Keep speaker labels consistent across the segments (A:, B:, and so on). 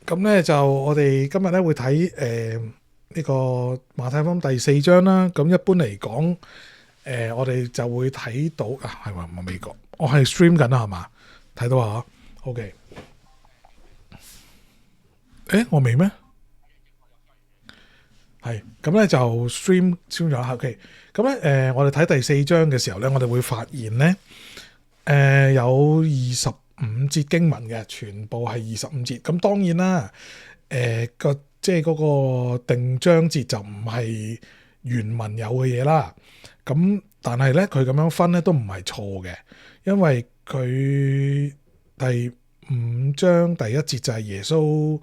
A: 咁咧就我哋今日咧會睇呢個馬太福音第四章啦。咁一般嚟講，我哋就會睇到啊，係話我美國，我係 stream 緊啦，係嘛？睇到啊，OK。我未咩？係咁咧就 stream 咗 OK。咁咧我哋睇第四章嘅時候咧，我哋會發現咧，有25節經文嘅，全部係25節。咁當然啦，即係嗰個定章節就唔係原文有嘅嘢啦。咁但係咧，佢咁樣分咧都唔係錯嘅，因為佢第5章第一節就係耶穌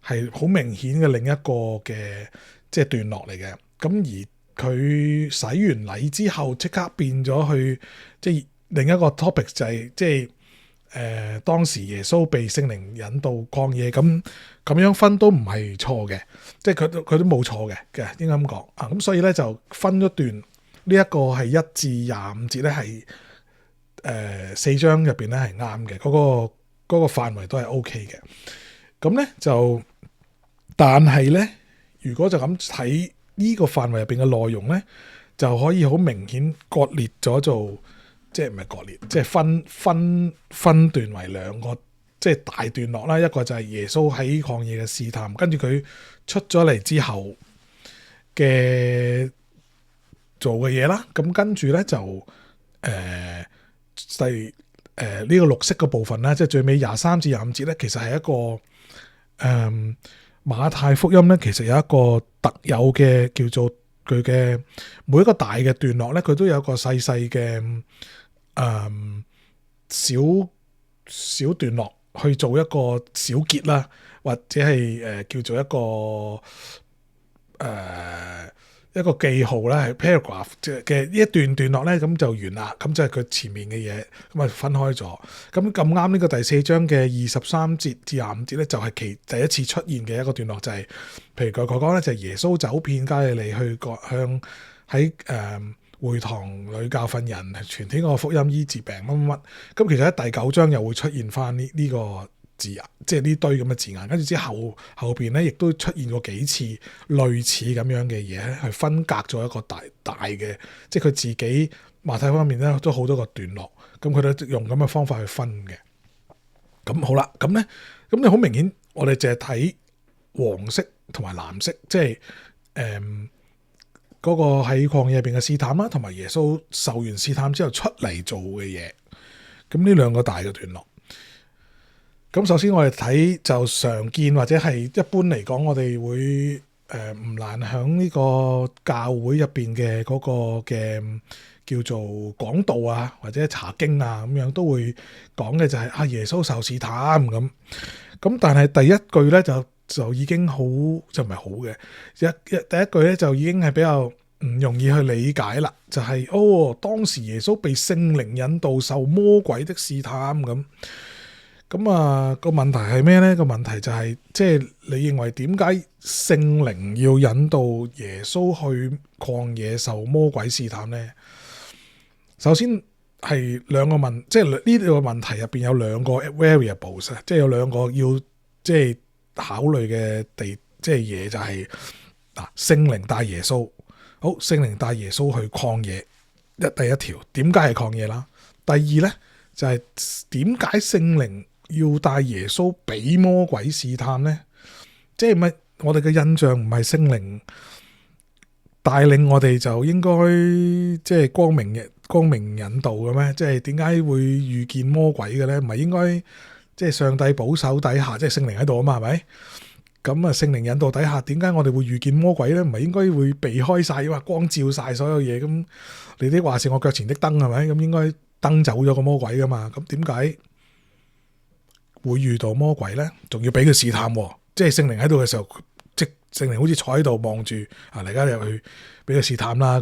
A: 係好明顯嘅另一個嘅即係段落嚟嘅。咁而佢洗完禮之後，即刻變咗去即係另一個 topic 就係即係當時耶穌被聖靈引導曠野，咁樣分都唔係錯嘅，即係佢都冇錯嘅應該咁講啊。咁所以咧就分咗段，呢一個係1至25節咧係四章入邊咧係啱嘅，嗰個範圍都係 OK 嘅。咁咧就但係咧，如果就咁睇呢個範圍入邊嘅內容咧，就可以好明顯割裂咗做。即係唔係割裂，即係分段為兩個，即係大段落啦。一個就係耶穌喺曠野嘅試探，跟住佢出咗嚟之後嘅做嘅嘢啦。咁跟住咧就呢個綠色嘅部分啦，即係最尾23至25節咧，其實係一個馬太福音咧，其實有一個特有嘅叫做佢嘅每一個大嘅段落咧，佢都有一個細細嘅。小段落去做一個小結啦，或者係叫做一個記號啦，係 paragraph 嘅呢一段落咧，咁就完啦。咁就係佢前面嘅嘢，咁啊分開咗。咁咁啱呢個第四章嘅23節至25節咧，就係第一次出現嘅一個段落，就係譬如佢講咧，就係耶穌走遍加利利去向喺會堂裏教訓人，傳天個福音，醫治病乜乜乜。咁其實喺第9章又會出現翻呢個字眼，即係呢堆咁嘅字眼。跟住之後邊咧，亦都出現過幾次類似咁樣嘅嘢，去分隔咗一個大嘅，即係佢自己馬太方面咧都好多個段落。咁佢都用咁嘅方法去分嘅。咁好啦，咁咧，咁你好明顯，我哋淨係睇黃色同埋藍色，即係嗰個喺曠野入邊嘅試探啦，同埋耶穌受完試探之後出嚟做嘅嘢，咁呢兩個大嘅段落。咁首先我哋睇就常見或者係一般嚟講，我哋會唔難響呢個教會入邊嘅嗰個嘅叫做講道啊，或者查經啊咁樣都會講嘅就係耶穌受試探咁。咁但係第一句咧就已經好就唔係好嘅，第一句咧就已經係比較唔容易去理解啦，就係當時耶穌被聖靈引導受魔鬼的試探咁。咁個問題係咩咧？個問題就係即係你認為點解聖靈要引導耶穌去曠野受魔鬼試探咧？首先係兩個即係呢個問題入邊有兩個 variables， 即係有兩個要即係考慮嘅即係嘢就係聖靈帶耶穌，好，聖靈帶耶穌去曠野，第一條點解係曠野啦？第二咧就係點解聖靈要帶耶穌俾魔鬼試探咧？即係咪我哋嘅印象唔係聖靈帶領我哋就應該即係光明引導嘅咩？即係點解會遇見魔鬼嘅咧？唔係應該即係上帝保守底下，即係聖靈喺度啊嘛？係咪？咁聖靈引導底下，點解我哋會遇見魔鬼咧？唔係應該會避開晒，話光照晒所有嘢？咁你啲話是我腳前的燈係咪？咁應該燈走咗個魔鬼噶嘛？咁點解會遇到魔鬼咧？仲要俾佢試探？即係聖靈喺度嘅時候，即係聖靈好似坐喺度望住大家入去俾佢試探啦。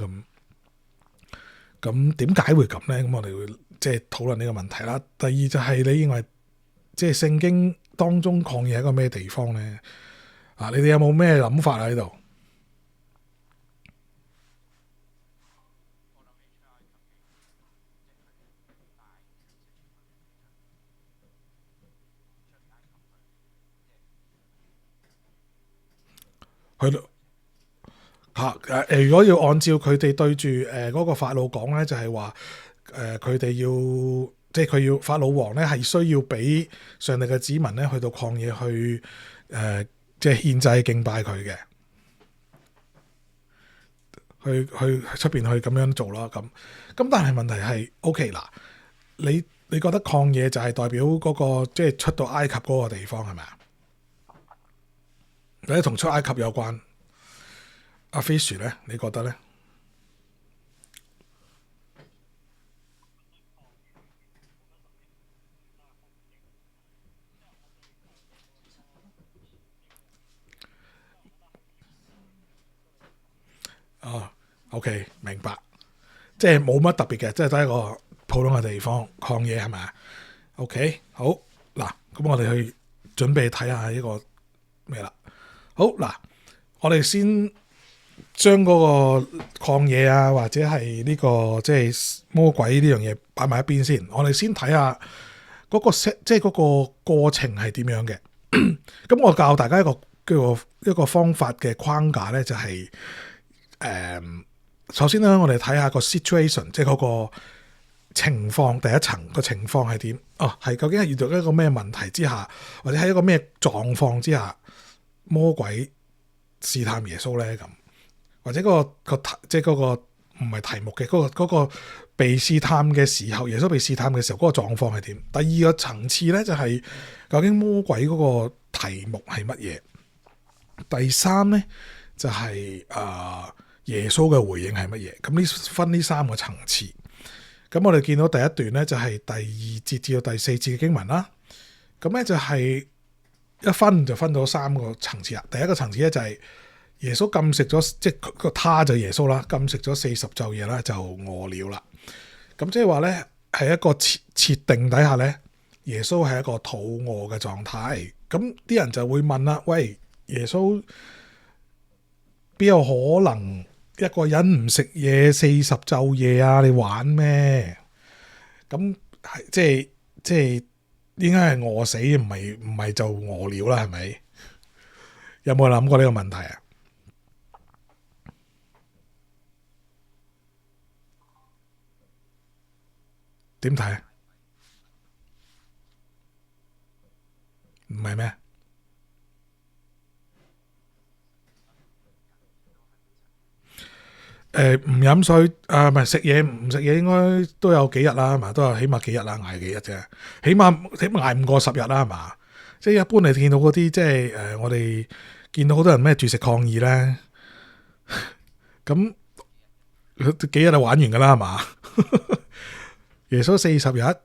A: 咁點解會咁咧？咁我哋會即係討論呢個問題啦。第二就係你認為即係聖經當中曠野係一個咩地方咧？你哋有冇咩諗法喺度？佢如果要按照佢哋對住嗰個法老講咧，就係話佢哋要即係佢要法老王咧係需要俾上帝嘅子民咧去到曠野去即係獻祭敬拜佢嘅，去出邊去咁樣做啦咁。但係問題係 OK 嗱，你覺得曠野就係代表嗰個即係出到埃及嗰個地方係咪啊？或者同出埃及有關？阿 Fish 咧，你覺得咧？哦，OK，明白，即係冇乜特別嘅，即係得一個普通嘅地方曠野係咪啊？OK，好嗱，咁我哋去準備睇下呢個咩啦。好嗱，我哋先將嗰個曠野啊，或者係呢個即係魔鬼呢樣嘢擺埋一邊先。我哋先睇下嗰個即係嗰個過程係點樣嘅。咁我教大家一個方法嘅框架咧，就係首先咧，我哋睇下個 situation， 即係嗰個情況，第一層個情況係點？係究竟係遇到一個咩問題之下，或者喺一個咩狀況之下，魔鬼試探耶穌咧咁，或者即係嗰個唔係題目嘅嗰個被試探嘅時候，耶穌被試探嘅時候嗰個狀況係點？第二個層次咧就係究竟魔鬼嗰個題目係乜嘢？第三咧就係耶穌嘅回應係乜嘢？咁分呢三個層次。咁我哋見到第一段咧就係第2節至到第4節嘅經文啦。咁咧就係一分就分到三個層次啦。第一個層次咧就係耶穌禁食咗，即係個他就耶穌啦，禁食咗40晝夜啦，就餓了啦。咁即係話咧係一個設定底下咧，耶穌係一個肚餓嘅狀態。咁啲人就會問啦：喂，耶穌邊有可能一個人唔食嘢40晝夜啊？你玩咩？咁係即係應該係餓死，唔係就餓了啦，係咪？有冇諗過呢個問題啊？點睇？唔係咩？唔飲水唔係食嘢，唔食嘢應該都有幾日啦，係嘛？都有起碼幾日啦，捱幾日啫，起碼捱唔過10日啦，係嘛？即係一般你見到嗰啲即係我哋見到好多人咩絕食抗議咧，咁幾日就玩完噶啦，係嘛？耶穌40日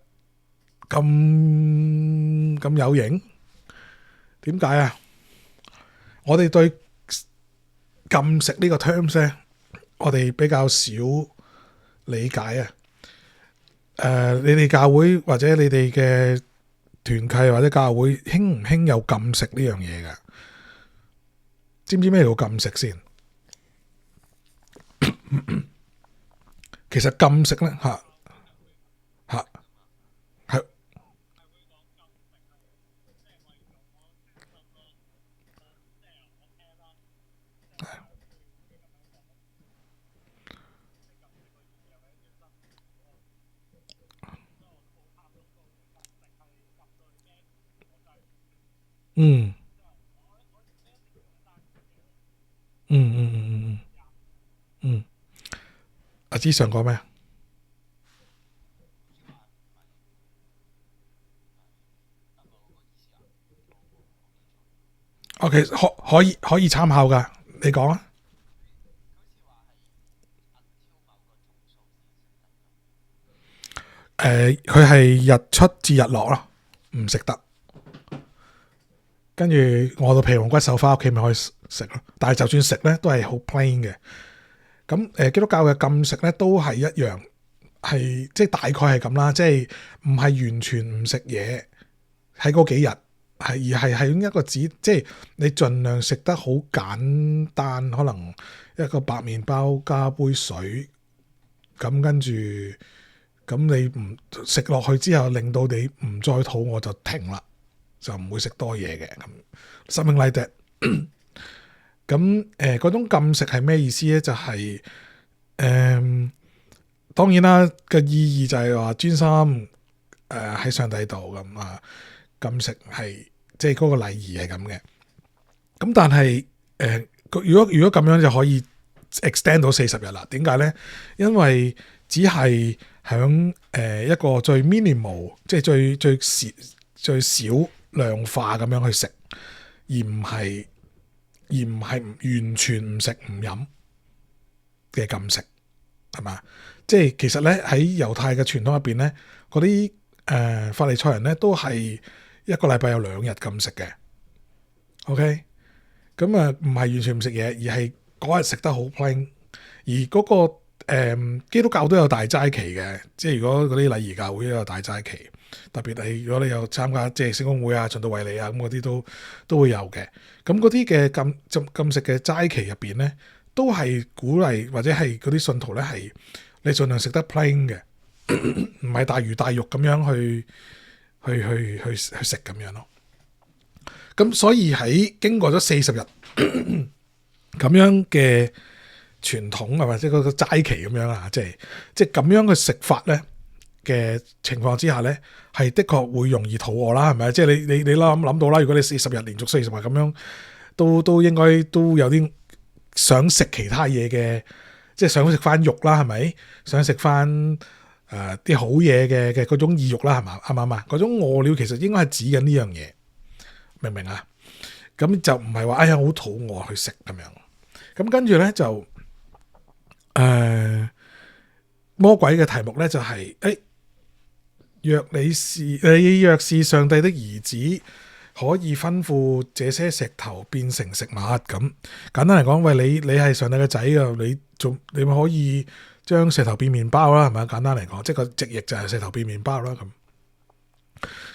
A: 咁有型，點解啊？我哋對禁食呢個 terms 咧，我哋比較少理解啊。你哋教會或者你哋嘅團契或者教會興唔興有禁食呢樣嘢㗎？知唔知咩叫禁食先？其實禁食咧嚇係嗯嗯嗯嗯嗯，阿芝上講咩？OK，可以參考㗎，你講啊。佢係日出至日落咯，唔食得。跟住餓到皮黃骨瘦，翻屋企咪可以食咯。但係就算食咧，都係好 plain 嘅。咁基督教嘅禁食咧都係一樣，係即係大概係咁啦，即係唔係完全唔食嘢喺嗰幾日，而係用一個指，即係你盡量食得好簡單，可能一個白麵包加杯水，咁跟住咁你唔食落去之後，令到你唔再肚餓就停啦，就唔會食多嘢嘅咁。something like that。咁嗰種禁食係咩意思咧？就係當然啦，嘅意義就係話專心喺上帝度咁啊。禁食係即係嗰個禮儀係咁嘅。咁但係如果咁樣就可以 extend 到40日啦。點解咧？因為只係響一個最 minimal，即係最少量化咁樣去食，而唔係完全唔食唔飲嘅禁食，係嘛？即係其實咧喺猶太嘅傳統入邊咧，嗰啲法利賽人咧都係一個禮拜有2日禁食嘅。OK， 咁啊唔係完全唔食嘢，而係嗰日食得好 plain。而嗰個基督教都有大齋期嘅，即係如果嗰啲禮儀教會都有大齋期，特別係如果你有參加即係聖公會啊、循道衛理啊咁嗰啲都會有嘅。咁嗰啲嘅禁食嘅齋期入邊咧，都係鼓勵或者係嗰啲信徒咧係你盡量食得 plain 嘅，唔係大魚大肉咁樣去食咁樣咯。咁所以喺經過咗40日咁樣嘅傳統啊，或者嗰個齋期咁樣啊，即係咁樣嘅食法咧嘅情況之下咧，係的確會容易肚餓啦，係咪？即係你諗到啦，如果你40日連續40日咁樣，都應該都有啲想食其他嘢嘅，即係想食翻肉啦，係咪？想食翻啲好嘢嘅嗰種意欲啦，係嘛？啱唔啱啊？嗰種餓了其實應該係指緊呢樣嘢，明唔明啊？咁就唔係話哎呀好肚餓去食咁樣。咁跟住咧就魔鬼嘅題目咧就係若若是上帝的兒子，可以吩咐這些石頭變成食物。咁簡單嚟講，喂，你係上帝嘅仔噶，你咪可以將石頭變麵包啦，係咪？簡單嚟講，即係個直譯就係石頭變麵包啦。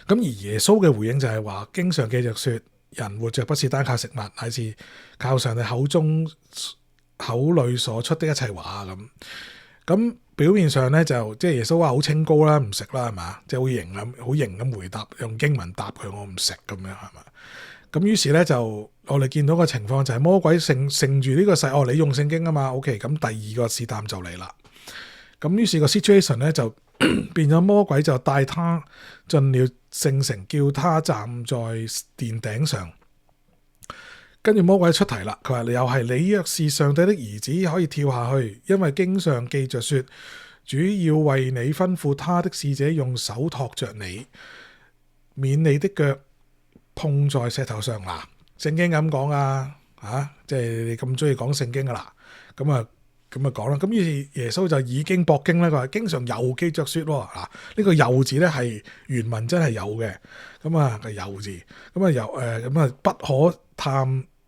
A: 咁而耶穌嘅回應就係話，經上記着說，人活着不是單靠食物，乃是靠上帝口裏所出的一切話。咁表面上咧就即係耶穌話好清高啦，唔食啦，係嘛？即係好型咁回答，用經文答佢，我唔食咁樣，係嘛？咁於是咧就我哋見到個情況就係魔鬼乘住呢個勢，你用聖經啊嘛 ，OK， 咁第二個試探就嚟啦。咁於是個 situation 咧就變咗，魔鬼就帶他進了聖城，叫他站在殿頂上。跟住魔鬼出題啦，佢話你又係，你若是上帝的兒子，可以跳下去，因為經上記着說，主要為你吩咐他的使者用手托着你，免你的腳碰在石頭上。嗱，聖經咁講啊，即係你咁中意講聖經噶啦，咁啊講啦。咁於是耶穌就已經駁經啦，佢話經常又記着說，嗱，呢個又字咧係原文真係有嘅，咁啊個又字，咁啊又咁啊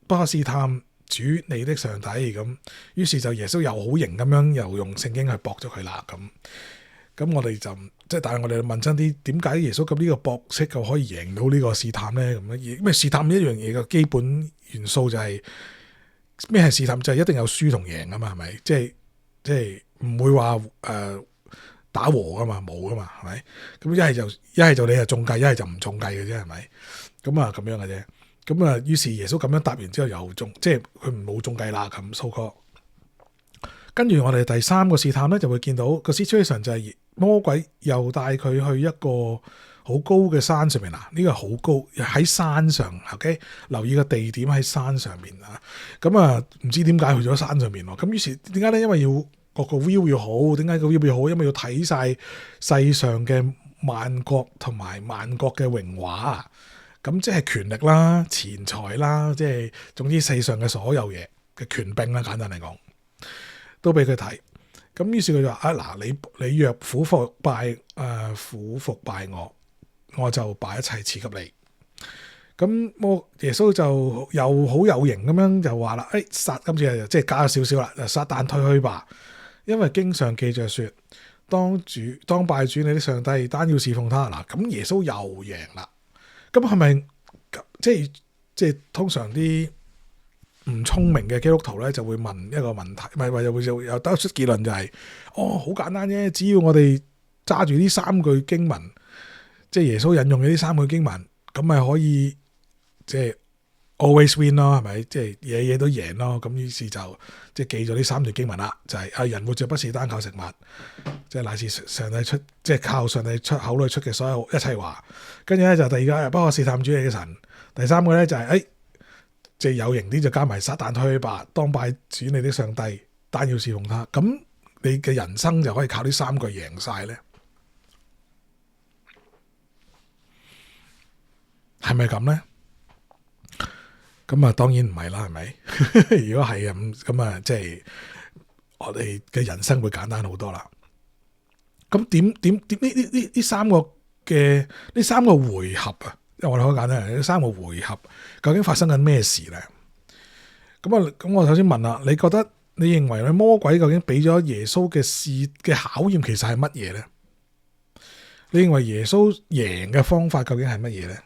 A: 不可試探主你的上帝。咁於是就耶穌又好型咁樣又用聖經去駁咗佢啦。咁我哋就即係，但係我哋問真啲，點解耶穌咁呢個駁斥就可以贏到呢個試探咧？咁因為試探一樣嘢嘅基本元素就係咩係試探？就係一定有輸同贏啊嘛，係咪？即係唔會話打和噶嘛，冇噶嘛，係咪？咁一係就你係中計，一係就唔中計嘅啫，係咪？咁啊咁樣嘅啫。咁啊，於是耶穌咁樣答完之後又中，即係佢唔冇中計啦咁。so call 跟住我哋第三個試探咧，就會見到個 situation 就係魔鬼又帶佢去一個好高嘅山上面啦。呢個好高喺山上 ，OK？ 留意個地點喺山上面啊。咁啊，唔知點解去咗山上面喎？咁於是點解咧？因為要個 view 要好，點解個 view 要好？因為要睇晒世上嘅萬國同埋萬國嘅榮華。咁即係權力啦、錢財啦，即係總之世上嘅所有嘢嘅權柄啦，簡單嚟講，都俾佢睇。咁於是佢就話：嗱，你若俯伏拜我，我就把一切賜給你。咁耶穌就又好有型咁樣就話啦：今次即係加咗少少啦，撒旦退去吧，因為經上記着說，當拜主你的上帝，單要侍奉他。嗱，咁耶穌又贏啦。咁係咪即係通常啲唔聰明嘅基督徒咧就會問一個問題，咪又會又得出結論就係好簡單啫，只要我哋揸住呢3句經文，即係耶穌引用嘅呢3句經文，咁咪可以即係 always win 咯，係咪？即係嘢嘢都贏咯。咁於是就即係記咗呢3段經文啦，就係、人活着不是單靠食物，即係乃是上帝出，即係靠上帝出口裏出嘅所有一切話。跟住咧就第二個不可試探主你嘅神。第三個咧就係即係有型啲就加埋撒旦退去吧，當拜主你的上帝，單要侍奉他。咁你嘅人生就可以靠呢3句贏晒咧，係咪咁咧？咁啊，當然唔係啦，係咪？如果係咁啊，即係我哋嘅人生會簡單好多啦。咁點呢三個回合啊？因為我哋好簡單，呢3個回合究竟發生緊咩事咧？咁我首先問啦，你覺得你認為魔鬼究竟俾咗耶穌嘅考驗其實係乜嘢咧？你認為耶穌贏嘅方法究竟係乜嘢咧？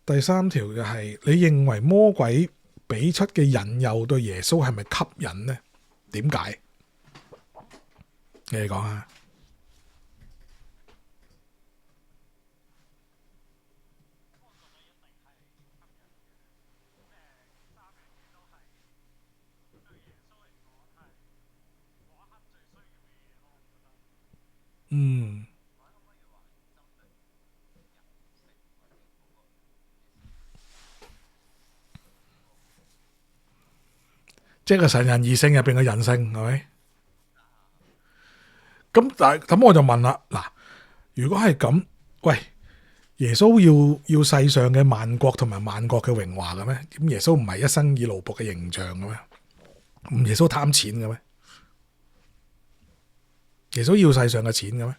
A: 第3條就係你認為魔鬼俾出嘅引誘對耶穌係咪吸引咧？點解？你嚟講下。即係個神人異性入邊嘅人性係咪？咁我就問啦，嗱，如果係咁，喂，耶穌要世上嘅萬國同埋萬國嘅榮華嘅咩？咁耶穌唔係一生以奴僕嘅形象嘅咩？唔耶穌貪錢嘅咩？耶穌要世上嘅錢嘅咩？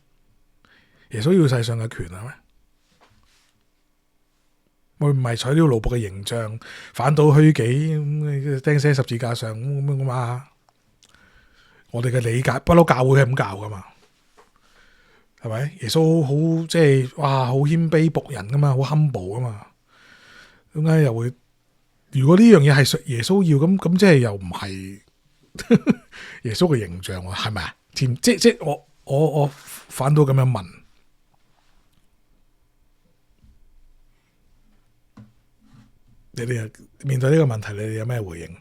A: 耶穌要世上嘅權係咩？會唔係取呢個奴僕嘅形象，反倒虛己，釘死十字架上咁嘛？我哋嘅理解不嬲，教會係咁教噶嘛？係咪？耶穌好即係哇，好謙卑僕人噶嘛，好 humble 噶嘛？點解又會？如果呢樣嘢係耶穌要咁，即係又唔係耶穌嘅形象喎？係咪啊？即我反倒咁樣問。你哋面對呢個問題，你哋有咩回應？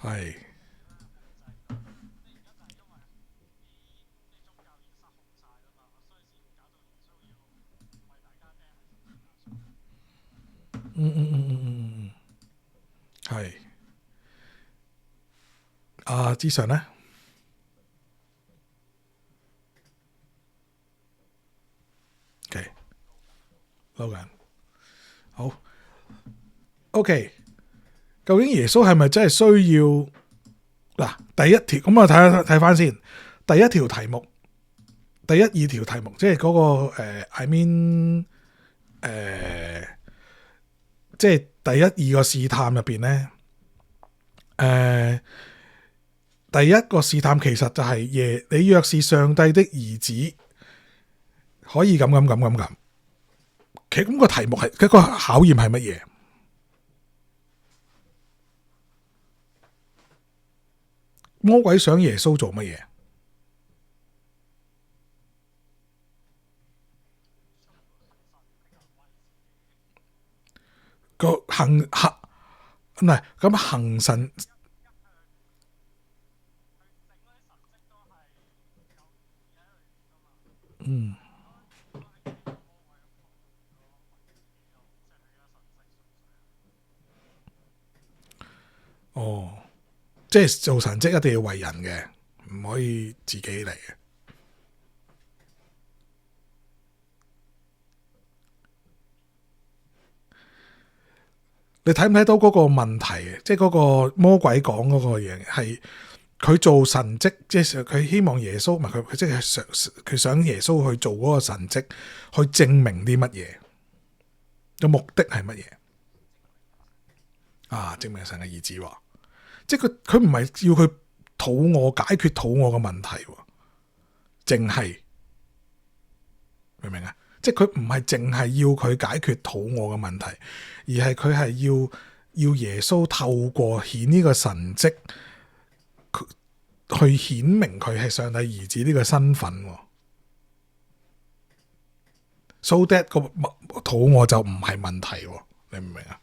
A: 係，係。之上咧？撈緊，好 OK。究竟耶穌係咪真係需要嗱？第一條咁啊，睇翻先。第一條題目，第二條題目，即係嗰個I mean 即係第2個試探入邊咧，第一個試探其實就係你若是上帝的兒子，可以咁。其實咁個題目係一個考驗係乜嘢？魔鬼想耶穌做乜嘢？個行唔係咁行神，即係做神蹟一定要為人嘅，唔可以自己嚟嘅。你睇唔睇到嗰個問題？即係嗰個魔鬼講嗰個嘢係佢做神蹟，即係佢希望耶穌唔係佢，即係佢想耶穌去做嗰個神蹟，去證明啲乜嘢？個目的係乜嘢？證明神嘅兒子喎。即係佢唔係要佢肚餓解決肚餓嘅問題，淨係明唔明啊？即係佢唔係淨係要佢解決肚餓嘅問題，而係佢係要耶穌透過顯呢個神蹟，去顯明佢係上帝兒子呢個身份，so that 個肚餓就唔係問題，你明唔明啊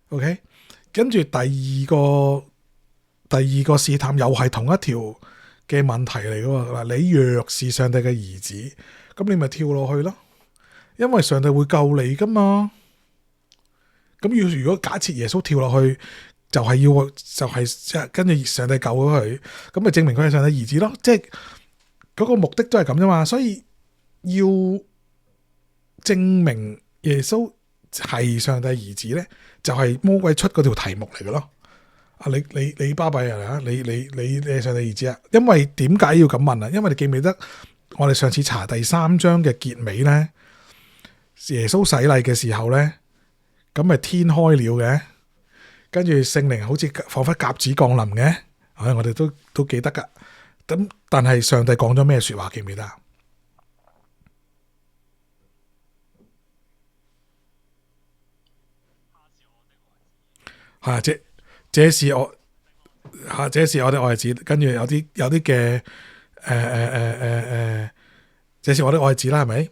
A: ？OK， 跟住第二個試探又係同一條嘅問題嚟噶喎。你若是上帝嘅兒子，咁你咪跳落去咯，因為上帝會救你噶嘛。咁如果假設耶穌跳落去，就係跟住上帝救咗佢，咁咪證明佢係上帝兒子咯。即係嗰個目的都係咁啫嘛。所以要證明耶穌係上帝兒子咧，就係魔鬼出嗰條題目嚟嘅咯。你巴閉啊！你係上帝兒子啊？因為點解要咁問啊？因為你記唔記得我哋上次查第3章嘅結尾咧，耶穌洗禮嘅時候咧，咁咪天開了嘅，跟住聖靈好似彷彿鴿子降臨嘅，我哋都記得噶。咁但係上帝講咗咩說話記唔記得啊？這是我的愛子，跟住有啲嘅這是我的愛子啦，係咪？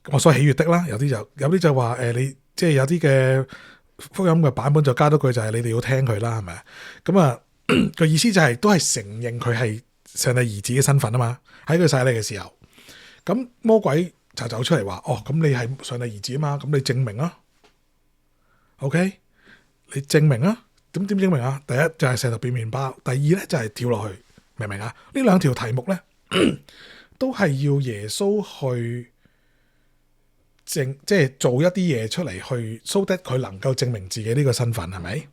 A: 我所喜悅的啦，有啲就話你即係有啲嘅福音嘅版本就加多句就係你哋要聽佢啦，係咪？咁啊個意思就係都係承認佢係上帝兒子嘅身份啊嘛。喺佢洗禮嘅時候，咁魔鬼就走出嚟話：哦，咁你係上帝兒子啊嘛，咁你證明啊 ，OK？ 你證明啊？點證明啊？第一就係石頭變麵包，第二咧就係跳落去，明唔明啊？呢兩條題目咧都係要耶穌去即係做一啲嘢出嚟，去 so that 佢能夠證明自己呢個身份，係咪？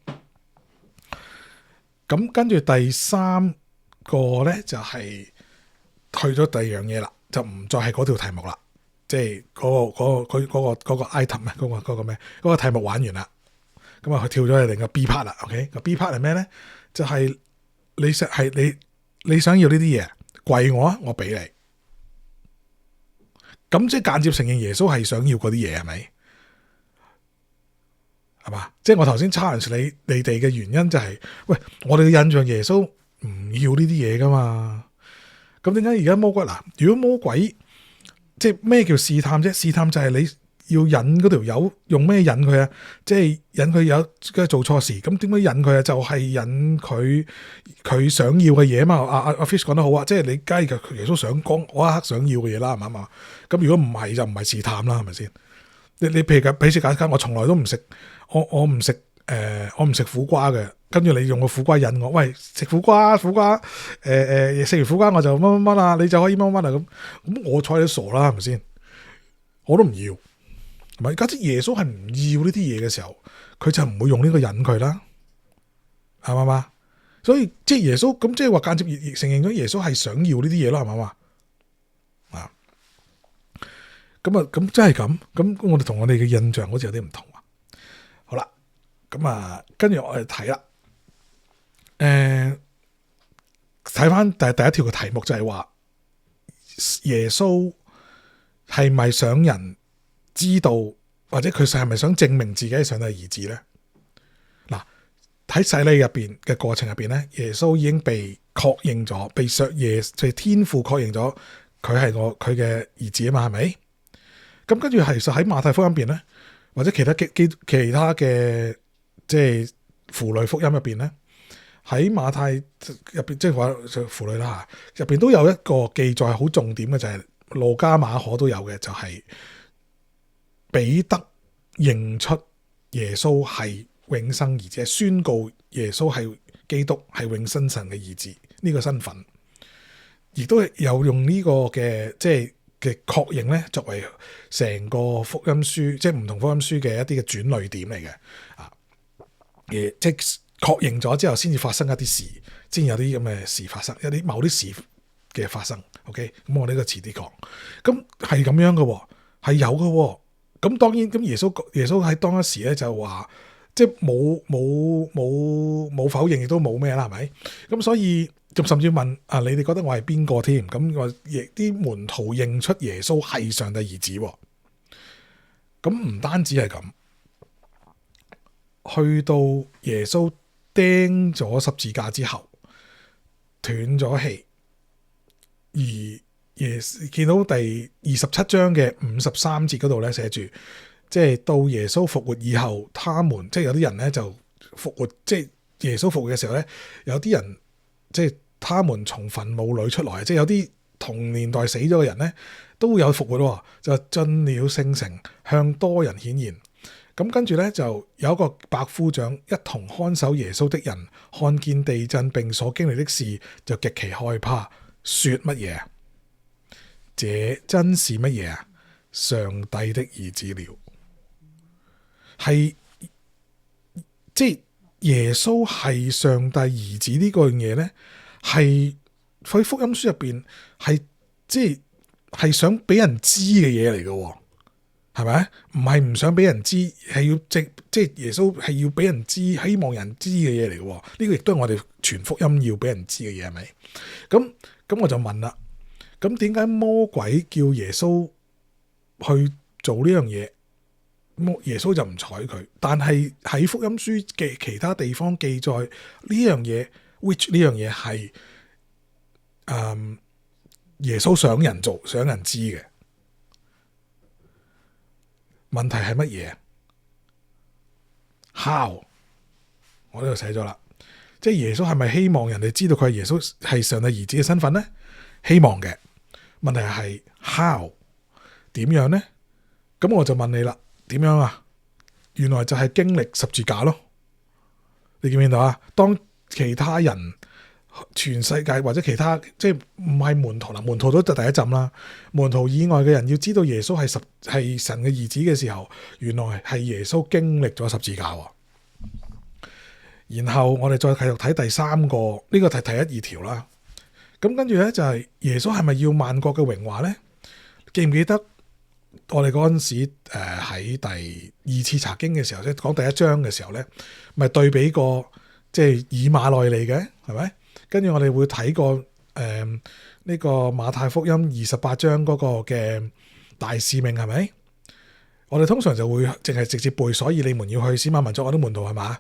A: 咁跟住第三個咧就係去咗第二樣嘢啦，就唔再係嗰條題目啦，即係嗰個 item 啊，嗰個咩？嗰個題目玩完啦。咁啊，佢跳咗去另個 B part 啦。OK， 個 B part 係咩咧？就係你想要呢啲嘢，跪我啊，我俾你。咁即係間接承認耶穌係想要嗰啲嘢，係咪？係嘛？即係我頭先 challenge你哋嘅原因就係，喂，我哋嘅印象耶穌唔要呢啲嘢噶嘛？咁點解而家魔鬼嗱？如果魔鬼即係咩叫試探啫？試探就係你要引嗰條友用咩引佢啊？即係引佢有做錯事，咁點解引佢啊？就係引佢想要嘅嘢嘛。阿 Fish 講得好啊，即係你梗係耶穌想講我一刻想要嘅嘢啦，係嘛？咁如果唔係就唔係試探啦，係咪先？你譬如俾隻假假，我從來都唔食，我唔食我唔食苦瓜嘅，跟住你用個苦瓜引我，喂，食苦瓜食完苦瓜我就乜乜乜啦，你就可以乜乜乜啦咁我睬你傻啦，係咪先？我都唔要。係咪？假設耶穌係唔要呢啲嘢嘅時候，佢就唔會用呢個引佢啦，係嘛？所以即係耶穌咁，即係話間接承認咗耶穌係想要呢啲嘢咯，係嘛？啊，咁真係咁我哋同我哋嘅印象好似有啲唔同啊。好啦，咁啊，跟住我哋睇啦，睇翻第一條嘅題目就係話耶穌係咪想人知道，或者佢係咪想證明自己係上帝兒子咧？嗱，喺洗禮入邊嘅過程入邊咧，耶穌已經被確認咗，被天父確認咗佢係佢嘅兒子啊嘛，係咪？咁跟住其實喺馬太福音入邊咧，或者其他嘅即係符類福音入邊咧，喺馬太入邊即係話符類啦吓，入邊都有一個記載好重點嘅，就係路加馬可都有嘅，就係彼得認出耶穌係永生兒子，宣告耶穌係基督，係永生神嘅兒子呢個身份，亦都有用呢個嘅即係嘅確認咧，作為成個福音書即係唔同福音書嘅一啲嘅轉捩點嚟嘅啊，即係確認咗之後，先至發生一啲事，先有啲咁嘅事發生，有啲某啲事嘅發生。OK， 咁我呢個遲啲講，咁係咁樣嘅，係有嘅。咁當然，咁耶穌喺當一時咧就話，即係冇否認，亦都冇咩啦，係咪？咁所以仲甚至問啊，你哋覺得我係邊個添？咁我亦啲門徒認出耶穌係上帝兒子。咁唔單止係咁，去到耶穌釘咗十字架之後，斷咗氣，而見到第27章嘅53節嗰度咧寫住，即係到耶穌復活以後，他們即係有啲人咧就復活，即係耶穌復活嘅時候咧，有啲人即係他們從墳墓裏出來，即係有啲同年代死咗嘅人咧都有復活，就進了聖城，向多人顯現。咁跟住咧就有一個百夫長一同看守耶穌的人，看見地震並所經歷的事，就極其害怕，說乜嘢啊？這真是乜嘢啊？上帝的兒子了。係即係耶穌係上帝兒子呢個樣嘢咧，係喺福音書入邊係即係想俾人知嘅嘢嚟嘅，係咪？唔係唔想俾人知，係要即係耶穌係要俾人知，希望人知嘅嘢嚟嘅。呢個亦都係我哋傳福音要俾人知嘅嘢，係咪？咁我就問啦，咁點解魔鬼叫耶穌去做呢樣嘢？耶穌就唔睬佢，但係喺福音書嘅其他地方記載呢樣嘢 ，which 呢樣嘢係耶穌想人做、想人知嘅。問題係乜嘢 ？How？ 我呢度寫咗啦，即係耶穌係咪希望人哋知道佢係耶穌係上帝兒子嘅身份呢？希望嘅。問題係 how？ 點樣呢？咁我就問你啦。點樣啊？原來就係經歷十字架咯。你見唔見到啊？當其他人、全世界或者其他即係唔係門徒啦，門徒都就第一陣啦。門徒以外嘅人要知道耶穌係神嘅兒子嘅時候，原來係耶穌經歷咗十字架。然後我哋再繼續睇第三個，呢個係第1、2條啦。咁跟住咧就係耶穌係咪要萬國嘅榮華咧？記唔記得？我哋嗰陣時喺第2次查經嘅時候，即係講第1章嘅時候咧，咪對比過即係以馬內利嘅，係咪？跟住我哋會睇過呢個馬太福音28章嗰個嘅大使命，係咪？我哋通常就會淨係直接背，所以你們要去使萬民作我的門徒，係嘛？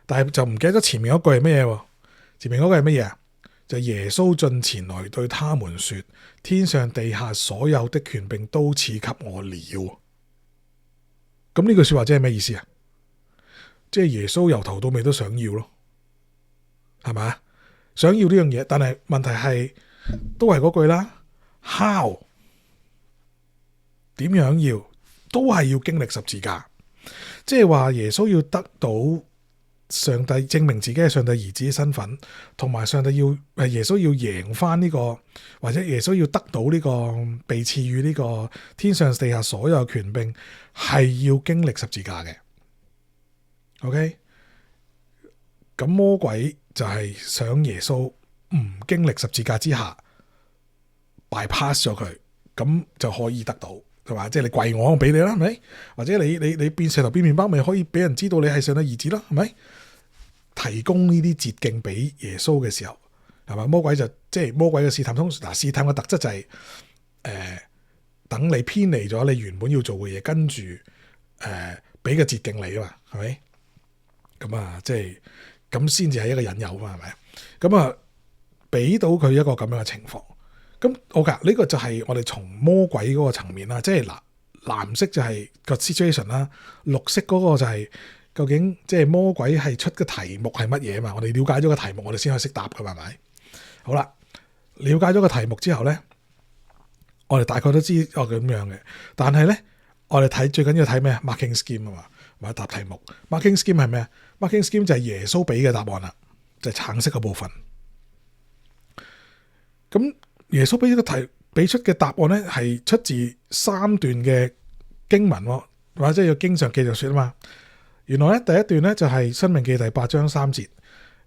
A: 但係就唔記得咗前面嗰句係乜嘢？前面嗰句係乜嘢啊？就耶穌進前來對他們說：天上地下所有的權柄都賜給我了。咁呢句說話即係咩意思啊？即係耶穌由頭到尾都想要咯，係咪？想要呢樣嘢，但係問題係都係嗰句啦。How？ 點樣要？都係要經歷十字架，即係話耶穌要得到上帝證明自己係上帝兒子嘅身份，同埋上帝耶穌要贏翻呢個，或者耶穌要得到呢個被賜予呢個天上地下所有權柄，係要經歷十字架嘅。OK， 咁魔鬼就係想耶穌唔經歷十字架之下 bypass 咗佢，咁就可以得到。係嘛？即係你跪我俾你啦，係咪？或者你變石頭變麵包，咪可以俾人知道你係上帝兒子啦，係咪？提供呢啲捷徑俾耶穌嘅時候，係嘛？魔鬼就即係魔鬼嘅試探，通常試探嘅特質就係等你偏離咗你原本要做嘅嘢，跟住俾個捷徑你啊嘛，係咪？咁啊，即係咁先至係一個引誘嘛，係咪？咁啊，俾到佢一個咁樣嘅情況。咁呢個就係我哋從魔鬼嗰個層面啦，即係藍色就係個 situation 啦，綠色嗰個就係究竟即係魔鬼係出嘅題目係乜嘢啊嘛？我哋了解咗個題目，我哋先可以識答噶嘛，係咪？好啦，了解咗個題目之後咧，我哋大概都知咁樣嘅。但係咧，我哋最緊要睇咩 marking scheme 啊嘛，或者答題目。marking scheme 係咩啊？marking scheme 就係耶穌俾嘅答案啦，就係橙色嘅部分。咁耶穌俾出嘅答案咧，係出自3段嘅經文，或者要經常記著說啊嘛。原來咧第一段咧就係申命記第8章3節，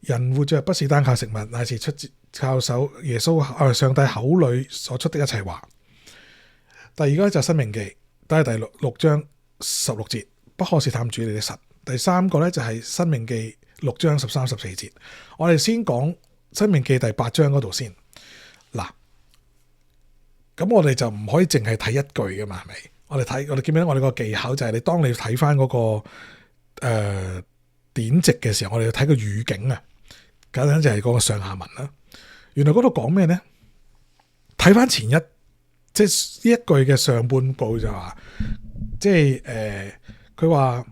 A: 人活着不是單靠食物，乃是出自靠耶穌上帝口裏所出的一切話。第二個就係申命記，都係第6章16節，不可試探主你的神。第三個咧就係申命記6章13、14節。我哋先講申命記第8章嗰度先。嗱，咁我哋就唔可以淨係睇一句噶嘛，係咪？我哋記唔記得我哋個技巧就係你當你睇翻嗰個典籍嘅時候，我哋要睇個語境啊，簡單就係嗰個上下文啦。原來嗰度講咩呢？睇翻前一即係呢一句嘅上半部就話，即係佢話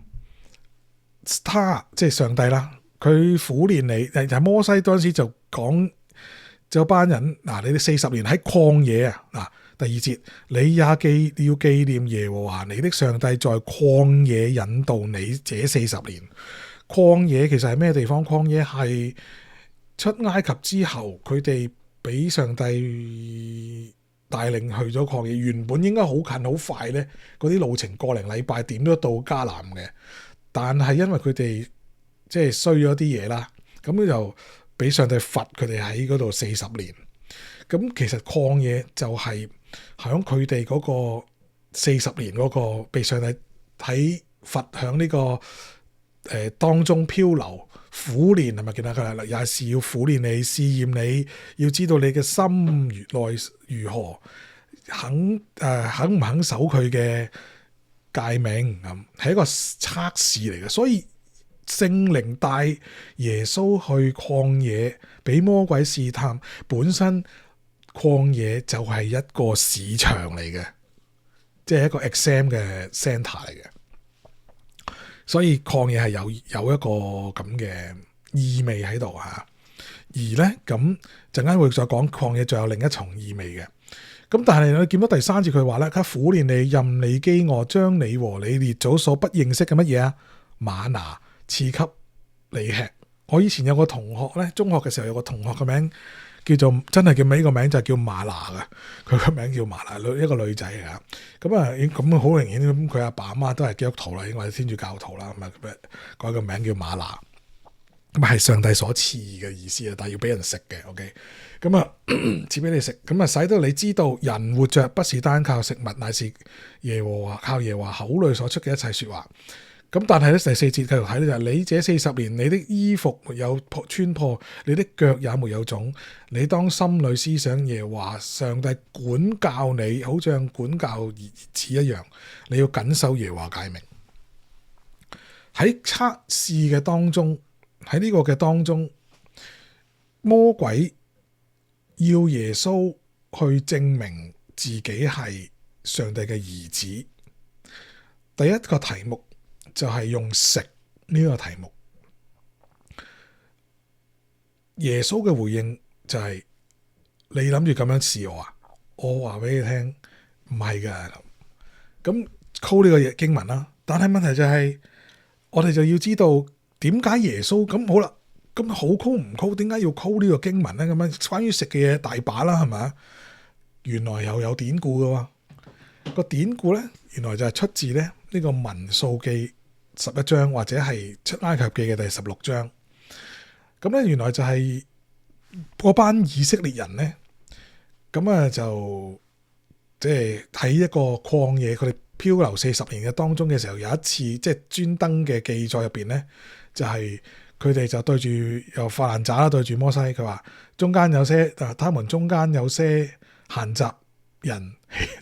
A: 他即係上帝啦，佢苦練你。係摩西當時就講咗班人嗱，你哋40年喺曠野啊嗱。第2節，你也要紀念耶和華你的上帝在曠野引導你這40年。曠野其實係咩地方？曠野係出埃及之後，佢哋俾上帝帶領去咗曠野。原本應該好近好快呢，嗰啲路程個零禮拜點都到迦南嘅，但係因為佢哋即係衰咗啲嘢啦，咁就俾上帝罰佢哋喺嗰度40年。咁其實曠野就係響佢哋嗰個40年嗰個被上帝喺罰響呢個當中漂流苦練，係咪見到佢啦？也是要苦練你，試驗你，要知道你嘅心內如何，肯唔肯守佢嘅誡命，係一個測試嚟嘅。所以聖靈帶耶穌去曠野俾魔鬼試探，本身曠野就係一個市場嚟嘅，即係一個 exam 嘅 center 嚟嘅。所以曠野係有一個咁嘅意味喺度嚇。而咧咁陣間會再講曠野仲有另一重意味嘅。咁但係你見到第3節佢話咧，他苦練你，任你飢餓，將你和你列祖所不認識嘅乜嘢啊嗎哪賜給你吃。我以前有個同學咧，中學嘅時候有個同學嘅名叫做真係叫呢個名就係叫嗎哪嘅，佢個名叫嗎哪，一個女仔啊。咁啊咁好明顯咁，佢阿爸阿媽都係基督徒啦，應該係天主教徒啦，咁啊改個名叫嗎哪，咁係上帝所賜嘅意思啊，但係要俾人食嘅。OK， 咁啊賜俾你食，咁啊使到你知道人活着不是單靠食物，乃是靠耶和華口裏所出嘅一切說話。咁但係咧第4節繼續睇咧就係你這40年，你的衣服沒有穿破，你的腳也沒有腫，你當心裏思想耶和華上帝管教你，好像管教兒子一樣，你要謹守耶和華誡命。喺測試嘅當中，喺呢個嘅當中，魔鬼要耶穌去證明自己係上帝嘅兒子。第一個題目就係用食呢個題目，耶穌嘅回應就係、是、你諗住咁樣試我啊？我話俾你聽唔係㗎。咁 call 呢個經文啦，但係問題就係、是、我哋就要知道點解耶穌咁好啦，咁好 call 唔 call？點解要 call 呢個經文咧？咁樣關於食嘅嘢大把啦，係咪？原來又有典故㗎喎。個典故咧，原來就係出自咧呢個民數記11章，或者係出埃及記嘅第16章。咁咧原來就係嗰班以色列人咧，咁啊就即係喺一個曠野，佢哋漂流40年嘅當中嘅時候，有一次即係專登嘅記載入邊咧，就係佢哋就對住又發爛渣啦，對住摩西，佢話中間有些他們中間有些閒雜人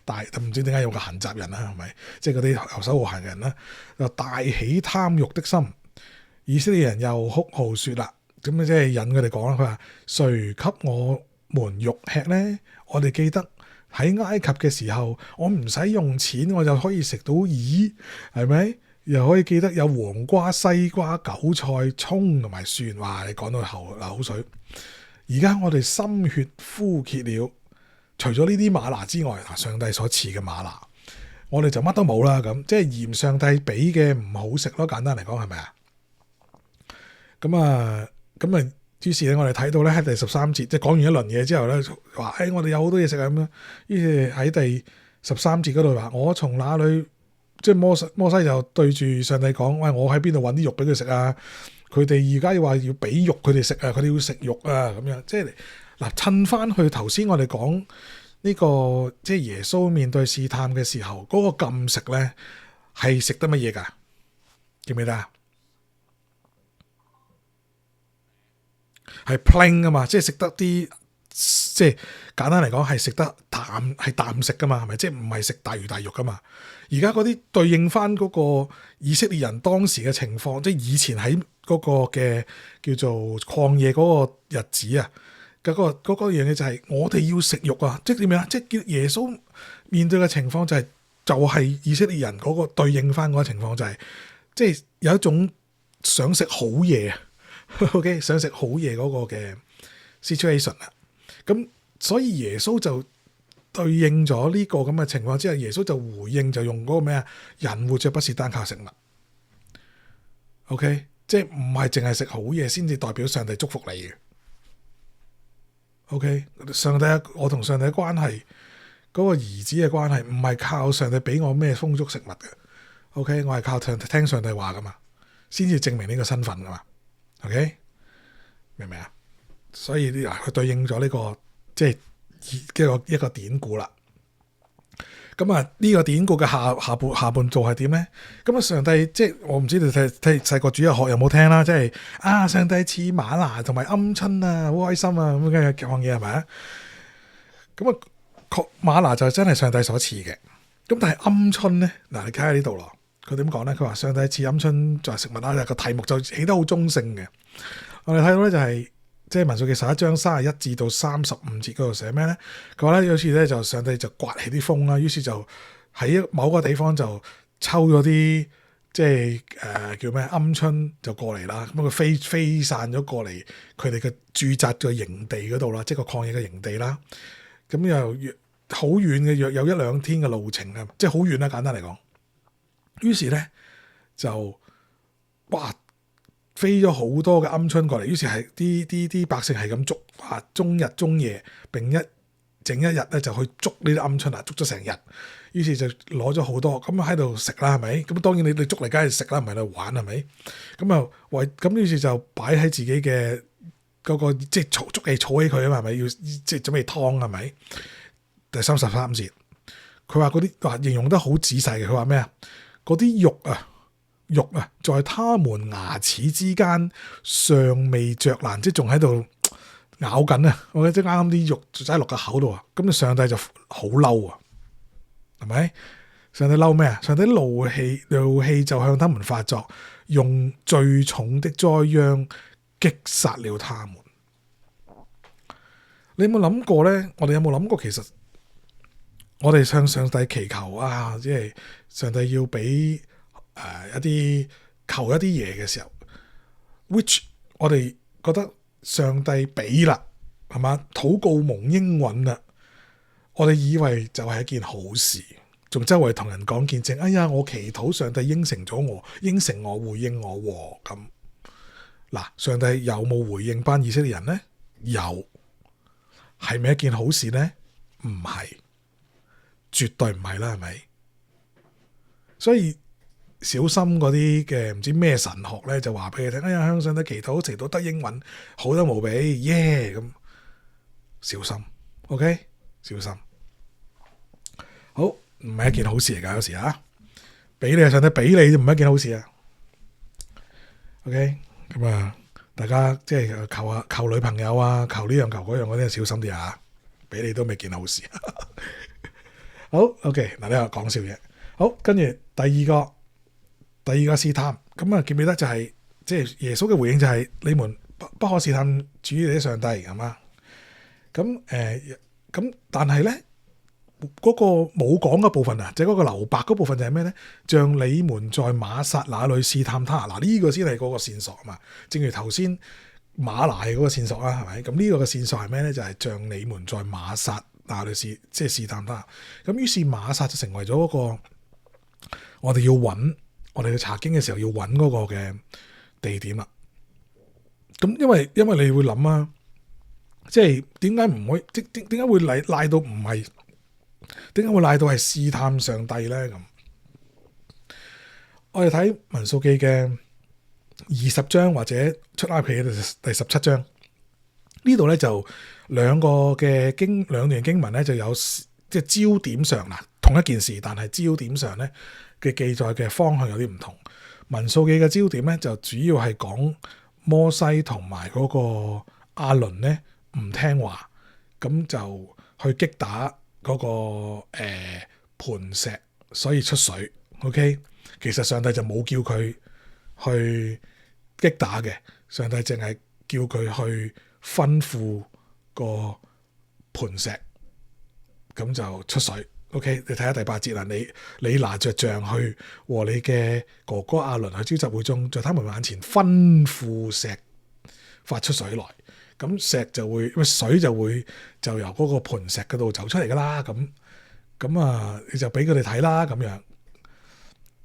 A: 大，唔知點解有個閒雜人啦，係咪？即係嗰啲遊手好閒嘅人啦，就大起貪慾的心。以色列人又哭號說啦，咁即係引佢哋講啦。佢話誰給我們肉吃呢？我哋記得喺埃及嘅時候，我唔使用錢，我就可以食到魚，係咪？又可以記得有黃瓜、西瓜、韭菜、蔥同埋蒜。哇！你講到流口水。而家我哋心血枯竭了。除咗呢啲嗎哪之外，上帝所賜嘅嗎哪，我哋就乜都冇啦。咁即係嫌上帝俾嘅唔好食咯。簡單嚟講係咪啊？咁啊，於是咧我哋睇到咧喺第13節，即係講完一輪嘢之後咧，話我哋有好多嘢食啊咁樣。於是喺第13節嗰度話，我從哪裏？即係摩西就對住上帝講：喂，我喺邊度揾啲肉俾佢食啊？佢哋而家話要俾肉佢哋食啊，佢哋要食肉啊咁樣。即係嗱，趁翻去頭先我哋講呢個，即係耶穌面對試探嘅時候，嗰個禁食咧係食得乜嘢㗎？記唔記得啊？係 plain 啊嘛，即係食得啲，即係簡單嚟講係食得淡食噶嘛，係咪？即係唔係食大魚大肉噶嘛？而家嗰啲對應翻嗰個以色列人當時嘅情況，即係以前喺嗰個嘅叫做曠野嗰個日子啊。嗰個樣嘢就係我哋要食肉啊！即係點樣啊？即係叫耶穌面對嘅情況就係以色列人嗰個對應翻嗰個情況就係、即係有一種想食好嘢啊！OK， 想食好嘢嗰個嘅 situation 啊！咁所以耶穌就對應咗呢個咁嘅情況之下，耶穌就回應就用嗰個咩啊？人活着不是單靠食物。OK， 即係唔係淨係食好嘢先至代表上帝祝福你嘅。OK， 上帝我同上帝嘅關係，嗰個兒子嘅關係唔係靠上帝俾我咩豐足食物嘅。OK， 我係靠聽上帝話噶嘛，先至證明呢個身份噶嘛。OK， 明唔明啊？所以呢佢對應咗呢個即係一個典故啦。咁啊，呢個典故嘅下半做係點咧？咁啊，上帝即係我唔知你睇細個主日學有冇聽啦，即係上帝賜嗎哪同埋鵪鶉啊，好開心啊咁嘅講嘢係咪啊？咁啊，嗎哪就真係上帝所賜嘅。咁但係鵪鶉咧，嗱你睇下呢度咯，佢點講咧？佢話上帝賜鵪鶉作為食物啦，個題目就起得好中性嘅。我哋睇到咧就係、即係民數記11章31至到35節嗰度寫咩咧？佢話咧有次咧就上帝就颳起啲風啦，於是就喺某個地方就抽咗啲即係叫咩鵪鶉就過嚟啦。咁佢飛散咗過嚟佢哋嘅駐紮嘅營地嗰度啦，即係個曠野嘅營地啦。咁又好遠嘅，約有1-2天嘅路程啊，即係好遠啦。簡單嚟講，於是咧就哇〜飛咗好多嘅鵪鶉過嚟，於是係啲百姓係咁捉，終日終夜並整一日咧就去捉呢啲鵪鶉啊，捉咗成日，於是就攞咗好多，咁喺度食啦，係咪？咁當然你捉嚟梗係食啦，唔係喺度玩係咪？咁啊咁於是就擺喺自己嘅嗰個即係捉嚟儲起佢啊嘛，係咪？要即係準備湯係咪？第33節，佢話嗰啲形容得好仔細嘅，佢話咩啊？嗰啲肉啊，在他們牙齒之間尚未着爛，即係仲喺度咬緊啊！我即係啱啱啲肉就擠落個口度啊！咁上帝就好嬲啊，係咪？上帝嬲咩啊？上帝怒氣就向他們發作，用最重的災殃擊殺了他們。你有冇諗過咧？我哋有冇諗過其實我哋向上帝祈求啊，即係上帝要俾一啲求一啲嘢嘅時候 ，which 我哋覺得上帝俾啦，係嘛？禱告蒙應允啦，我哋以為就係一件好事，仲周圍同人講見證。哎呀，我祈禱上帝應承咗我，應承我回應我咁。嗱，上帝有冇回應班以色列人呢？有，係咪一件好事呢？唔係，絕對唔係啦，係咪？所以。小心嗰啲嘅唔知咩神學咧，就話俾你聽，哎呀，向上帝祈禱，祈禱得應允，好得無比，耶咁。小心 ，OK， 小心。好，唔係一件好事嚟噶，有時俾你上帝俾你，唔係一件好事啊。OK， 咁啊，大家即係求女朋友啊，求呢樣求嗰樣嗰啲，小心啲啊。俾你都未件好事。好 ，OK， 嗱，呢個講笑嘢。好，跟住第二個試探，咁啊記唔記得就係即係耶穌嘅回應就係你們不可試探主你的上帝，係嘛？咁但係咧嗰個冇講嘅部分啊，即係嗰個留白嗰部分就係咩咧？像你們在瑪撒那裏試探他，嗱呢個先係嗰個線索啊嘛。正如頭先嗎哪嗰個線索啦，係咪？咁呢個嘅線索係咩咧？就係像你們在瑪撒那裏試探他。咁於是瑪撒就成為咗嗰個我哋要揾。我哋去查經嘅時候要揾嗰個嘅地點啦。咁因為你會諗啊，即係點解唔可以？點解會賴到唔係？點解會賴到係試探上帝咧？咁我哋睇民數記嘅20章或者出埃及嘅第17章呢度咧，就兩段經文咧就有即係焦點上嗱同一件事，但係焦點上咧嘅記載嘅方向有啲唔同。民數記嘅焦點咧就主要係講摩西同埋嗰個亞倫咧唔聽話，咁就去擊打嗰個磐石，所以出水。OK， 其實上帝就冇叫佢去擊打嘅，上帝淨係叫佢去吩咐個磐石，咁就出水。OK， 你睇下第8節啦，你拿着杖去和你嘅哥哥亞倫去召集會眾，在他們眼前吩咐石發出水來，咁石就會水就由嗰個磐石嗰度走出嚟噶啦。咁啊，你就俾佢哋睇啦咁樣。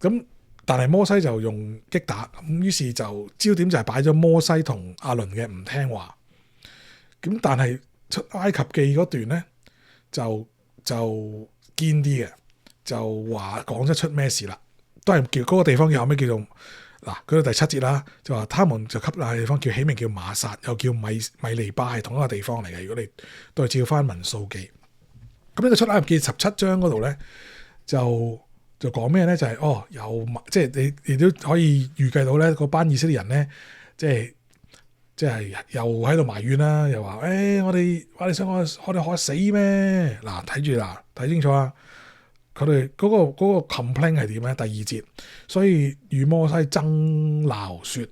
A: 咁但係摩西就用擊打，咁於是就焦點就係擺咗摩西同亞倫嘅唔聽話。咁但係出埃及記嗰段咧就堅啲嘅，就話講得出咩事啦，都係叫嗰個地方叫後尾叫做嗱，嗰個第7節啦，就話他們就給那地方叫起名叫瑪撒，又叫米利巴，係同一個地方嚟嘅。如果你對照翻民數記，咁呢個出埃及記17章嗰度咧就講咩咧？就係有即係你都可以預計到咧，嗰班以色列人咧，即係又喺度埋怨啦，又話我哋想我哋學死咩？嗱，睇住啦，睇清楚啊！佢哋嗰個 complaint 係點咧？第2節，所以與摩西爭鬧說，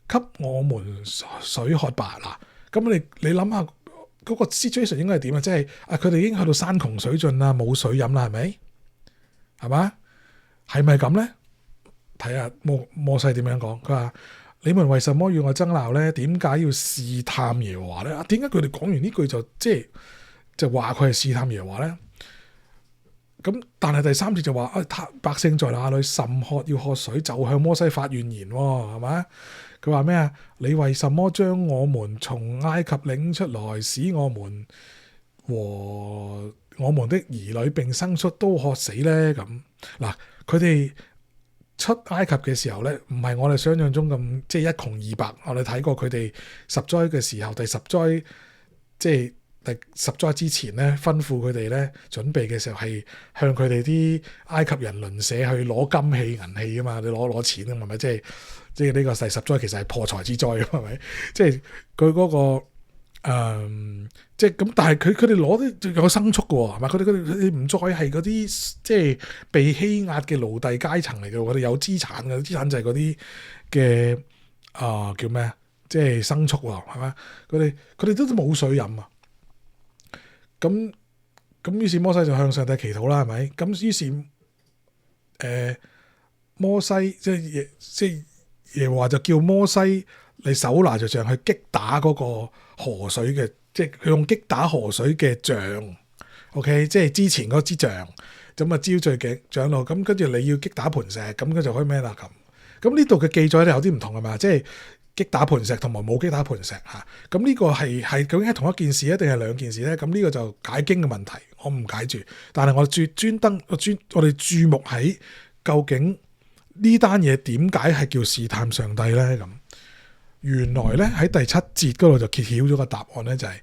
A: 給我們水喝吧。嗱，咁你諗下嗰個 situation 應該係點啊？即係佢哋已經去到山窮水盡啦，冇水飲啦，係咪？係嘛？係咪咁咧？睇下摩西點樣講，佢話。你們為什麼與我爭鬧咧？點解要試探耶和華咧？點解佢哋講完呢句就話佢係試探耶和華咧？咁但係第3節就話百姓在那裏甚渴要喝水，就向摩西發怨言，係嘛？佢話咩啊？你為什麼將我們從埃及領出來，使我們和我們的兒女並牲畜都渴死咧？咁嗱，佢哋出埃及嘅時候咧，唔係我哋想象中咁即係一窮二白。我哋睇過佢哋10災嘅時候，第10災即係第10災之前咧，吩咐佢哋咧準備嘅時候係向佢哋啲埃及人鄰舍去攞金器銀器啊嘛，你攞錢啊嘛，係咪？即係呢個第10災其實係破財之災啊，係咪？即係佢嗰個。即係咁，但係佢哋攞啲有牲畜嘅喎，係嘛？佢哋唔再係嗰啲即係被欺壓嘅奴隸階層嚟嘅，佢哋有資產嘅，資產就係嗰啲嘅叫咩啊？即係牲畜喎，係嘛？佢哋都冇水飲啊！咁於是摩西就向上帝祈禱啦，係咪？咁於是摩西即係耶和華就叫摩西你手拿着杖去擊打嗰個河水嘅，即係佢用擊打河水嘅杖 ，OK， 即係之前嗰支杖，咁啊招聚嘅長老，咁跟住你要擊打磐石，咁佢就可以咩啦咁呢度嘅記載咧有啲唔同㗎嘛，即係擊打磐石同埋冇擊打磐石嚇，咁呢個係究竟係同一件事一定係兩件事咧？咁呢個就解經嘅問題，我唔解住，但係我哋注目喺究竟呢單嘢點解係叫試探上帝咧咁。原來咧喺第7節嗰度就揭曉咗個答案咧，就係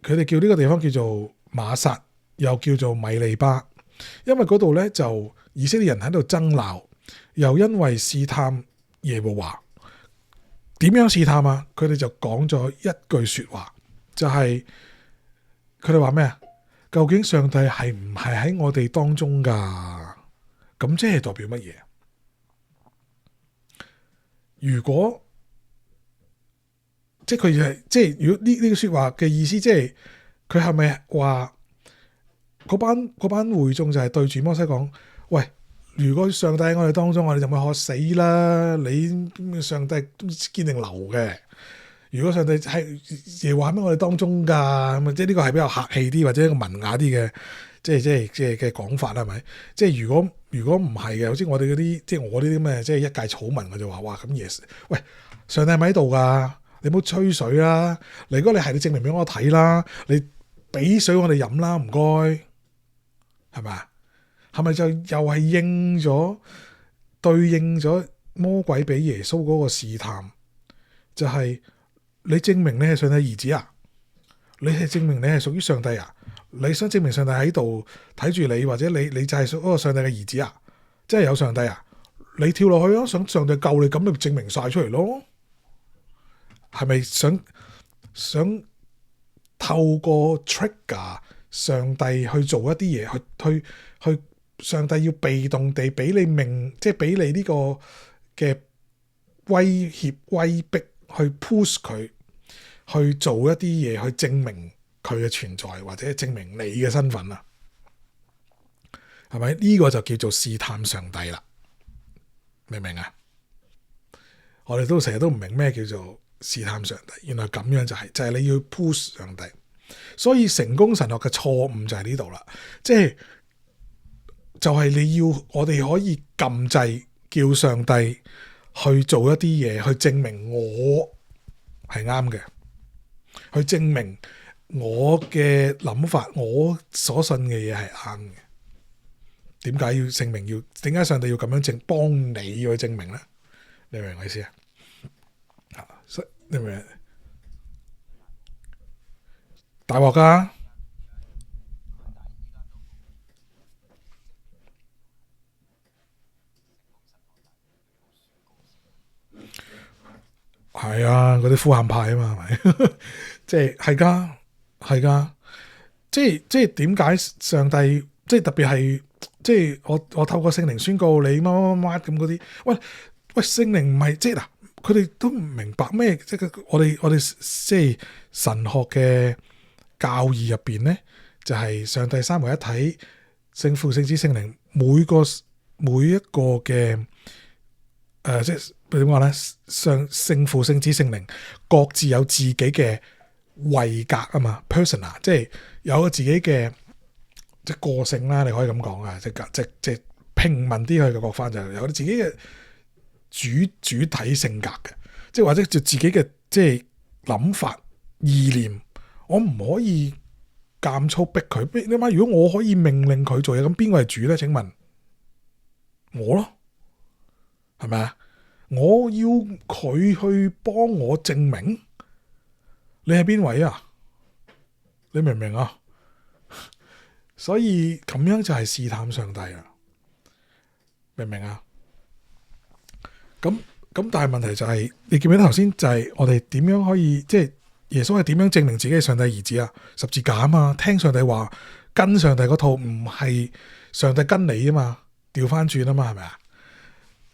A: 佢哋叫呢個地方叫做瑪撒，又叫做米利巴，因為嗰度咧就以色列人喺度爭鬧，又因為試探耶和華。點樣試探啊？佢哋就講咗一句說話，就係佢哋話咩啊？究竟上帝係唔係喺我哋當中噶？咁即係代表乜嘢？如果即係佢係即係如果呢個說話嘅意思，即係佢係咪話嗰班會眾就係對住摩西講：喂，如果上帝喺我哋當中，我哋就咪渴死啦！你上帝都堅定留嘅。如果上帝係耶和華喺我哋當中噶，咁即係呢個係比較客氣啲或者一個文雅啲嘅，即係嘅講法係咪？即係如果唔係嘅，好似我哋嗰啲即係我呢啲咩，即係一介草民，我就話：哇咁耶！喂，上帝係咪喺度噶？你唔好吹水啦！如果你係，你證明俾我睇啦，你俾水我哋飲啦，唔該，係咪？係咪就又係對應咗魔鬼俾耶穌嗰個試探？就係你證明你係上帝兒子啊？你係證明你係屬於上帝啊？你想證明上帝喺度睇住你，或者你就係嗰個上帝嘅兒子啊？即係有上帝啊？你跳落去咯，想上帝救你，咁你證明晒出嚟咯？係咪想透過 trigger 上帝去做一啲嘢，去上帝要被動地俾你即係俾你呢個嘅威脅威逼去 push 佢，去做一啲嘢去證明佢嘅存在，或者證明你嘅身份啊？係咪？呢個就叫做試探上帝啦，明唔明啊？我哋都成日都唔明咩叫做試探上帝，原來咁樣就係你要 push 上帝。所以成功神學嘅錯誤就喺呢度啦，即係就係你要我哋可以撳掣叫上帝去做一啲嘢，去證明我係啱嘅，去證明我嘅諗法，我所信嘅嘢係啱嘅。點解要證明？點解上帝要咁樣幫你要去證明咧？你明唔明我意思啊？你明唔明？大鑊噶，係啊，嗰啲呼喊派啊嘛，係咪？即係噶，係噶，即係點解上帝即係特別係即係我透過聖靈宣告你乜乜乜咁嗰啲？喂，聖靈唔係即係嗱，佢哋都唔明白咩？即係我哋即係神學嘅教義入邊咧，就係上帝三位一體，聖父、聖子、聖靈，每一個嘅即係點講咧？聖父、聖子、聖靈各自有自己嘅位格啊嘛 ，persona， 即係有個自己嘅即係個性啦，你可以咁講啊，即平民啲去嘅講翻就有自己嘅主體性格嘅，即係或者就自己嘅即係諗法意念，我唔可以監粗逼佢。你諗下，如果我可以命令佢做嘢，咁邊個係主咧？請問我咯，係咪啊？我要佢去幫我證明你係邊位啊？你明唔明啊？所以咁樣就係試探上帝啊，明唔明啊？咁但係問題就係，你記唔記得頭先就係我哋點樣可以即係耶穌係點樣證明自己係上帝兒子啊？十字架啊嘛，聽上帝話，跟上帝嗰套，唔係上帝跟你啊嘛，調翻轉啊嘛，係咪啊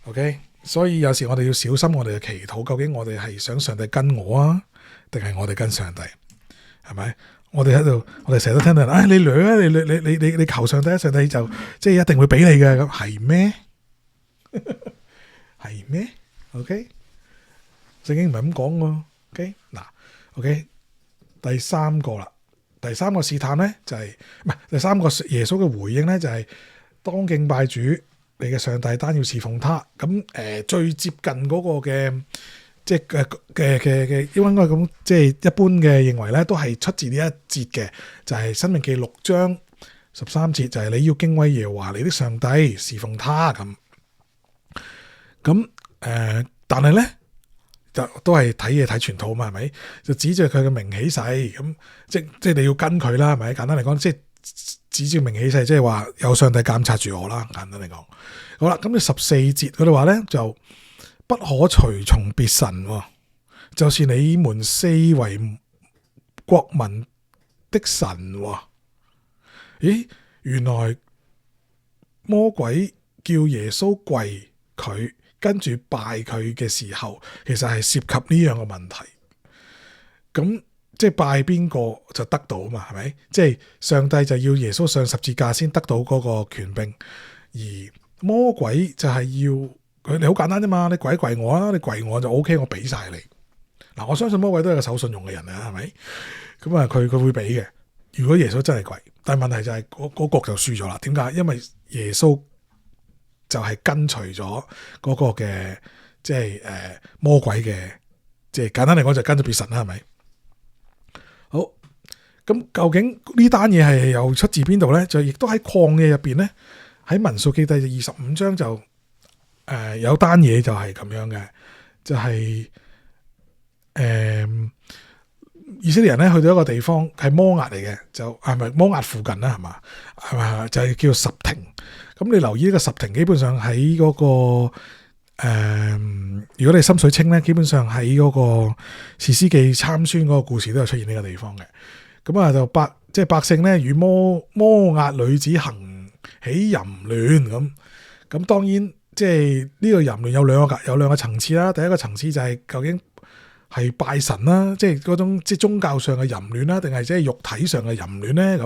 A: ？OK， 所以有時我哋要小心我哋嘅祈禱，究竟我哋係想上帝跟我啊，定係我哋跟上帝？係咪？我哋成日都聽到人，你掠啊，你求上帝，上帝就即係一定會俾你嘅，咁係咩？係咩 ？OK， 聖經唔係咁講喎。OK， 嗱 ，OK， 第三個啦，第三個試探咧就係唔係第三個耶穌嘅回應咧就係當敬拜主，你嘅上帝單要侍奉他。咁最接近嗰個嘅。即係嘅，應該咁，即係一般嘅認為咧，都係出自呢一節嘅，就係、是《申命記》6章13節，就係、是、你要敬畏耶和華你的上帝，侍奉他咁。但係咧就都係睇嘢睇全套嘛，係咪？就指著佢嘅名起誓，咁即係你要跟佢啦，係咪？簡單嚟講，即係指著名起誓，即係話有上帝監察住我啦。簡單嚟講，好啦，咁你14節嗰度話咧就。不可隨從別神，就是你們四圍國民的神。咦，原來魔鬼叫耶穌跪佢，跟住拜佢嘅時候，其實係涉及呢樣嘅問題。咁即係拜邊個就得到嘛？係咪？即係上帝就要耶穌上十字架先得到嗰個權柄，而魔鬼就係要。你好簡單啫嘛，你跪一跪我啊，你跪我就 OK， 我俾晒你。嗱，我相信魔鬼都係個守信用嘅人啊，係咪？咁啊，佢會俾嘅。如果耶穌真係跪，但係問題就係嗰局就輸咗啦。點解？因為耶穌就係跟隨咗嗰個嘅，即係魔鬼嘅，即係簡單嚟講就跟咗別神啦，係咪？好，咁究竟呢單嘢係又出自邊度咧？就亦都喺曠野入邊咧，喺民數記第25章就。有單嘢就係咁樣嘅，就係、以色列人咧去到一個地方係摩押嚟嘅，就係咪摩押附近啦？係嘛？係嘛？就係叫什亭。咁你留意呢個什亭，基本上喺嗰個如果你心水清咧，基本上喺嗰個士師記參孫嗰個故事都有出現呢個地方嘅。咁啊就百姓咧與摩押女子行起淫亂咁當然。即係呢個淫亂有兩個層次啦。第一個層次就係究竟係拜神啦，即係嗰種即係宗教上嘅淫亂啦，定係即係肉體上嘅淫亂咧？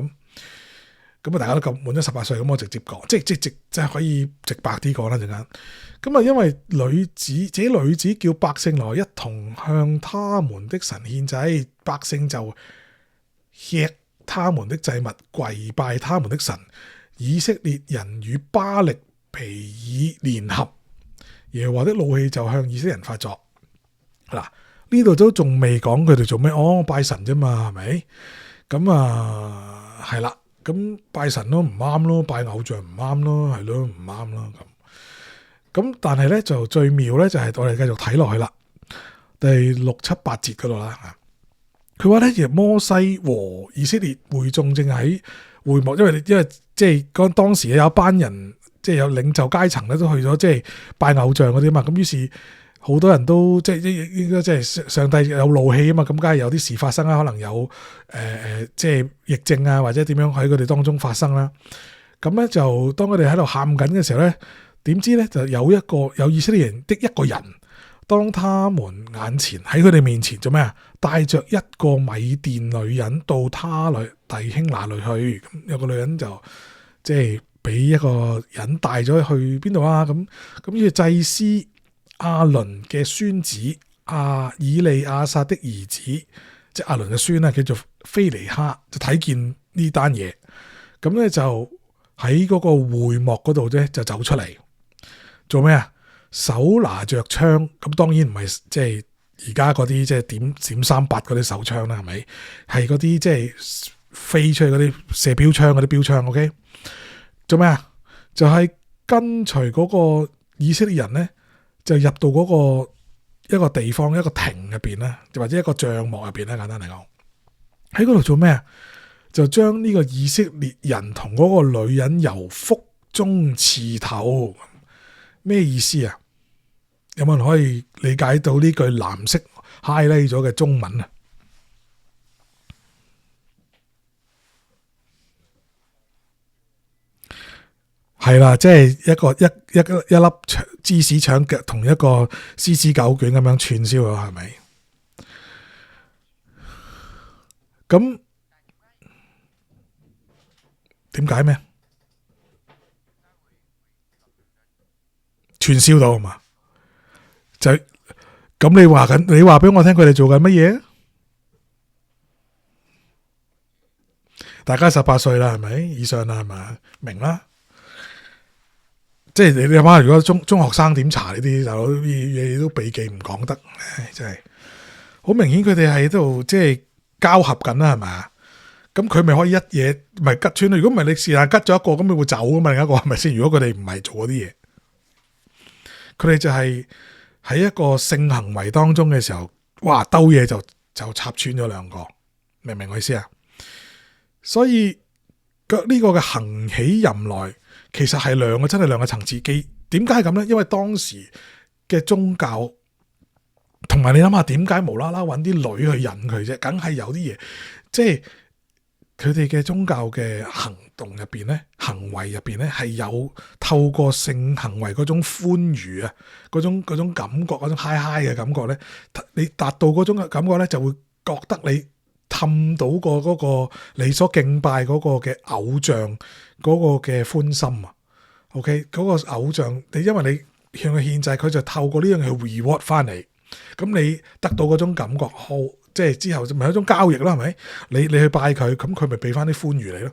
A: 咁啊，大家都咁滿咗18歲，咁我直接講，即係可以直白啲講啦，陣間。咁啊，因為這女子叫百姓來一同向他們的神獻祭，百姓就吃他們的祭物，跪拜他們的神。以色列人與巴力毗珥聯合，耶和華的怒氣就向以色列人發作。嗱，呢度都仲未講佢哋做咩？拜神啫嘛，係咪？咁啊，係啦。咁拜神都唔啱咯，拜偶像唔啱咯，係咯，唔啱咯咁。但係咧就最妙咧就係我哋繼續睇落去啦，第6、7、8節嗰度啦。佢話咧，摩西和以色列會眾正喺會幕，因為即係當時有一班人，即係有領袖階層咧都去咗即係拜偶像嗰啲嘛。咁於是好多人都即係應該即係上帝有怒氣啊嘛，咁梗係有啲事發生啦，可能有即係疫症啊，或者點樣喺佢哋當中發生啦。咁咧就當佢哋喺度喊緊嘅時候咧，點知咧就有以色列人的一個人，當他們眼前喺佢哋面前做咩啊？帶着一個米甸女人到他弟兄那裏去。咁有個女人就即係俾一個人帶咗去邊度啊？咁呢個祭司亞倫嘅孫子以利亞撒的兒子，即係亞倫嘅孫啊，叫做菲尼哈，就睇見呢單嘢，咁咧就喺嗰個會幕嗰度咧就走出嚟做咩啊？手拿着槍，咁當然唔係即係而家嗰啲即係點3-8嗰啲手槍啦，係咪？係嗰啲即係飛出去嗰啲射標槍嗰啲標槍 ，OK？ 做咩啊？就係跟隨嗰個以色列人咧，就入到嗰個一個地方，一個亭入邊啦，或者一個帳幕入邊啦，簡單嚟講，喺嗰度做咩啊？就將呢個以色列人同嗰個女人由腹中刺透。咩意思啊？有冇人可以理解到呢句藍色 highlight 咗嘅中文啊？係啦，即係一粒芝士腸腳同一個絲絲狗卷咁樣串燒咗，係咪？咁點解咩？串燒到係嘛？就咁你話俾我聽，佢哋做緊乜嘢？大家18歲啦，係咪以上啦？係咪明啦？即係你諗下，如果中學生點查呢啲大佬嘢都避忌唔講得，真係好明顯佢哋喺度即係交合緊啦，係咪啊？咁佢咪可以一嘢咪吉穿咯？如果唔係你是但吉咗一個，咁你會走噶嘛？另一個係咪先？如果佢哋唔係做嗰啲嘢，佢哋就係喺一個性行為當中嘅時候，哇兜嘢就插穿咗兩個，明唔明我意思啊？所以呢個嘅行起淫來，其實係真係兩個層次。點解係咁呢？因為當時嘅宗教，同埋你諗下，點解無啦啦揾啲女去引佢啫？梗係有啲嘢，即係佢哋嘅宗教嘅行動入邊咧，行為入邊咧係有透過性行為嗰種歡愉啊，嗰種感覺，嗰種嗨嗨嘅感覺咧，你達到嗰種嘅感覺咧，就會覺得你氹到嗰個你所敬拜嗰個嘅偶像嗰個嘅歡心啊。OK， 嗰個偶像，因為你向佢獻祭，佢就透過呢樣去 reward 翻嚟，咁你得到嗰種感覺好。即係之後咪有一種交易啦，係咪？你去拜佢，咁佢咪俾翻啲歡愉你咯？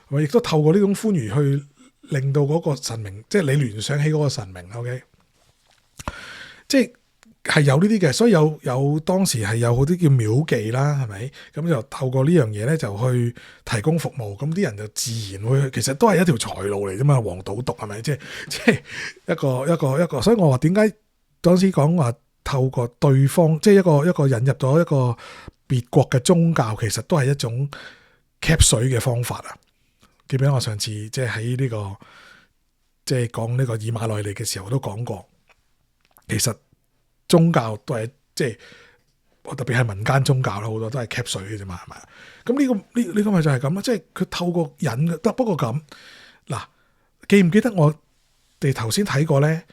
A: 我亦都透過呢種歡愉去令到嗰個神明，即係你聯想起嗰個神明。OK， 即係有呢啲嘅，所以有當時係有好啲叫廟妓啦，係咪？咁就透過呢樣嘢咧，就去提供服務，咁啲人就自然會，其實都係一條財路嚟啫嘛。黃賭毒係咪？即係一個，所以我話點解當時講話。透過對方，即係一個引入咗一個別國嘅宗教，其實都係一種 cap 水嘅方法啊！記唔記得我上次即係喺呢個即係講呢個以馬內利嘅時候都講過，其實宗教都係即係特別係民間宗教啦，好多都係 cap 水嘅啫嘛，係咪？咁呢個咪就係咁啦，即係佢透過引嘅。不過咁嗱，記唔記得我哋頭先睇過咧？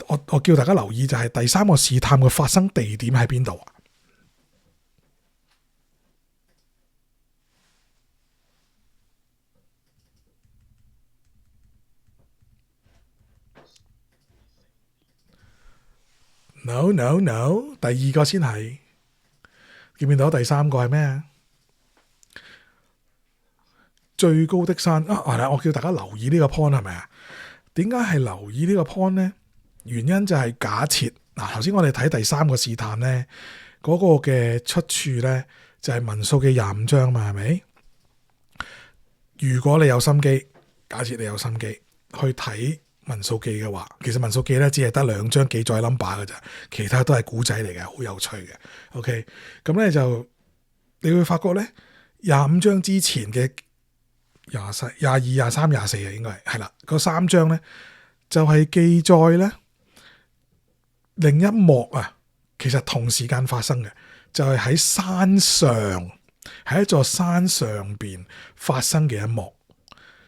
A: 我叫大家留意就係第三個試探嘅發生地點喺邊度啊？ No no no，第二個先係，見唔見到第三個係咩啊？最高的山啊！我叫大家留意呢個 point 係咪啊？點解係留意呢個 point 呢？原因就係假設嗱，頭先我哋睇第三個試探呢，嗰個嘅出處呢，就係民數記25章嘛，係咪？如果你有心機，假設你有心機去睇民數記嘅話，其實民數記呢只係得2章記載 number 嘅咋，其他都係古仔嚟嘅，好有趣嘅。OK， 咁呢就你會發覺呢，25章之前嘅22、23、24啊，應該係啦，嗰3章呢，就係記載呢另一幕啊，其實同時間發生嘅，就係喺山上，喺一座山上邊發生嘅一幕。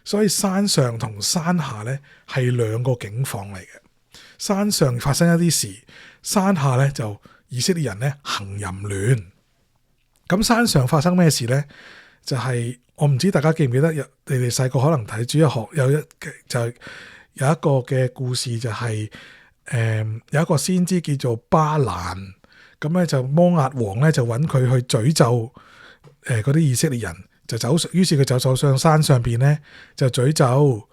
A: 所以山上同山下呢係兩個境況嚟嘅。山上發生一啲事，山下呢就以色列人呢行淫亂。咁山上發生咩事呢？就係我唔知大家記唔記得，你哋細個可能睇主日學有一個嘅故事，就係有一個先知叫做巴蘭，咁咧就摩押王咧就揾佢去詛咒嗰啲以色列人，於是佢就走上山上邊咧就詛咒，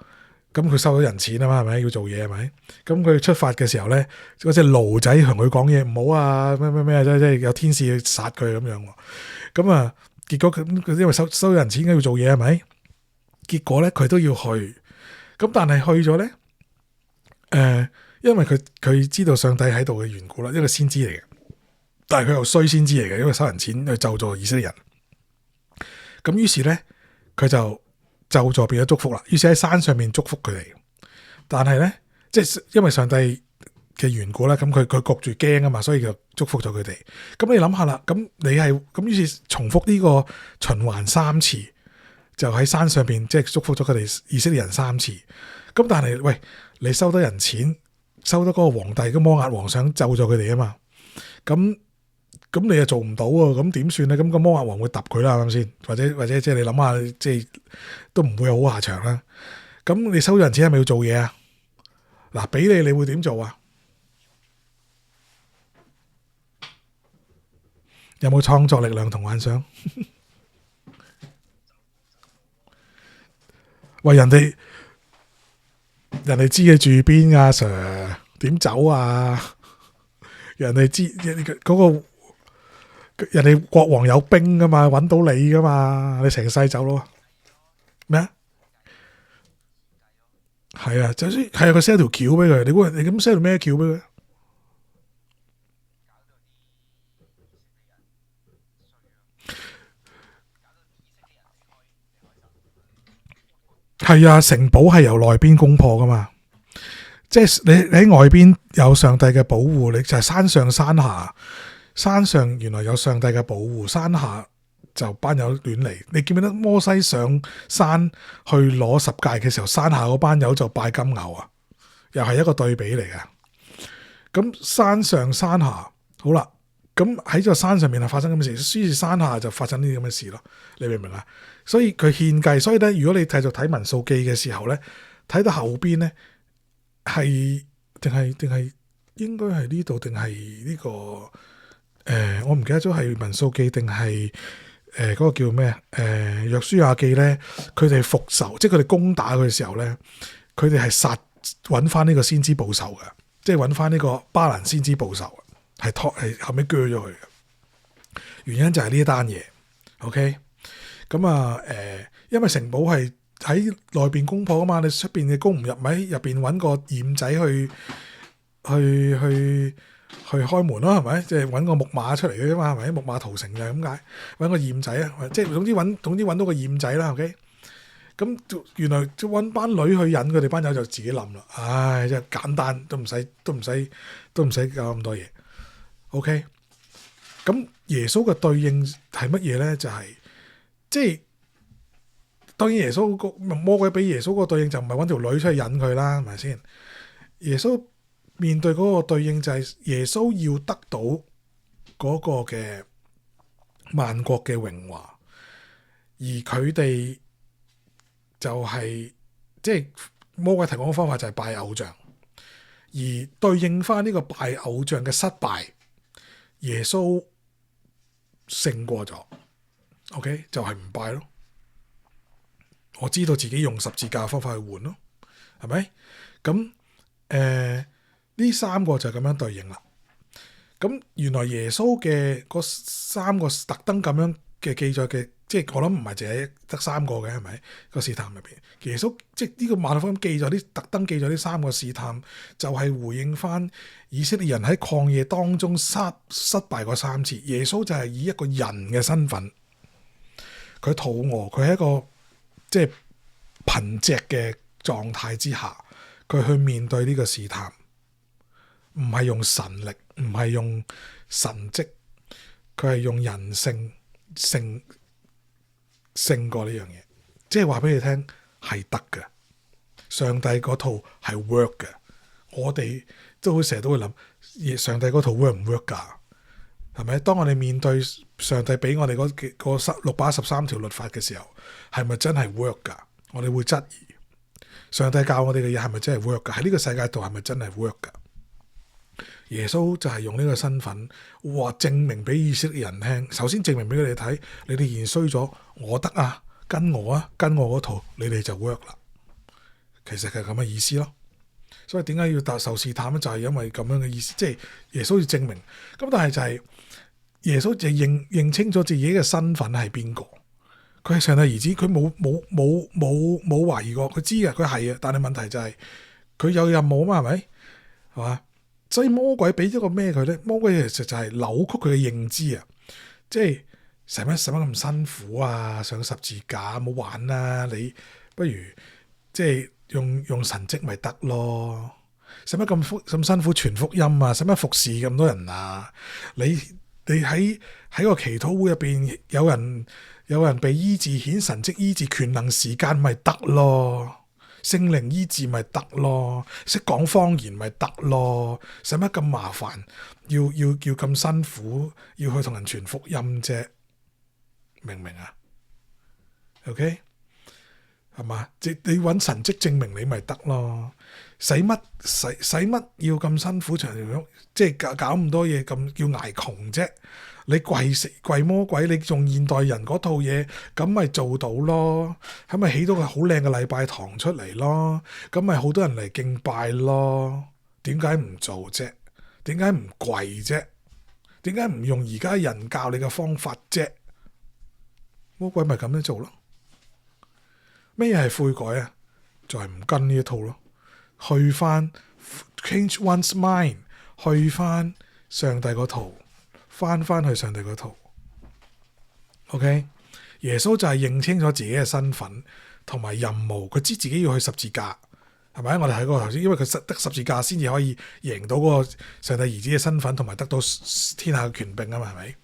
A: 咁佢收咗人錢啊嘛，係咪要做嘢係咪？咁佢出發嘅時候咧，嗰隻驢仔同佢講嘢唔好啊，咩即係有天使去殺佢咁樣，咁啊結果佢因為收人錢要做嘢係咪？結果咧佢都要去，咁但係去咗咧，因為佢知道上帝喺度嘅緣故啦，一個先知嚟嘅，但係佢又衰先知嚟嘅，因為收人錢去咒詛以色列人。咁於是咧，佢就咒詛變咗祝福啦。於是喺山上面祝福佢哋，但係咧，即係因為上帝嘅緣故啦，咁佢焗住驚啊嘛，所以就祝福咗佢哋。咁你諗下啦，咁你係咁於是重複呢個循環3次，就喺山上邊即係祝福咗佢哋以色列人3次。咁但係喂，你收得人錢，收得嗰個皇帝嘅摩押王想咒咗佢哋啊嘛，咁你又做唔到喎，咁點算咧？咁個摩押王會揼佢啦，係咪先？或者即係你諗下，即係都唔會有好下場啦。咁你收人錢係咪要做嘢啊？嗱，俾你會點做啊？有冇創作力量同幻想？喂，人哋知佢住邊啊 Sir， 點走啊？人哋知嗰個。人哋國王有兵噶嘛，揾到你噶嘛，你成世走咯咩啊？係啊，就算係啊，佢 send 條橋俾佢，你咁 send 條咩橋俾佢？係啊，城堡係由內邊攻破噶嘛，即係你喺外邊有上帝嘅保護，你就係山上山下。山上原來有上帝嘅保護，山下就班友亂嚟。你記唔記得摩西上山去攞十誡嘅時候，山下嗰班友就拜金牛啊？又係一個對比嚟嘅。咁山上山下好啦，咁喺個山上面係發生咁嘅事，於是山下就發生呢啲咁嘅事咯。你明唔明啊？所以佢獻計，所以咧，如果你繼續睇民數記嘅時候咧，睇到後邊咧係定係應該係呢度定係呢個？我唔記得咗係民數記定係嗰個叫咩約書亞記咧，佢哋復仇，即係佢哋攻打佢嘅時候咧，佢哋係揾翻呢個先知報仇嘅，即係揾翻呢個巴蘭先知報仇，係後尾鋸咗佢嘅。原因就係呢一單嘢。OK， 咁啊因為城堡係喺內邊攻破啊嘛，你出邊嘅攻唔入咪入邊揾個驗仔去開門咯，係咪？即係揾個木馬出嚟嘅啫嘛，係咪？木馬屠城就係咁解，揾個驗仔啊，即係總之揾到個驗仔啦。OK，咁原來揾班女去引佢哋班友就自己冧啦。唉，真係簡單，都唔使搞咁多嘢。OK，咁耶穌嘅對應係乜嘢咧？就係即係當然耶穌魔鬼俾耶穌個對應就唔係揾條女出去引佢啦，係咪先？耶穌面對嗰個對應就係耶穌要得到嗰個嘅萬國嘅榮華，而佢哋就係即係魔鬼提供嘅方法就係拜偶像，而對應翻呢個拜偶像嘅失敗，耶穌勝過咗。OK， 就係唔拜咯。我知道自己用十字架嘅方法去換咯，係咪？咁呢三個就咁樣對應啦。咁原來耶穌嘅嗰三個特登咁樣嘅記載嘅，即係我諗唔係淨係得三個嘅，係咪？個試探入邊，耶穌即係呢個馬太福音記載啲特登記載呢三個試探，就係回應翻以色列人喺曠野當中失敗過3次。耶穌就係以一個人嘅身份，佢肚餓，佢係一個即係貧瘠嘅狀態之下，佢去面對呢個試探，唔係用神力，唔係用神蹟，佢係用人性勝過呢樣嘢。即係話俾你聽係得嘅，上帝嗰套係 work 嘅。我哋都成日都會諗，上帝嗰套 work 唔 work 㗎？係咪？當我哋面對上帝俾我哋嗰613條律法嘅時候，係咪真係 work 㗎？我哋會質疑上帝教我哋嘅嘢係咪真係 work 㗎？喺呢個世界度係咪真係 work 㗎？耶穌就係用呢個身份話證明俾以色列人聽。首先證明俾佢哋睇，你哋現衰咗，我得啊，跟我嗰套，你哋就 work 啦。其實係咁嘅意思咯。所以點解要受試探咧？就係因為咁樣嘅意思，即係耶穌要證明。咁但係就係耶穌就認清楚自己嘅身份係邊個。佢係上帝兒子，佢冇懷疑過，佢知嘅，佢係啊。但係問題就係佢有任務嘛，係咪？係嘛？所以魔鬼俾咗個咩佢咧？魔鬼其實就係扭曲佢嘅認知啊！即係使乜咁辛苦啊？上十字架冇玩啊！你不如即係用神蹟咪得咯？使乜咁辛苦傳福音啊？使乜服侍咁多人啊？你喺個祈禱會入邊有人被醫治，顯神蹟醫治，權能時間咪得咯？聖靈醫治咪得咯？識講方言咪得咯？使乜咁麻煩？要咁辛苦，要去同人傳福音啫？明唔明啊 ？OK， 係嘛？你揾神蹟證明你咪得咯？使乜要咁辛苦長條即係搞咁多嘢，咁叫捱窮啫？你跪魔鬼，你用現代人嗰套嘢，咁咪做到咯？係咪起到個好靚嘅禮拜堂出嚟咯？咁咪好多人嚟敬拜咯？點解唔做啫？點解唔跪啫？點解唔用而家人教你嘅方法啫？魔鬼咪咁樣做咯？咩係悔改啊？就係唔跟呢一套咯，去翻 change one's mind， 去翻上帝嗰套。翻去上帝嗰套 ，OK？ 耶穌就係認清咗自己嘅身份同埋任務，佢知自己要去十字架，係咪？我哋睇過頭先，因為佢得十字架先至可以贏到嗰個上帝兒子嘅身份，同埋得到天下嘅權柄啊嘛，係咪？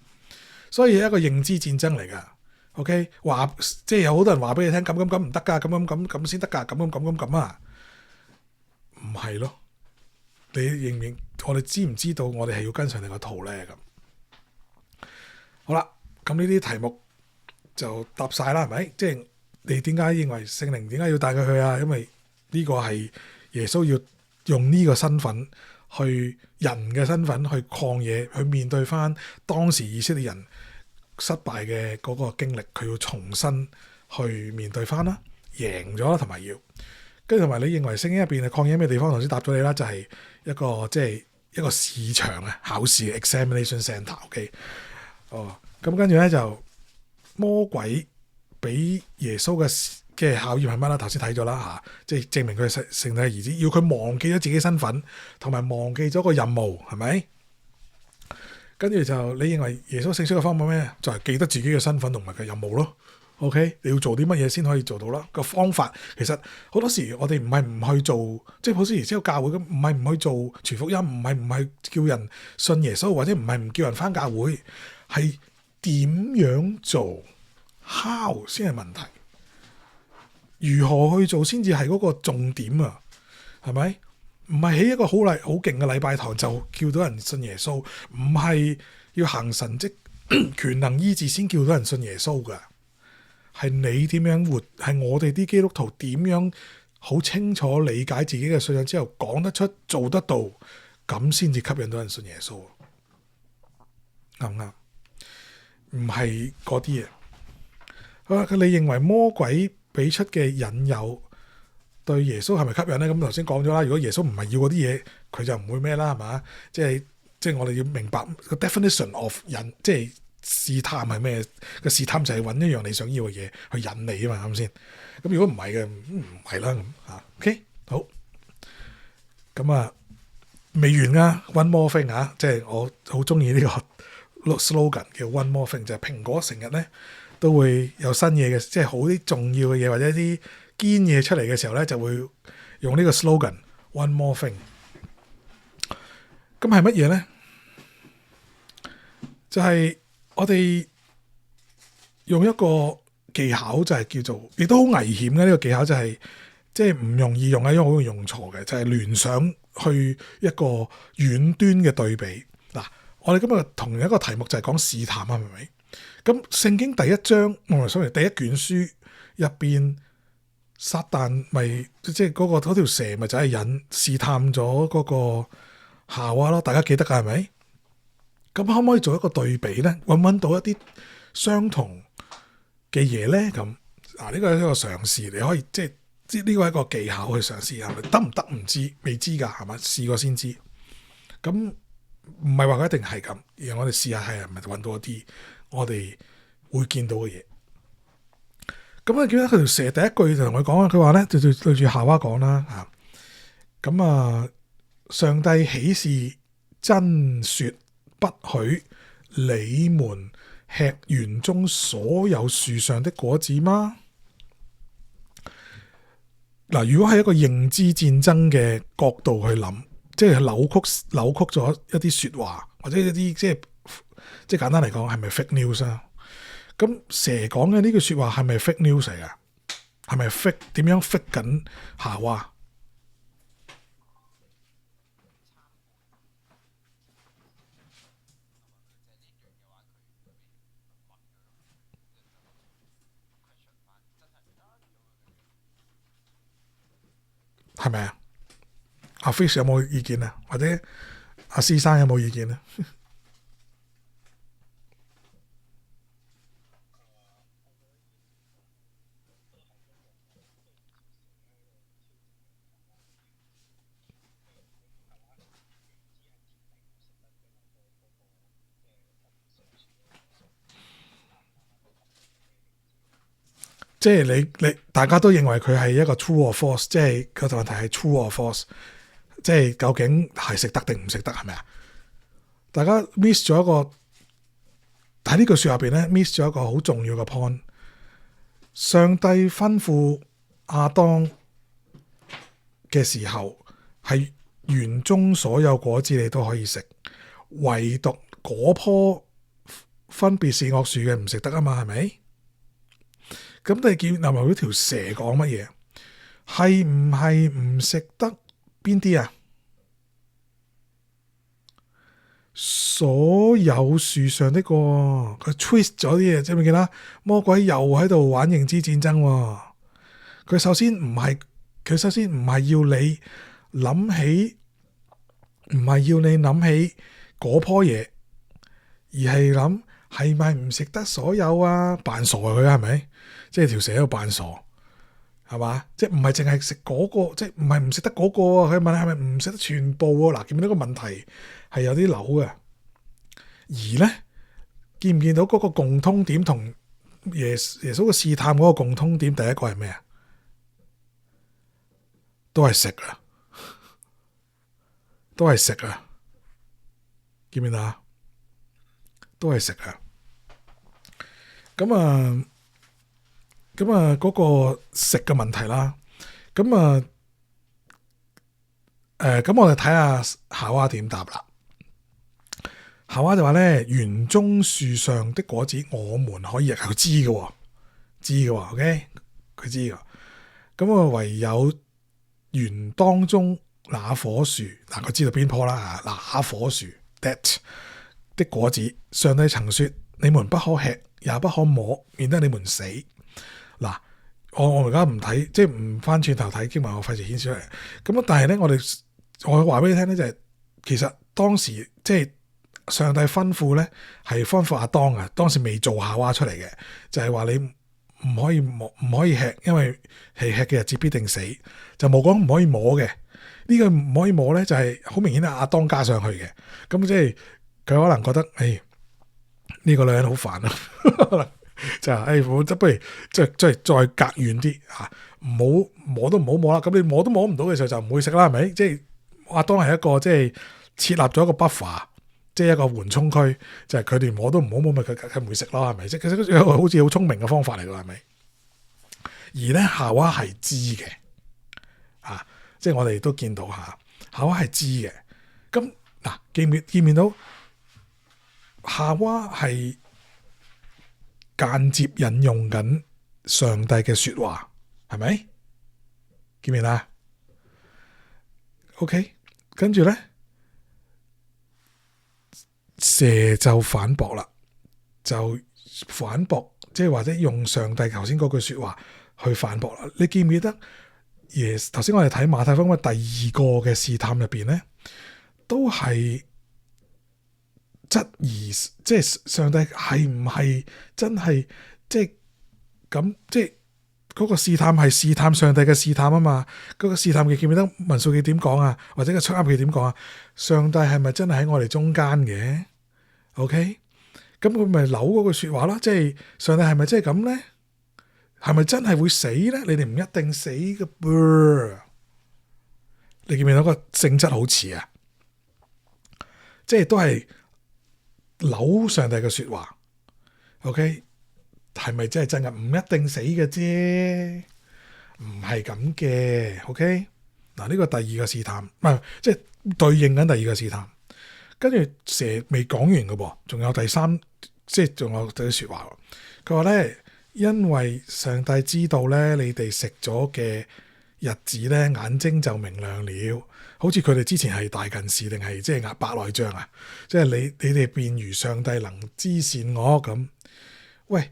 A: 所以係一個認知戰爭嚟噶 ，OK？ 話即係有好多人話俾你聽，咁唔得噶，咁先得噶，咁啊，唔係咯？你認唔認？我哋知唔知道我哋係要跟上帝個套咧？咁？好啦，咁呢啲題目就答晒啦，係咪？即係你點解認為聖靈點解要帶佢去啊？因為呢個係耶穌要用呢個身份去人嘅身份去曠野，去面對翻當時以色列人失敗嘅嗰個經歷，佢要重新去面對翻啦，贏咗啦，同埋要跟住同埋你認為聖經入邊嘅曠野咩地方？頭先答咗你啦，就係一個即係一個試場啊，考試 examination centre，OK？咁跟住咧就魔鬼俾耶穌嘅考驗係乜啦？頭先睇咗啦嚇，即係證明佢係聖帝兒子，要佢忘記咗自己身份，同埋忘記咗個任務，係咪？跟住就你認為耶穌勝出嘅方法咩？就係記得自己嘅身份同埋個任務咯。OK， 你要做啲乜嘢先可以做到啦？個方法其實好多時我哋唔係唔去做，即係好似而家教會咁，唔係唔去做傳福音，唔係叫人信耶穌，或者唔係唔叫人返教會。係點樣做 ？How 先係問題，如何去做先至係嗰個重點啊？係咪？唔係起一個好勁嘅禮拜堂就叫到人信耶穌，唔係要行神蹟權能醫治先叫到人信耶穌㗎。係你點樣活？係我哋啲基督徒點樣好清楚理解自己嘅信仰之後，講得出做得到，咁先至吸引到人信耶穌，啱唔啱？唔係嗰啲嘢。好啦，你認為魔鬼俾出嘅引誘對耶穌係咪吸引咧？咁頭先講咗啦，如果耶穌唔係要嗰啲嘢，佢就唔會咩啦，係嘛？即係我哋要明白個 definition of 引，即係試探係咩？個試探就係揾一樣你想要嘅嘢去引你啊嘛，啱先？咁如果唔係嘅，唔係啦咁嚇。OK， 好。咁啊，未完啊 ，one more thing 啊，即係我好中意呢個 slogan 叫 one more thing，就係蘋果成日咧都會有新嘢嘅，即係好啲重要嘅嘢或者啲堅嘢出嚟嘅時候咧，就會用呢個 slogan one more thing。咁係乜嘢咧？就係我哋用一個技巧，就係叫做，亦都好危險嘅呢個技巧，就係即係唔容易用啊，因為好容易用錯嘅，就係聯想去一個遠端嘅對比。嗱，我哋今日同一個題目就係講試探啊，係咪？咁聖經第一章，第一卷書入邊，撒旦咪即係嗰條蛇咪就係引試探咗嗰個夏娃咯，大家記得㗎係咪？咁可唔可以做一個對比咧？揾到一啲相同嘅嘢咧？咁呢個係一個嘗試，你可以即係呢個係一個技巧去嘗試，係咪得唔得唔知，未知㗎係咪？試過先知。咁唔係話佢一定係咁，而我哋試下係咪揾到一啲我哋會見到嘅嘢。咁啊，記得佢條蛇第一句就同佢講啦，佢話咧對住夏娃講啦嚇。咁啊，上帝豈是真說不許你們吃園中所有樹上的果子嗎？嗱，如果係一個認知戰爭嘅角度去諗，即係扭曲咗一啲說話，或者一啲即係簡單嚟講，係咪 fake news 啊？咁蛇講嘅呢句說話係咪 fake news 嚟㗎？係咪 fake？點樣 fake 緊夏娃？係咪啊？阿 Fish 有冇意見啊？或者阿施生有冇意見啊？即係你大家都認為佢係一個 true or false， 即係個問題係 true or false， 即係究竟係食得定唔食得，係咪啊？大家 miss 咗一個喺呢句說話入邊咧 ，miss 咗一個好重要嘅 point。上帝吩咐亞當嘅時候，係園中所有果子你都可以食，唯獨嗰棵分別善惡樹嘅唔食得啊嘛，係咪？咁你見嗱埋嗰條蛇講乜嘢？係唔係唔食得邊啲啊？所有樹上的佢 twist 咗啲嘢，知唔記得？魔鬼又喺度玩認知戰爭。佢首先唔係要你諗起，唔係要你諗起嗰棵嘢，而係諗係咪唔食得所有啊？扮傻佢係咪？即係條蛇喺度扮傻，係嘛？即係唔係淨係食嗰個，即係唔係唔食得嗰個啊？佢問係咪唔食得全部啊？嗱，見唔見到個問題係有啲扭嘅？而咧，見唔見到嗰個共通點同耶穌嘅試探嗰個共通點？第一個係咩啊？都係食啊，都係食啊，見唔見啊？都係食啊。咁啊，嗰個食嘅問題啦。咁啊，咁我哋睇下夏娃點答啦。夏娃就話咧，園中樹上的果子我們可以，佢知嘅，OK， 佢知嘅。咁啊，唯有園當中那棵樹，嗱，佢知道邊棵啦，那棵樹 that 的果子，上帝曾說你們不可吃，也不可摸，免得你們死。嗱，我而家唔睇，即係唔翻轉頭睇經文，我費事顯示出嚟。咁但係咧，我話俾你聽咧，就係其實當時即係上帝吩咐咧，係吩咐亞當啊，當時未做夏娃出嚟嘅，就係話你唔可以唔可以吃，因為係吃嘅日子必定死，就冇講唔可以摸嘅。呢個唔可以摸咧，就係好明顯係亞當加上去嘅。咁即係佢可能覺得，呢個女人好煩啊。就我不如即係再隔遠啲吓，唔好摸都唔好摸啦。咁你摸都摸唔到嘅時候就唔會食啦，係咪？即係亞當係一個即係設立咗一個 buffer，即係一個緩衝區，就係佢哋摸都唔好摸，咪佢唔會食咯，係咪？即係其實一個好似好聰明嘅方法嚟㗎，係咪？而咧夏娃係知嘅，即係我哋都見到夏娃係知嘅。咁嗱，見唔見到夏娃係間接引用緊上帝嘅說話，係咪？見唔見啊 ？OK， 跟住咧，蛇就反駁啦，就反駁，即係或者用上帝頭先嗰句說話去反駁啦。你記唔記得？頭先我哋睇馬太福音第二個嘅試探入邊咧，都係質疑，即係上帝係唔係真係即係咁？即係嗰個試探係試探上帝嘅試探啊嘛？嗰個試探記唔記得民數記點講啊？或者個出埃及記點講啊？上帝係咪真係喺我哋中間嘅 ？OK， 咁佢咪扭嗰句說話咯？即係上帝係咪真係咁咧？係咪真係會死咧？你哋唔一定死嘅噃。你見唔見到個性質好似啊？即係都係扭上帝嘅說話。OK， 係咪真係真嘅？唔一定死嘅啫，唔係咁嘅。OK， 嗱，呢個第二個試探，唔係即係對應緊第二個試探。跟住蛇未講完嘅噃，仲有第三，即係仲有啲說話。佢話咧，因為上帝知道咧，你哋食咗嘅日子咧，眼睛就明亮了。好似佢哋之前係大近視定係即係白內障啊？即係你哋便如上帝能知善惡咁。喂，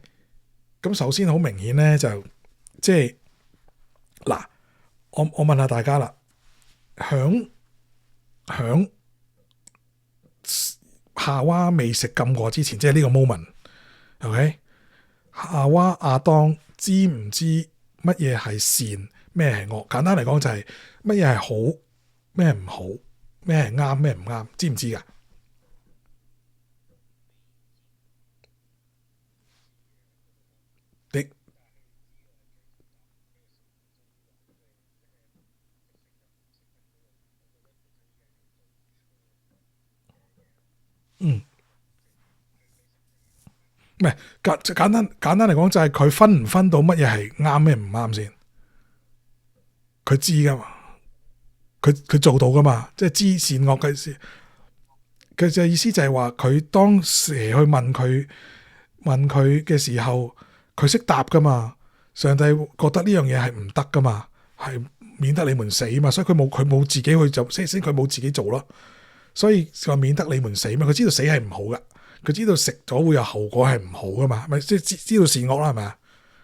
A: 咁首先好明顯咧，就即係嗱，我問下大家啦，響夏娃未食禁果之前，即係呢個 moment，OK？夏娃亞當知唔知乜嘢係善，咩係惡？簡單嚟講就係乜嘢係好，咩唔好，咩係啱，咩唔啱，知唔知噶？唔係簡單嚟講就係佢分唔分到乜嘢係啱，咩唔啱先？佢知噶嘛？佢做到噶嘛？即係知善惡嘅事。佢嘅意思就係話佢當蛇去問佢嘅時候，佢識答噶嘛？上帝覺得呢樣嘢係唔得噶嘛？係免得你們死嘛？所以佢冇自己去做，先佢冇自己做咯。所以話免得你們死嘛？佢知道死係唔好噶。佢知道食咗會有後果係唔好噶嘛？咪即係知道善惡啦，係咪啊？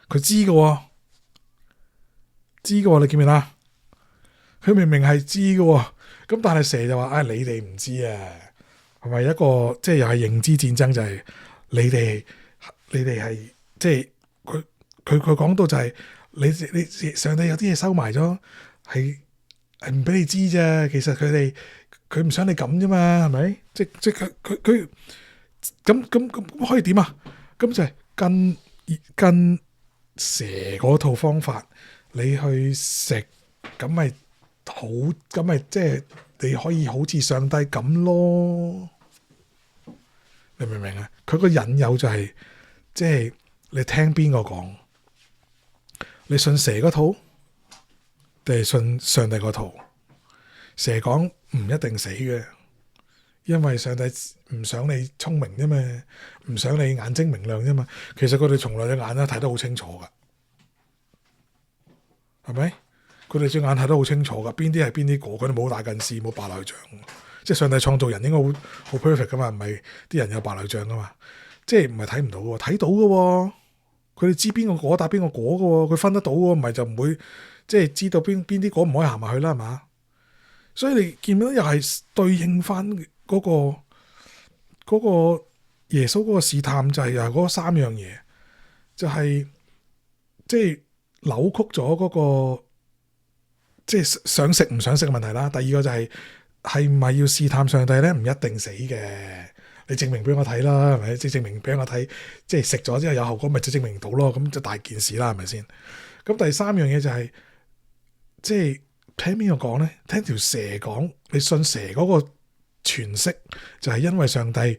A: 佢知嘅，你見唔見啊？佢明明係知嘅，咁但係蛇就話：你哋唔知啊，係咪一個即係又係認知戰爭？就係你哋係即係佢講到就係你上帝有啲嘢收埋咗，係唔俾你知啫。其實佢唔想你咁啫嘛，係咪？即佢。咁可以點啊？咁就係跟蛇嗰套方法，你去食，咁咪好，咁咪即係你可以好似上帝咁咯。你明唔明啊？佢個引誘就係即係你聽邊個講，你信蛇嗰套定係信上帝嗰套？蛇講唔一定死嘅。因為上帝唔想你聰明啫嘛，唔想你眼睛明亮啫嘛。其實佢哋從來隻眼都睇得好清楚噶，係咪？佢哋隻眼睇得好清楚噶，邊啲係邊啲個，佢哋冇大近視，冇白內障。即係上帝創造人應該好 perfect 噶嘛，唔係啲人有白內障噶嘛。即係唔係睇唔到嘅，睇到嘅，佢哋知邊個果打邊個果噶喎，佢分得到喎，唔係就唔會即係知道邊啲果唔可以行埋去啦，係嘛？所以你見到又係對應翻嗰個耶穌嗰個試探，就係又係嗰三樣嘢，就係即係扭曲咗嗰個即係想食唔想食嘅問題啦。第二個就係唔係要試探上帝咧？唔一定死嘅。你證明俾我睇啦，係咪？即係證明俾我睇，即係食咗之後有後果，咪就證明到咯。咁就大件事啦，係咪先？咁第三樣嘢就係，即係聽邊個講咧？聽條蛇講，你信蛇嗰個詮釋就係因為上帝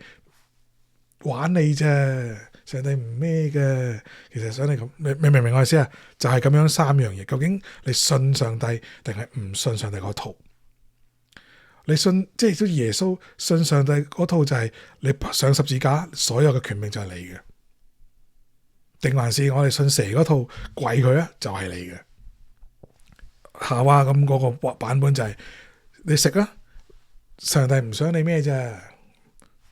A: 玩你啫，上帝唔咩嘅。其實想你咁，你明唔明我意思啊？就係咁樣三樣嘢，究竟你信上帝定係唔信上帝嗰套？你信即係好似耶穌信上帝嗰套，就係你上十字架所有嘅權柄就係你嘅，定還是我哋信蛇嗰套跪佢啊？就係你嘅。夏娃咁嗰個版本就係你食啊，上帝唔想你咩啫？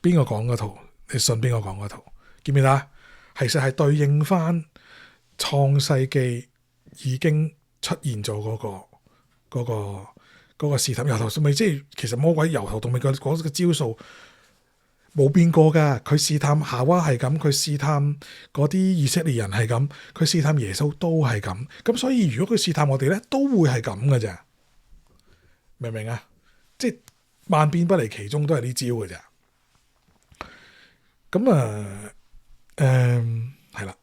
A: 邊個講嗰套？你信邊個講嗰套？記唔記得啊？其實係對應翻創世記已經出現咗嗰個試探，由頭到尾，即係其實魔鬼由頭到尾嗰個招數冇變過噶。佢試探夏娃係咁，佢試探嗰啲以色列人係咁，佢試探耶穌都係咁。咁所以如果佢試探我哋咧，都會係咁噶咋？明唔明啊？即係萬變不離其宗，都係呢招噶咋。咁係啦，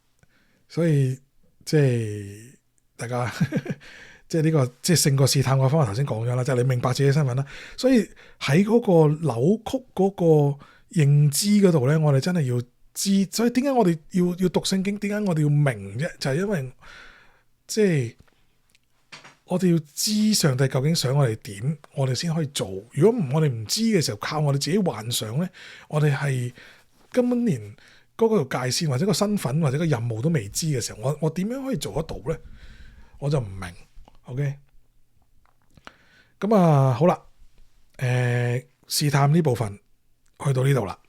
A: 所以即係大家即係呢個即係勝過試探嘅方法，頭先講咗啦，就係你明白自己身份啦。所以喺嗰個扭曲嗰個認知嗰度咧，我哋真係要知。所以點解我哋要讀聖經？點解我哋要明啫？就係因為即係我哋要知上帝究竟想我哋點，我哋先可以做。如果我哋唔知嘅時候，靠我哋自己幻想咧，我哋係根本連嗰個界線或者個身份或者個任務都未知嘅時候，我點樣可以做得到咧？我就唔明。OK， 咁好啦，試探呢部分去到呢度啦，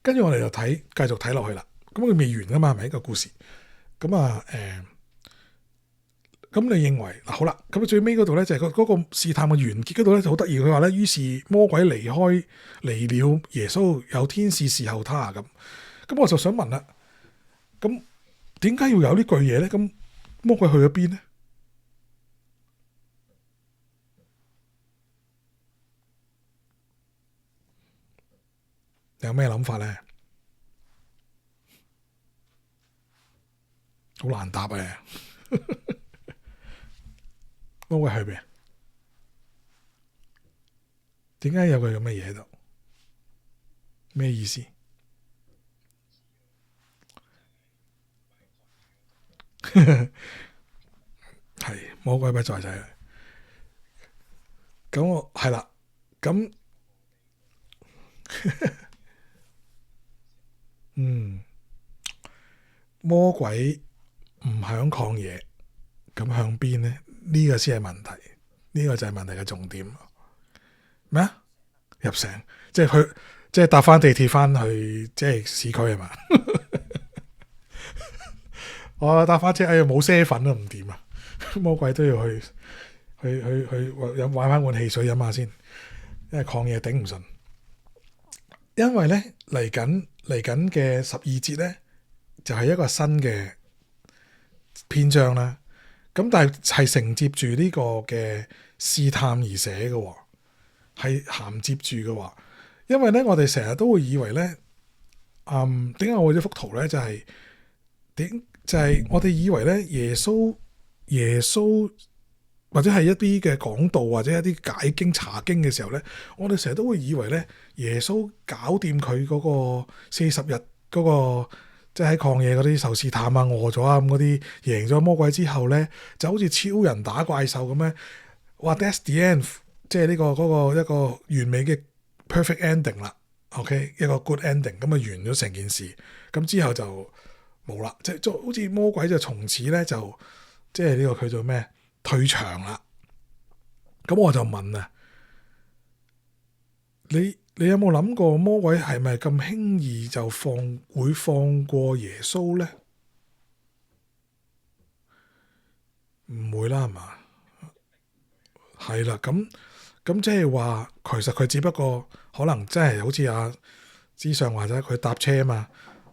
A: 跟住我哋就繼續睇落去啦。咁佢未完噶嘛，係咪一個故事？咁咁你認為好啦？咁最尾嗰度咧就係嗰個試探嘅完結嗰度咧就好得意。佢話咧，於是魔鬼離了耶穌，有天使侍候他啊咁。咁我就想問啦，咁點解要有呢句嘢咧？咁魔鬼去咗邊咧？你有咩諗法咧？好難答啊！魔鬼去邊？點解有佢咁嘅嘢喺度？咩意思？係魔鬼不在就係。咁我係啦，咁魔鬼唔響曠野，咁向邊咧？呢個先係問題，呢個就係問題嘅重點。咩啊？入城，即係搭翻地鐵翻去，即係市區係嘛？我搭翻車，哎呀冇啡粉啊，唔掂啊！魔鬼都要去買翻碗汽水飲下先，因為曠野頂唔順。因為咧嚟緊嘅12節咧，就係一個新嘅篇章啦。咁但係承接住呢個嘅試探而寫嘅，係銜接住嘅。因為咧，我哋成日都會以為咧，點解我會呢幅圖咧？就係我哋以為咧，耶穌或者係一啲嘅講道或者一啲解經查經嘅時候咧，我哋成日都會以為咧，耶穌搞掂佢嗰個40日嗰個，即係喺曠野嗰啲受試探啊、餓咗啊咁嗰啲，贏咗魔鬼之後咧，就好似超人打怪獸咁咧，話 that's the end， 即係呢個嗰個一個完美嘅 perfect ending 啦。OK， 一個 good ending， 咁啊完咗成件事，咁之後就冇啦，即係好似魔鬼就從此咧就即係呢個佢做咩退場啦。咁我就問啊，你有冇諗過魔鬼係咪咁輕易就會放過耶穌咧？唔會啦，係嘛？係啦，咁即係話，其實佢只不過可能真係好似阿之上或者佢搭車啊嘛，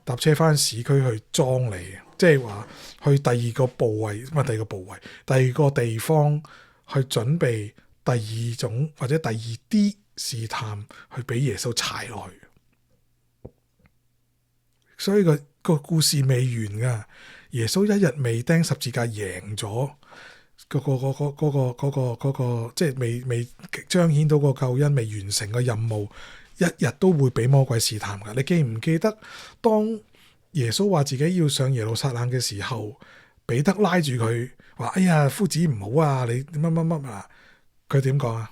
A: 搭車翻市區去裝你，即係話去第二個部位，唔係第二個部位，第二個地方去準備第二種或者第二啲試探，去俾耶穌踩落去。所以個故事未完噶，耶穌一日未釘十字架贏咗。即係未彰顯到個救恩，未完成個任務，一日都會俾魔鬼試探噶。你記唔記得當耶穌話自己要上耶路撒冷嘅時候，彼得拉住佢話：哎呀，夫子唔好啊！你乜乜乜啊？佢點講啊？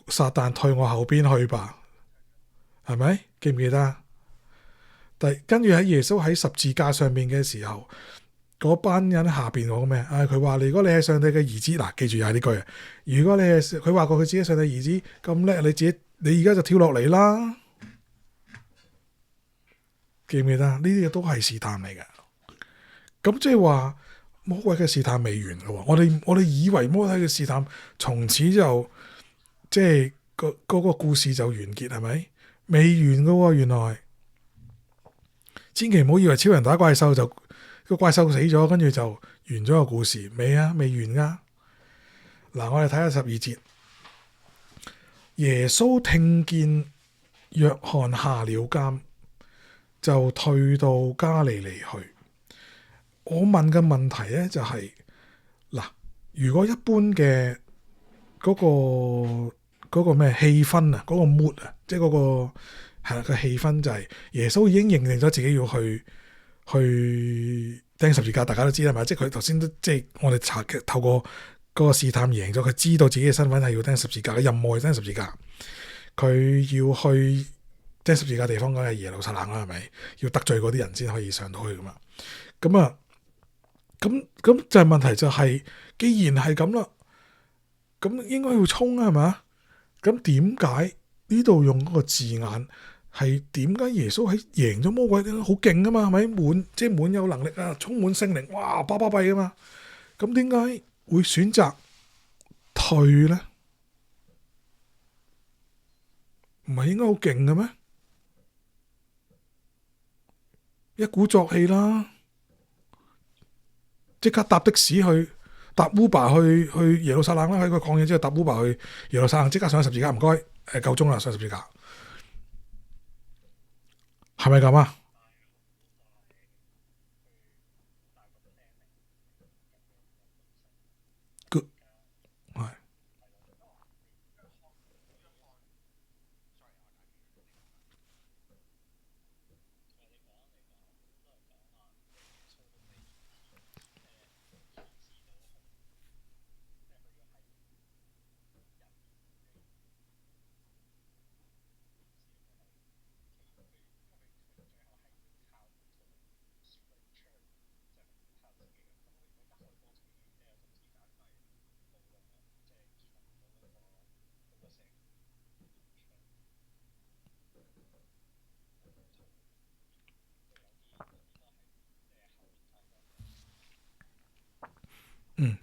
A: 撒旦退我後邊去吧，係咪？記唔記得啊？跟住喺耶穌喺十字架上面嘅時候，嗰班人下邊講咩？佢話如果你係上帝嘅兒子，嗱，記住又係呢句啊！如果你係佢話過佢自己係上帝兒子咁叻，你而家就跳落嚟啦！記唔記得？呢啲嘢都係試探嚟嘅。咁即係話魔鬼嘅試探未完嘅。我哋以為魔鬼嘅試探從此就即係嗰個故事就完結，係咪？未完嘅，原來千祈唔好以為超人打怪獸就個怪獸死咗，跟住就完咗個故事。未啊，未完噶。嗱，我哋睇下12節，耶穌聽見約翰下了監，就退到加利利去。我問嘅問題咧就係，嗱，如果一般嘅嗰個咩氣氛啊，嗰個 mood 啊，即係嗰個係啦個氣氛就係耶穌已經認定咗自己要去釘十字架，大家都知係咪？即係佢頭先都即係我哋透過嗰個試探贏咗，佢知道自己嘅身份係要釘十字架嘅，任務係釘十字架。佢要去釘十字架地方嗰係耶路撒冷啦，係咪？要得罪嗰啲人先可以上到去噶嘛？咁啊，咁就係問題就係，既然係咁啦，咁應該要衝啊，係嘛？咁點解呢度用嗰個字眼係點解耶穌喺贏咗魔鬼好勁啊嘛？係咪即係滿有能力啊，充滿聖靈，哇巴巴閉啊嘛？咁點解會選擇退咧？唔係應該好勁嘅咩？一鼓作氣啦，即刻搭的士去，搭 Uber 去耶路撒冷啦。喺佢講嘢之後，搭 Uber 去耶路撒冷，即刻上十字架。唔該，夠鐘啦，上十字架，係咪咁啊？係。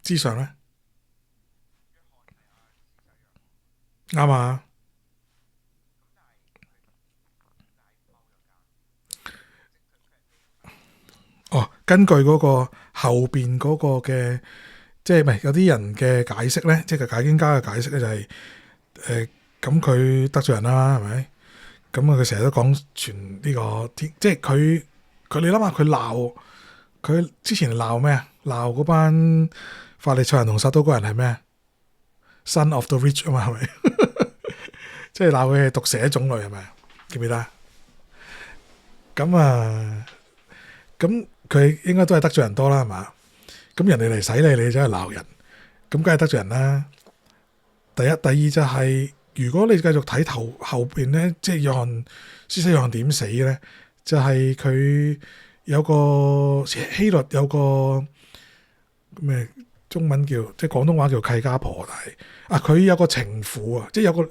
A: 之上咧，啱啊。哦，根據嗰個後邊嗰個嘅，即係唔係有啲人嘅解釋咧，即係解經家嘅解釋咧，就係咁佢得罪人啦，係咪？咁佢成日都講傳呢個天，即係你諗下佢之前鬧咩啊？鬧嗰班法利賽人同撒都該人係咩？Son of the rich 啊嘛，係咪？即係鬧佢係毒蛇種類，係咪？記唔記得？咁啊，咁佢應該都係得罪人多啦，係嘛？咁人哋嚟洗你真係鬧人，咁梗係得罪人啦。第一、第二就係，如果你繼續睇後邊咧，即係施洗約翰點死咧，就係佢有個希律有個咩中文叫即係廣東話叫契家婆，但係佢有個情婦啊，即係佢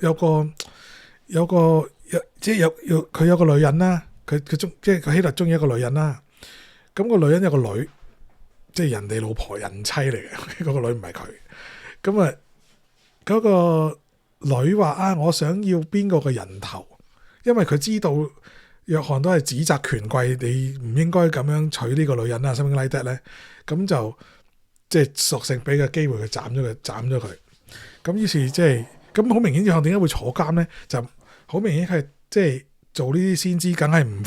A: 有個女人啦，佢即係佢希律中意一個女人啦。咁個女人有個女，即係人哋老婆人妻嚟嘅，嗰個女唔係佢。咁啊，嗰個女話啊，我想要邊個嘅人頭，因為佢知道約翰都係指責權貴，你唔應該咁樣娶呢個女人啊，something like that咧，咁就即係索性俾個機會佢斬咗佢。咁於是即係咁好明顯，約翰點解會坐監咧？就好明顯係即係做呢啲先知，梗係唔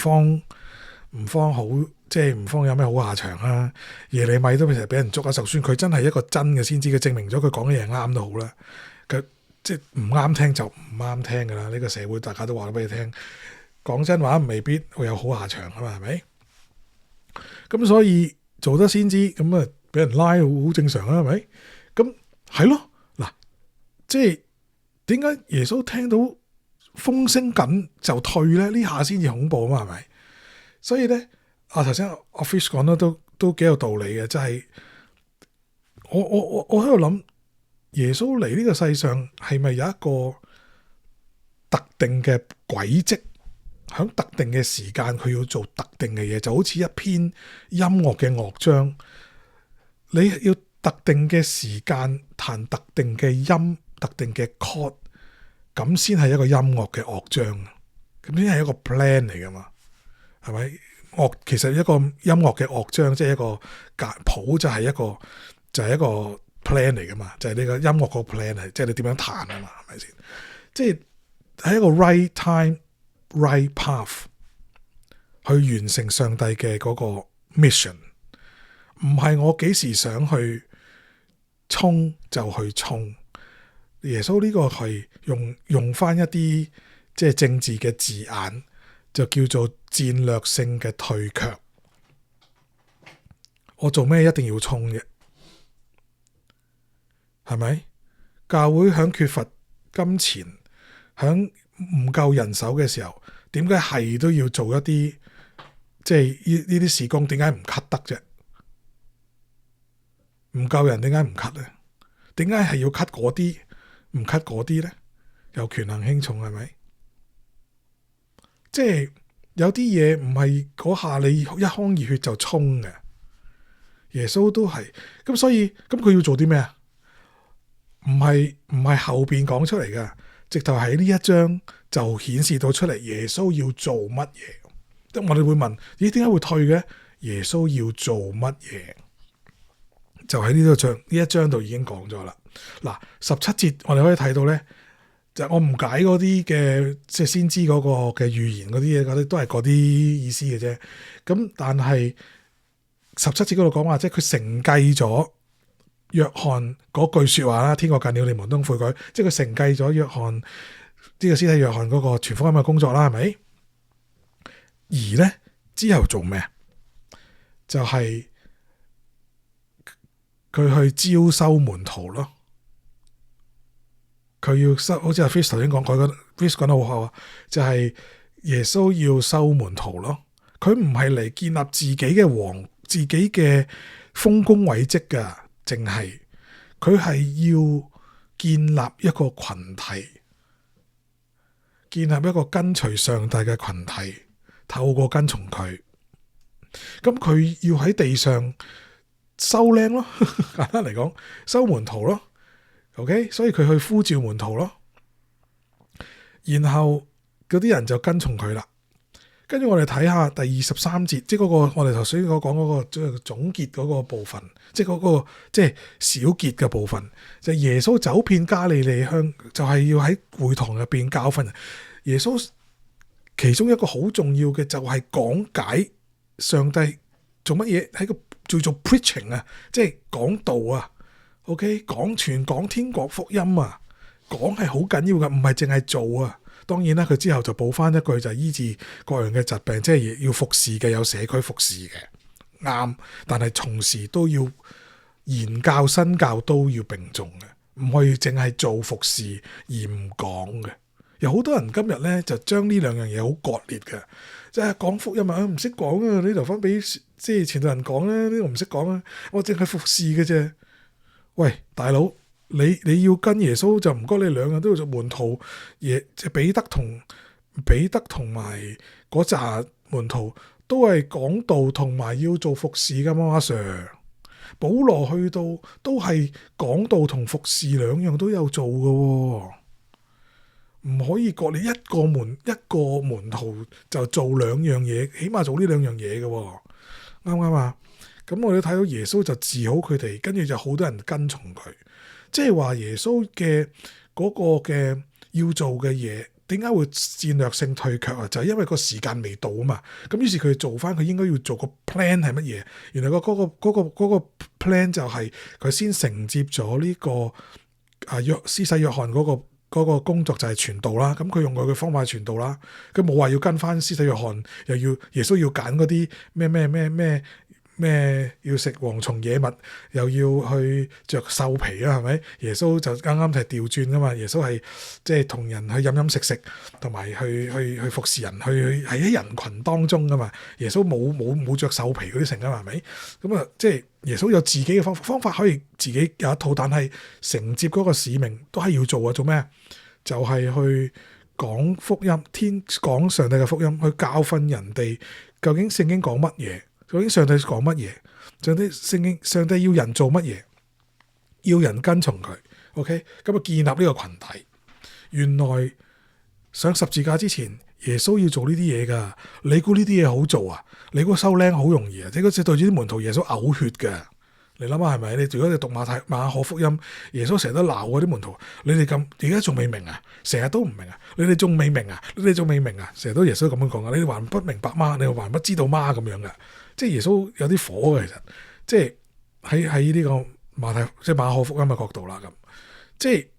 A: 方好，即係唔方有咩好下場啊！耶利米都成日俾人捉啊，就算佢真係一個真嘅先知，佢證明咗佢講嘅嘢啱都好啦。佢即係唔啱聽就唔啱聽噶啦。呢個社會大家都話咗俾你聽，講真話未必會有好下場啊嘛，係咪？咁所以做得先知咁啊，俾人拉好正常啊，係咪？咁係咯，嗱，即係點解耶穌聽到風聲緊就退咧？呢下先至恐怖啊嘛，係咪？所以咧，頭先阿 Fish 講得都幾有道理嘅，就係我喺度諗，耶穌嚟呢個世上係咪有一個特定嘅軌跡，喺特定嘅時間佢要做特定嘅嘢，就好似一篇音樂嘅樂章，你要特定嘅時間彈特定嘅音、特定嘅 chord， 咁先係一個音樂嘅樂章，咁先係一個 plan 嚟噶嘛。係咪其實一個音樂嘅樂章，即係一個譜，就係一個 plan 嚟噶嘛，就係呢個音樂個 plan 係，即係你點樣彈啊嘛，係咪先？即係喺一個 right time right path 去完成上帝嘅嗰個 mission， 唔係我幾時想去衝就去衝。耶穌呢個係用翻一啲即係政治嘅字眼，就叫做戰略性嘅退卻。我做咩一定要衝嘅？係咪？教會響缺乏金錢、響唔夠人手嘅時候，點解係都要做一啲即係呢啲事工？點解唔 cut 得啫？唔夠人點解唔 cut 咧？點解係要 cut 嗰啲，唔 cut 嗰啲咧？有權衡輕重係咪？即係有啲嘢唔係嗰下你一腔熱血就衝嘅。耶穌都係咁，所以咁佢要做啲咩啊？唔係後邊講出嚟噶，直頭喺呢一章就顯示到出嚟耶穌要做乜嘢。咁我哋會問：咦，點解會退嘅？耶穌要做乜嘢？就喺呢一章度已經講咗啦。嗱，17節我哋可以睇到咧，就我唔解嗰啲嘅即係先知嗰個嘅預言嗰啲嘢，嗰啲都係嗰啲意思嘅啫。咁但係17節嗰度講話，即係佢承繼咗約翰嗰句說話啦，天國近了，你們當悔改。即係佢承繼咗約翰呢個施洗約翰嗰個傳福音嘅工作啦，係咪？而咧之後做咩？就係佢去招收門徒咯。佢要收，好似阿 Fish 頭先講，佢個 Fish 講得好好啊，就係耶穌要收門徒咯。佢唔係嚟建立自己嘅自己嘅豐功偉績噶，淨係佢係要建立一個群體，建立一個跟隨上帝嘅群體，透過跟從佢。咁佢要喺地上收靚咯，簡單嚟講，收門徒咯。OK， 所以佢去呼召門徒咯，然後嗰啲人就跟從佢啦。跟住我哋睇下第23節，即係嗰個我哋頭先講嗰個即係總結嗰個部分，即係嗰個即係小結嘅部分，就係耶穌走遍加利利鄉，就係要喺會堂入邊教訓人。耶穌其中一個好重要嘅就係講解上帝做乜嘢，喺個叫做 preaching 啊，即係講道啊。OK， 傳講天國福音啊，講係好緊要嘅，唔係淨係做啊。當然啦，佢之後就補翻一句就係醫治各樣嘅疾病，即係要服侍嘅，有社區服侍嘅，啱。但係同時都要言教身教都要並重嘅，唔可以淨係做服侍而唔講嘅。有好多人今日咧就將呢兩樣嘢好割裂嘅，即係講福音啊，唔識講啊，你留翻俾即係前度人講咧，呢個唔識講啊，我淨係服侍嘅啫。喂，大佬，你要跟耶穌就唔該，你兩樣都要做門徒。即係彼得同埋嗰紮門徒都係講道同埋要做服侍噶嘛，阿 Sir。保羅去到都係講道同服侍兩樣都有做嘅，唔可以割你一個門徒就做兩樣嘢，起碼做呢兩樣嘢嘅，啱唔啱啊？咁我哋睇到耶穌就治好佢哋，跟住就好多人跟從佢，即係話耶穌嘅嗰個嘅要做嘅嘢，點解會戰略性退卻啊？就係因為個時間未到啊嘛。咁於是佢做翻佢應該要做個 plan 係乜嘢？原來嗰個 plan 就係佢先承接咗呢個施洗約翰嗰個工作就係傳道啦。咁佢用佢嘅方法傳道啦。佢冇話要跟翻施洗約翰，又要耶穌要揀嗰啲咩要食蝗蟲野物，又要去着獸皮啊，係咪？耶穌就啱啱係調轉噶嘛。耶穌係即係同人去飲食，同埋去服侍人，去係喺人群當中噶嘛。耶穌冇着獸皮嗰啲成啊嘛，係咪？咁啊，即係耶穌有自己嘅方法可以自己有一套，但係承接嗰個使命都係要做啊。做咩？就係去講福音，講上帝嘅福音，去教訓人哋究竟聖經講乜嘢。究竟上帝講乜嘢？上帝要人做乜嘢？要人跟從佢。OK， 咁啊建立呢個群體。原來上十字架之前，耶穌要做呢啲嘢噶。你估呢啲嘢好做啊？你估收靚好容易啊？你嗰次對住啲門徒，耶穌嘔血噶。你諗下係咪？你如果你讀馬可福音，耶穌成日都鬧嗰啲門徒，你哋咁而家仲未明啊？成日都唔明啊？你哋仲未明啊？你哋仲未明啊？成日都耶穌咁樣講啊！你哋還不明白嗎？你哋還不知道嗎？咁樣噶。即係耶穌有啲火嘅，其實即係喺呢個馬可福音嘅角度啦，咁即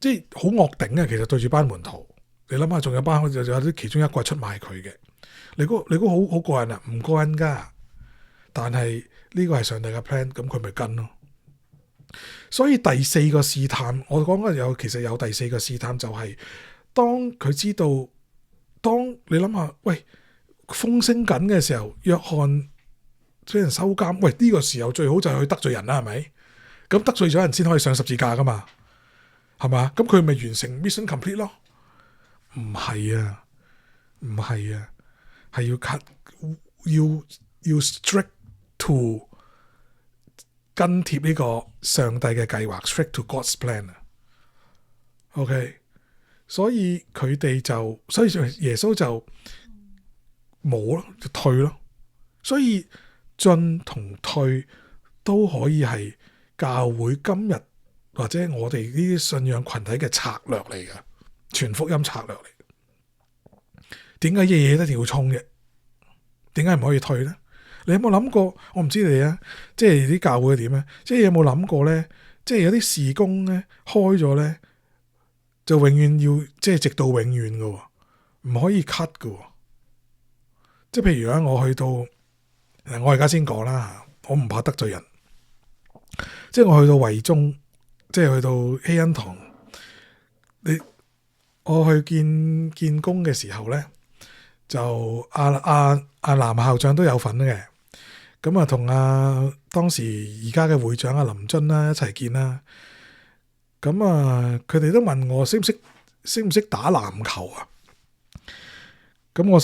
A: 係好惡頂啊！其實對住班門徒，你諗下，仲有啲其中一個係出賣佢嘅，你估好過癮啊？唔過癮噶，但係呢個係上帝嘅 plan，咁佢咪跟咯。所以第四個試探，我講嘅其實有第四個試探，就係當佢知道，當你諗下，喂。風聲緊嘅時候，約翰俾人收監，喂呢個時候最好就係去得罪人啦，係咪？咁得罪咗人先可以上十字架噶嘛，係嘛？咁佢咪完成 mission complete 咯？唔係啊，係要 strict to 跟貼呢個上帝嘅計劃 ，strict to God's plan 啊。OK， 所以佢哋所以耶穌就。冇咯，就退咯。所以進同退都可以係教會今日或者我哋呢啲信仰群體嘅策略嚟嘅，傳福音策略嚟。點解嘢一定要衝嘅？點解唔可以退咧？你有冇諗過？我唔知你啊，即係啲教會點咧？即係有冇諗過咧？即係有啲事工咧開咗咧，就永遠要即係直到永遠嘅，唔可以 cut 嘅。即係譬如啊，我去到我而家先講啦，我唔怕得罪人。即係我去到惠中，即係去到希恩堂，我去見工嘅時候咧，就阿藍校長都有份嘅。咁啊，同當時而家嘅會長阿林津啦一齊見啦。咁啊，佢哋都問我識唔識打籃球啊？咁我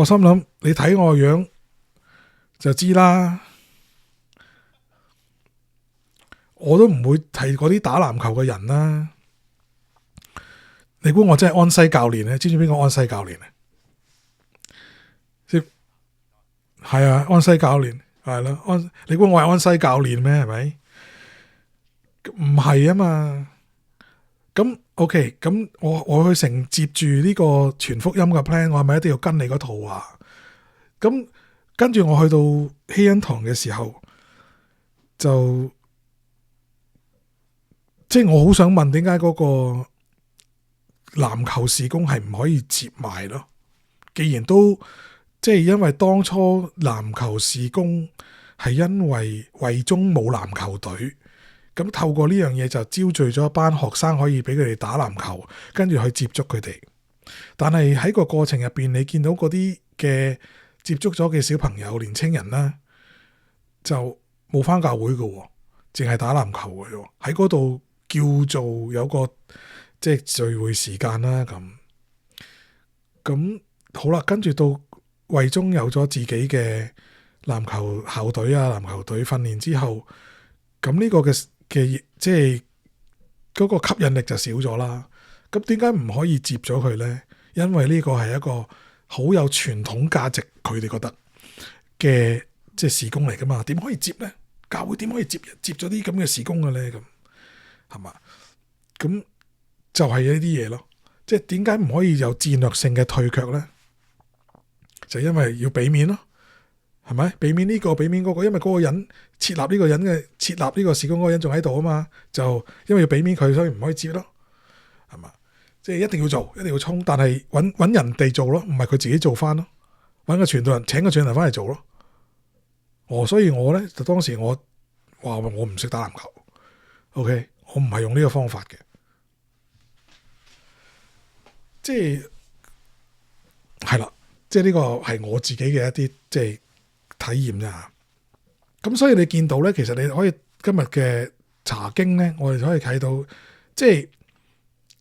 A: 心諗，你睇我個樣就知啦，我都唔會提嗰啲打籃球嘅人啦。你估我真係安西教練咧？知唔知邊個安西教練啊？係啊，安西教練係咯，你估我係安西教練咩？係咪？唔係啊嘛。咁 OK， 咁我去承接住呢個全福音嘅 plan， 我係咪一定要跟你嗰套啊？咁跟住我去到希恩堂嘅時候，就即係我好想問，點解嗰個籃球事工係唔可以接埋咯？既然都即係因為當初籃球事工係因為惠中冇籃球隊。咁透過呢樣嘢就招聚咗一班學生，可以俾佢哋打籃球，跟住去接觸佢哋。但係喺個過程入邊，你見到嗰啲嘅接觸咗嘅小朋友、年青人啦，就冇返教會嘅，淨係打籃球嘅。喺嗰度叫做有個即係聚會時間啦。咁好啦，跟住到惠中有咗自己嘅籃球校隊啊、籃球隊訓練之後，咁呢個嘅即係嗰個吸引力就少咗啦。咁點解唔可以接咗佢呢？因為呢個係一個好有傳統價值，佢哋覺得嘅即係事工嚟噶嘛？點可以接呢？教會點可以接咗啲咁嘅事工嘅呢？咁係嘛？咁就係呢啲嘢咯。即係點解唔可以有戰略性嘅退卻呢？就因為要俾面咯，係咪？俾面呢個，俾面嗰個，因為嗰個人設立呢個人嘅設立呢個事工嗰個人仲喺度啊嘛，就因為要俾面佢，所以唔可以接咯，係嘛？即係一定要做，一定要衝，但係揾人哋做咯，唔係佢自己做翻咯，揾個傳道人，請個傳道人翻嚟做咯。所以我咧就當時我話我唔識打籃球 ，OK， 我唔係用呢個方法嘅，即係啦，即係呢個係我自己嘅一啲即係體驗咋。咁所以你見到咧，其實你可以今日嘅查經咧，我哋可以睇到，即係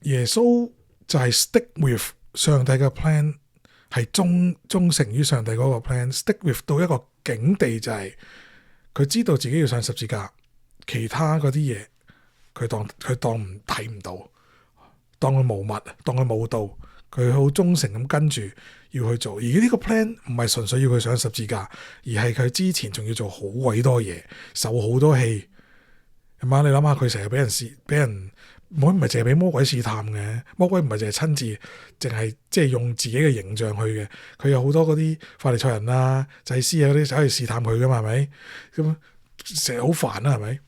A: 耶穌就係 stick with 上帝嘅 plan， 係忠誠於上帝嗰個 plan，stick with 到一個境地就係佢知道自己要上十字架，其他嗰啲嘢佢當唔睇唔到，當佢無物，當佢冇到，佢好忠誠咁跟住要去做。而呢個 plan 唔係純粹要佢上十字架，而係佢之前仲要做好鬼多嘢，受好多氣。係嘛？你諗下佢成日俾人，唔係淨係俾魔鬼試探嘅，魔鬼唔係淨係親自，淨係即係用自己嘅形象去嘅。佢有好多嗰啲法利賽人啊、祭司啊嗰啲走去試探佢噶嘛，係咪？咁成日好煩啦，係咪？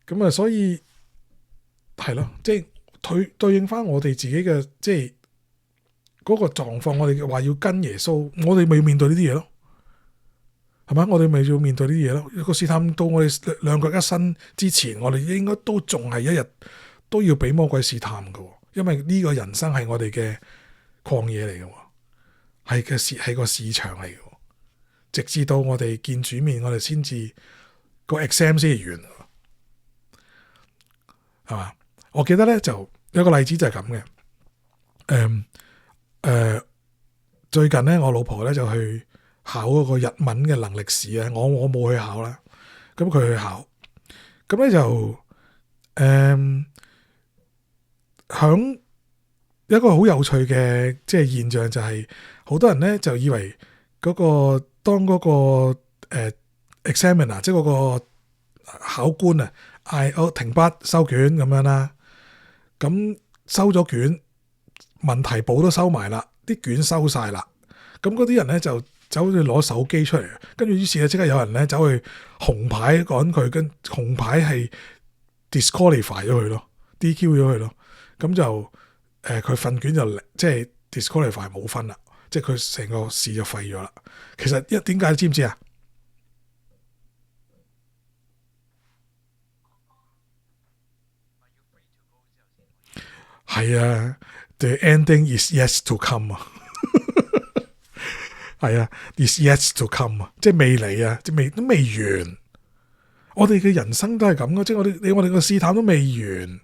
A: 咁啊，所以係咯，即係對應翻我哋自己嘅即係嗰個狀況，我哋話要跟耶穌，我哋咪要面對呢啲嘢咯。係咪？我哋咪要面對呢啲嘢咯。個試探到我哋兩腳一伸之前，我哋應該都仲係一日都要俾魔鬼試探嘅，因為呢個人生係我哋嘅曠野嚟嘅，係個市場嚟嘅。直至到我哋見主面，我哋先至個 exam 先至完，係嘛？我記得咧就有個例子就係咁嘅。最近咧我老婆咧就去考嗰個日文嘅能力試啊，我冇去考啦，咁佢去考，咁咧就響一個好有趣嘅即係現象就係，好多人咧就以為嗰個當嗰個examiner 即係嗰個考官啊嗌我停筆收卷咁樣啦，咁收咗卷，問題簿都收埋啦，啲卷收晒啦，咁嗰啲人咧就走去攞手機出嚟，跟住於是咧即刻有人咧走去紅牌趕佢，跟紅牌係 disqualify 咗佢咯 ，DQ 咗佢咯，咁就佢份卷就即係 disqualify 冇分啦，即係佢成個試就廢咗啦。其實點解你知唔知啊？係啊，the ending is yet to come 啊。係啊 ，is yet to come 啊，即係未嚟啊，即係都未完。我哋嘅人生都係咁嘅，即係我哋個試探都未完。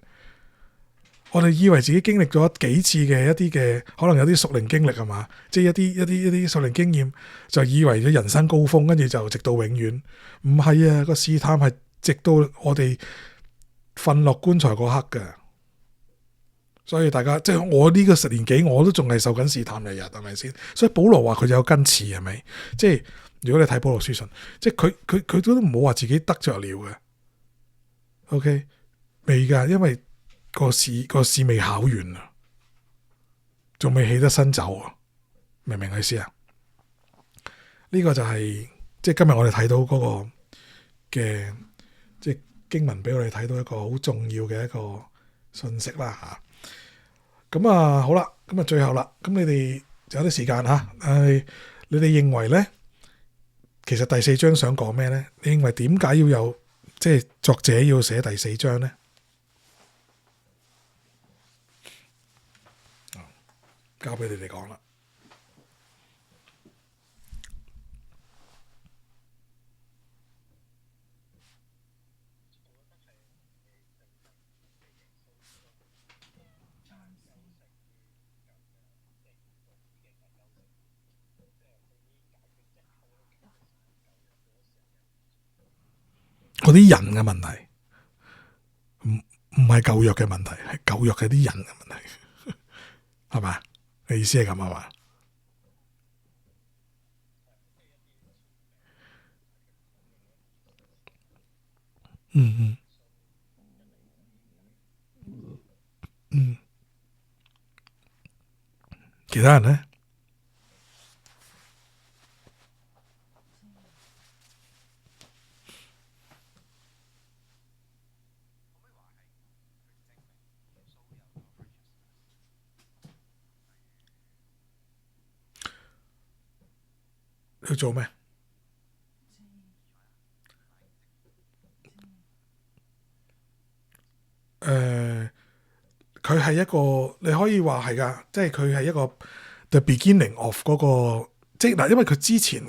A: 我哋以為自己經歷咗幾次嘅一啲嘅，可能有啲屬靈經歷係嘛，即係一啲屬靈經驗，就以為咗人生高峰，跟住就直到永遠。唔係啊，個試探係直到我哋瞓落棺材嗰刻㗎。所以大家即係我呢個年紀，我都仲係受緊試探日日，係咪先？所以保羅話佢有根刺，係咪？即係如果你睇保羅書信，即係佢都唔好話自己得着了嘅。OK，未噶，因為個試未考完啊，仲未起得身走啊，明唔明意思啊？呢個就係即係今日我哋睇到嗰個嘅即係經文，俾我哋睇到一個好重要嘅一個信息啦吓。咁啊，好啦，咁啊，最後啦，咁你哋有啲時間吓，你哋認為咧，其實第四章想講咩咧？你認為點解要有即係作者要寫第四章咧？交俾你哋講啦。嗰啲人嘅問題，唔係舊約嘅問題，係舊約嘅啲人嘅問題，係嘛？你意思係咁係嘛？嗯嗯嗯，其他人咧去做咩？誒，佢係一個你可以話係㗎，即係佢係一個 the beginning of 嗰個，即係嗱，因為佢之前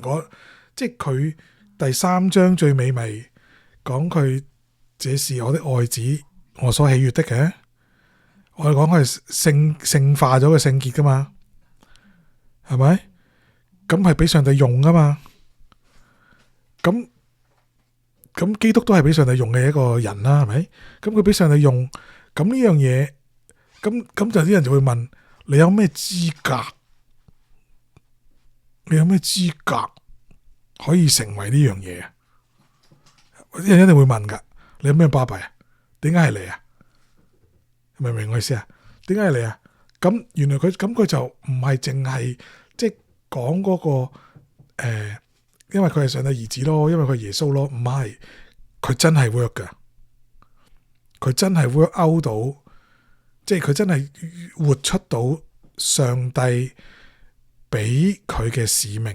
A: 即係佢第三章最尾咪講佢這是我的愛子，我所喜悅的嘅。我哋講佢係聖化咗嘅聖潔㗎嘛，係咪？咁係俾上帝用㗎嘛？咁基督都係俾上帝用嘅一個人啦，係咪？咁佢俾上帝用，咁呢樣嘢，咁就啲人就會問：你有咩資格？你有咩資格可以成為呢樣嘢啊？啲人一定會問㗎。你有咩巴閉啊？點解係你啊？明唔明我意思啊？點解係你啊？咁原來佢就唔係淨係即係講嗰個因為佢係上帝兒子咯，因為佢係耶穌咯，唔係，佢真係 work 㗎，佢真係 work out 到，即係佢真係活出到上帝俾佢嘅使命，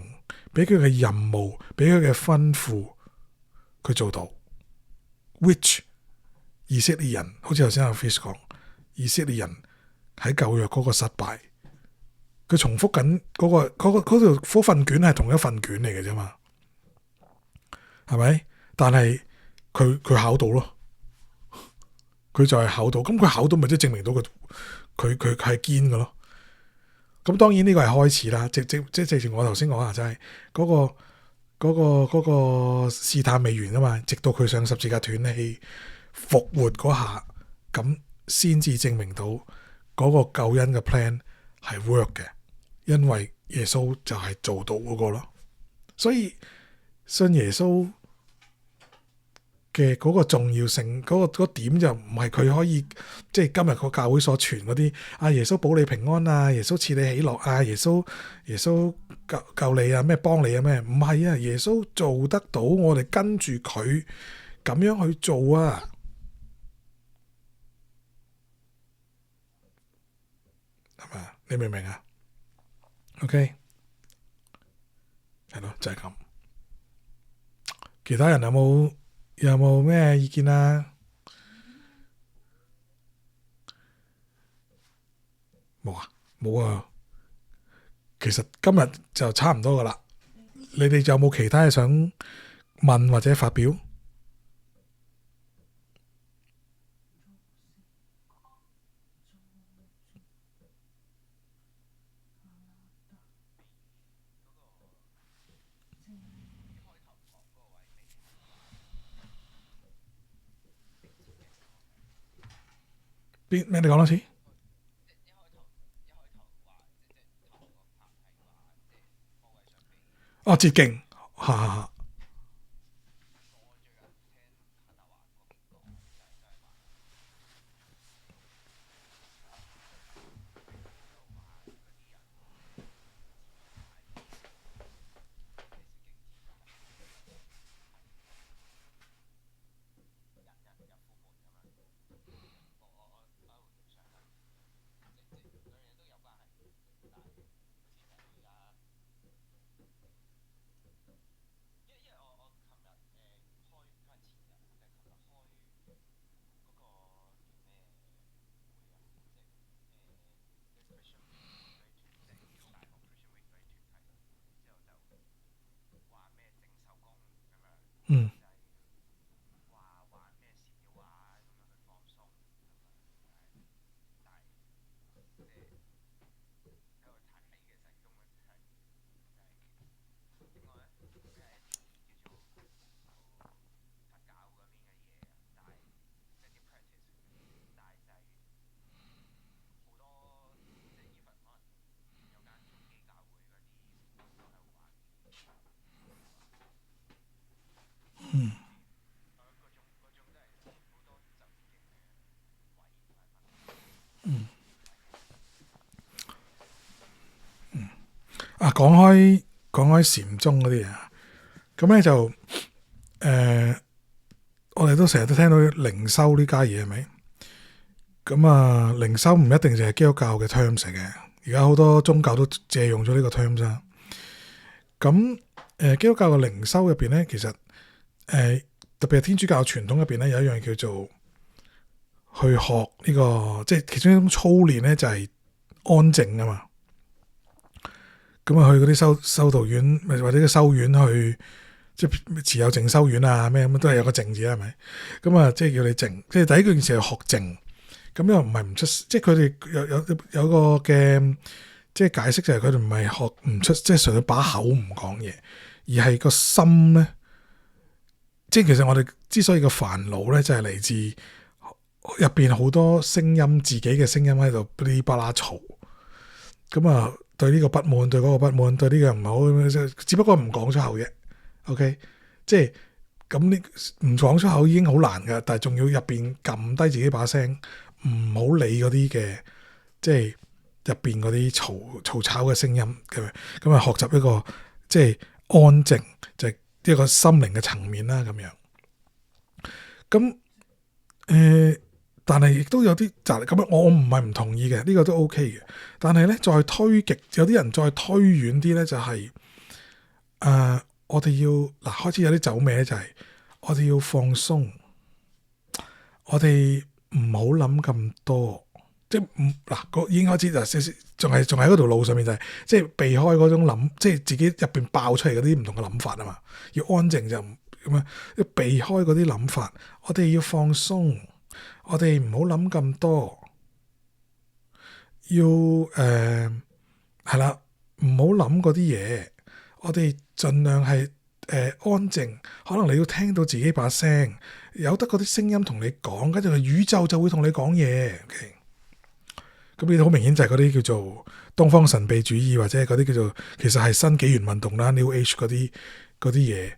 A: 俾佢嘅任務，俾佢嘅吩咐，佢做到。which 以色列人，好似頭先阿 Fish 講，以色列人喺舊約嗰個失敗，佢重複緊嗰份卷係同一份卷嚟嘅啫嘛，係咪？但係佢考到咯，佢就係考到，咁佢考到咪即係證明到佢係堅嘅咯。咁當然呢個係開始啦，即正如我頭先講啊，就係嗰個試探未完啊嘛，直到佢上十字架斷氣復活嗰下，咁先至證明到嗰個救恩嘅 plan 係 work 嘅，因為耶穌就係做到嗰個咯。所以信耶穌嘅嗰個重要性，嗰個點就唔係佢可以即係今日個教會所傳嗰啲啊，耶穌保你平安啊，耶穌賜你喜樂啊，耶穌救你啊，咩幫你啊咩？唔係啊，耶穌做得到，我哋跟住佢咁樣去做啊，係咪？你明唔明啊？OK，係咯，就係咁。其他人有冇咩意見啊？冇啊，冇啊。其實今日就差唔多噶啦。你哋有冇其他嘢想問或者發表？邊咩？你講多次。哦，捷徑，哈哈哈。講開禪宗嗰啲嘢，咁咧就我哋都成日都聽到靈修呢家嘢係咪？咁啊，靈修唔一定就係基督教嘅 terms 嚟嘅，而家好多宗教都借用咗呢個 terms 啦。咁基督教嘅靈修入邊咧，其實特別係天主教傳統入邊咧，有一樣叫做去學呢個，即係其中一種操練咧，就係安靜啊嘛。咁啊，去嗰啲修道院或者個修院去，即係持有靜修院啊咩咁，都係有個靜字係咪？咁啊，即係叫你靜，即係第一件事係學靜。咁又唔係唔出，即係佢哋有個嘅，即係解釋就係佢哋唔係學唔出，即係純粹把口唔講嘢，而係個心咧。即係其實我哋之所以個煩惱咧，就係嚟自入邊好多聲音，自己嘅聲音喺度噼哩啪啦嘈。咁啊，對呢個不滿，對嗰個不滿，對呢個唔好，只不過唔講出口啫。OK， 即係咁呢，唔講出口已經好難噶，但係仲要入邊撳低自己把聲。唔好理嗰啲嘅，即係入邊嗰啲嘈吵嘅聲音嘅，咁啊學習一個即係安靜，就係一個心靈嘅層面啦咁樣。咁但係亦都有啲就係咁樣，我唔係唔同意嘅，呢個都 OK 嘅。但係咧再推極，有啲人再推遠啲咧，就係我哋要嗱開始有啲走歪，就係我哋要放鬆，我哋。唔好諗咁多，即係嗱，已經開始就仲係喺嗰條路上面，就係即係避開嗰種諗，即係自己入邊爆出嚟嗰啲唔同嘅諗法啊嘛。要安靜就咁樣，要避開嗰啲諗法。我哋要放鬆，我哋唔好諗咁多，要係啦，唔好諗嗰啲嘢。我哋盡量係安靜，可能你要聽到自己把聲。有得嗰啲聲音同你講，跟住個宇宙就會同你講嘢。OK，咁呢啲好明顯就係嗰啲叫做東方神秘主義，或者嗰啲叫做其實係新紀元運動啦 New Age 嗰啲嘢，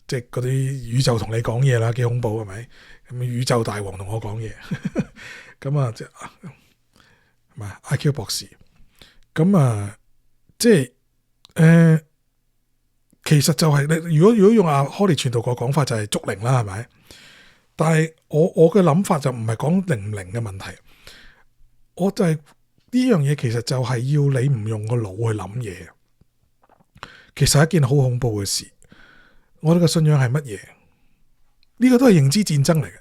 A: 即係嗰啲宇宙同你講嘢啦，幾恐怖係咪？咁宇宙大王同我講嘢，咁啊即係係咪 IQ 博士？咁啊即係其實就係你如果用阿 Holly 傳道個講法就係捉靈啦，係咪？但係我嘅諗法就唔係講靈唔靈嘅問題，我就係呢樣嘢其實就係要你唔用個腦去諗嘢，其實係一件好恐怖嘅事。我哋嘅信仰係乜嘢？呢個都係認知戰爭嚟嘅，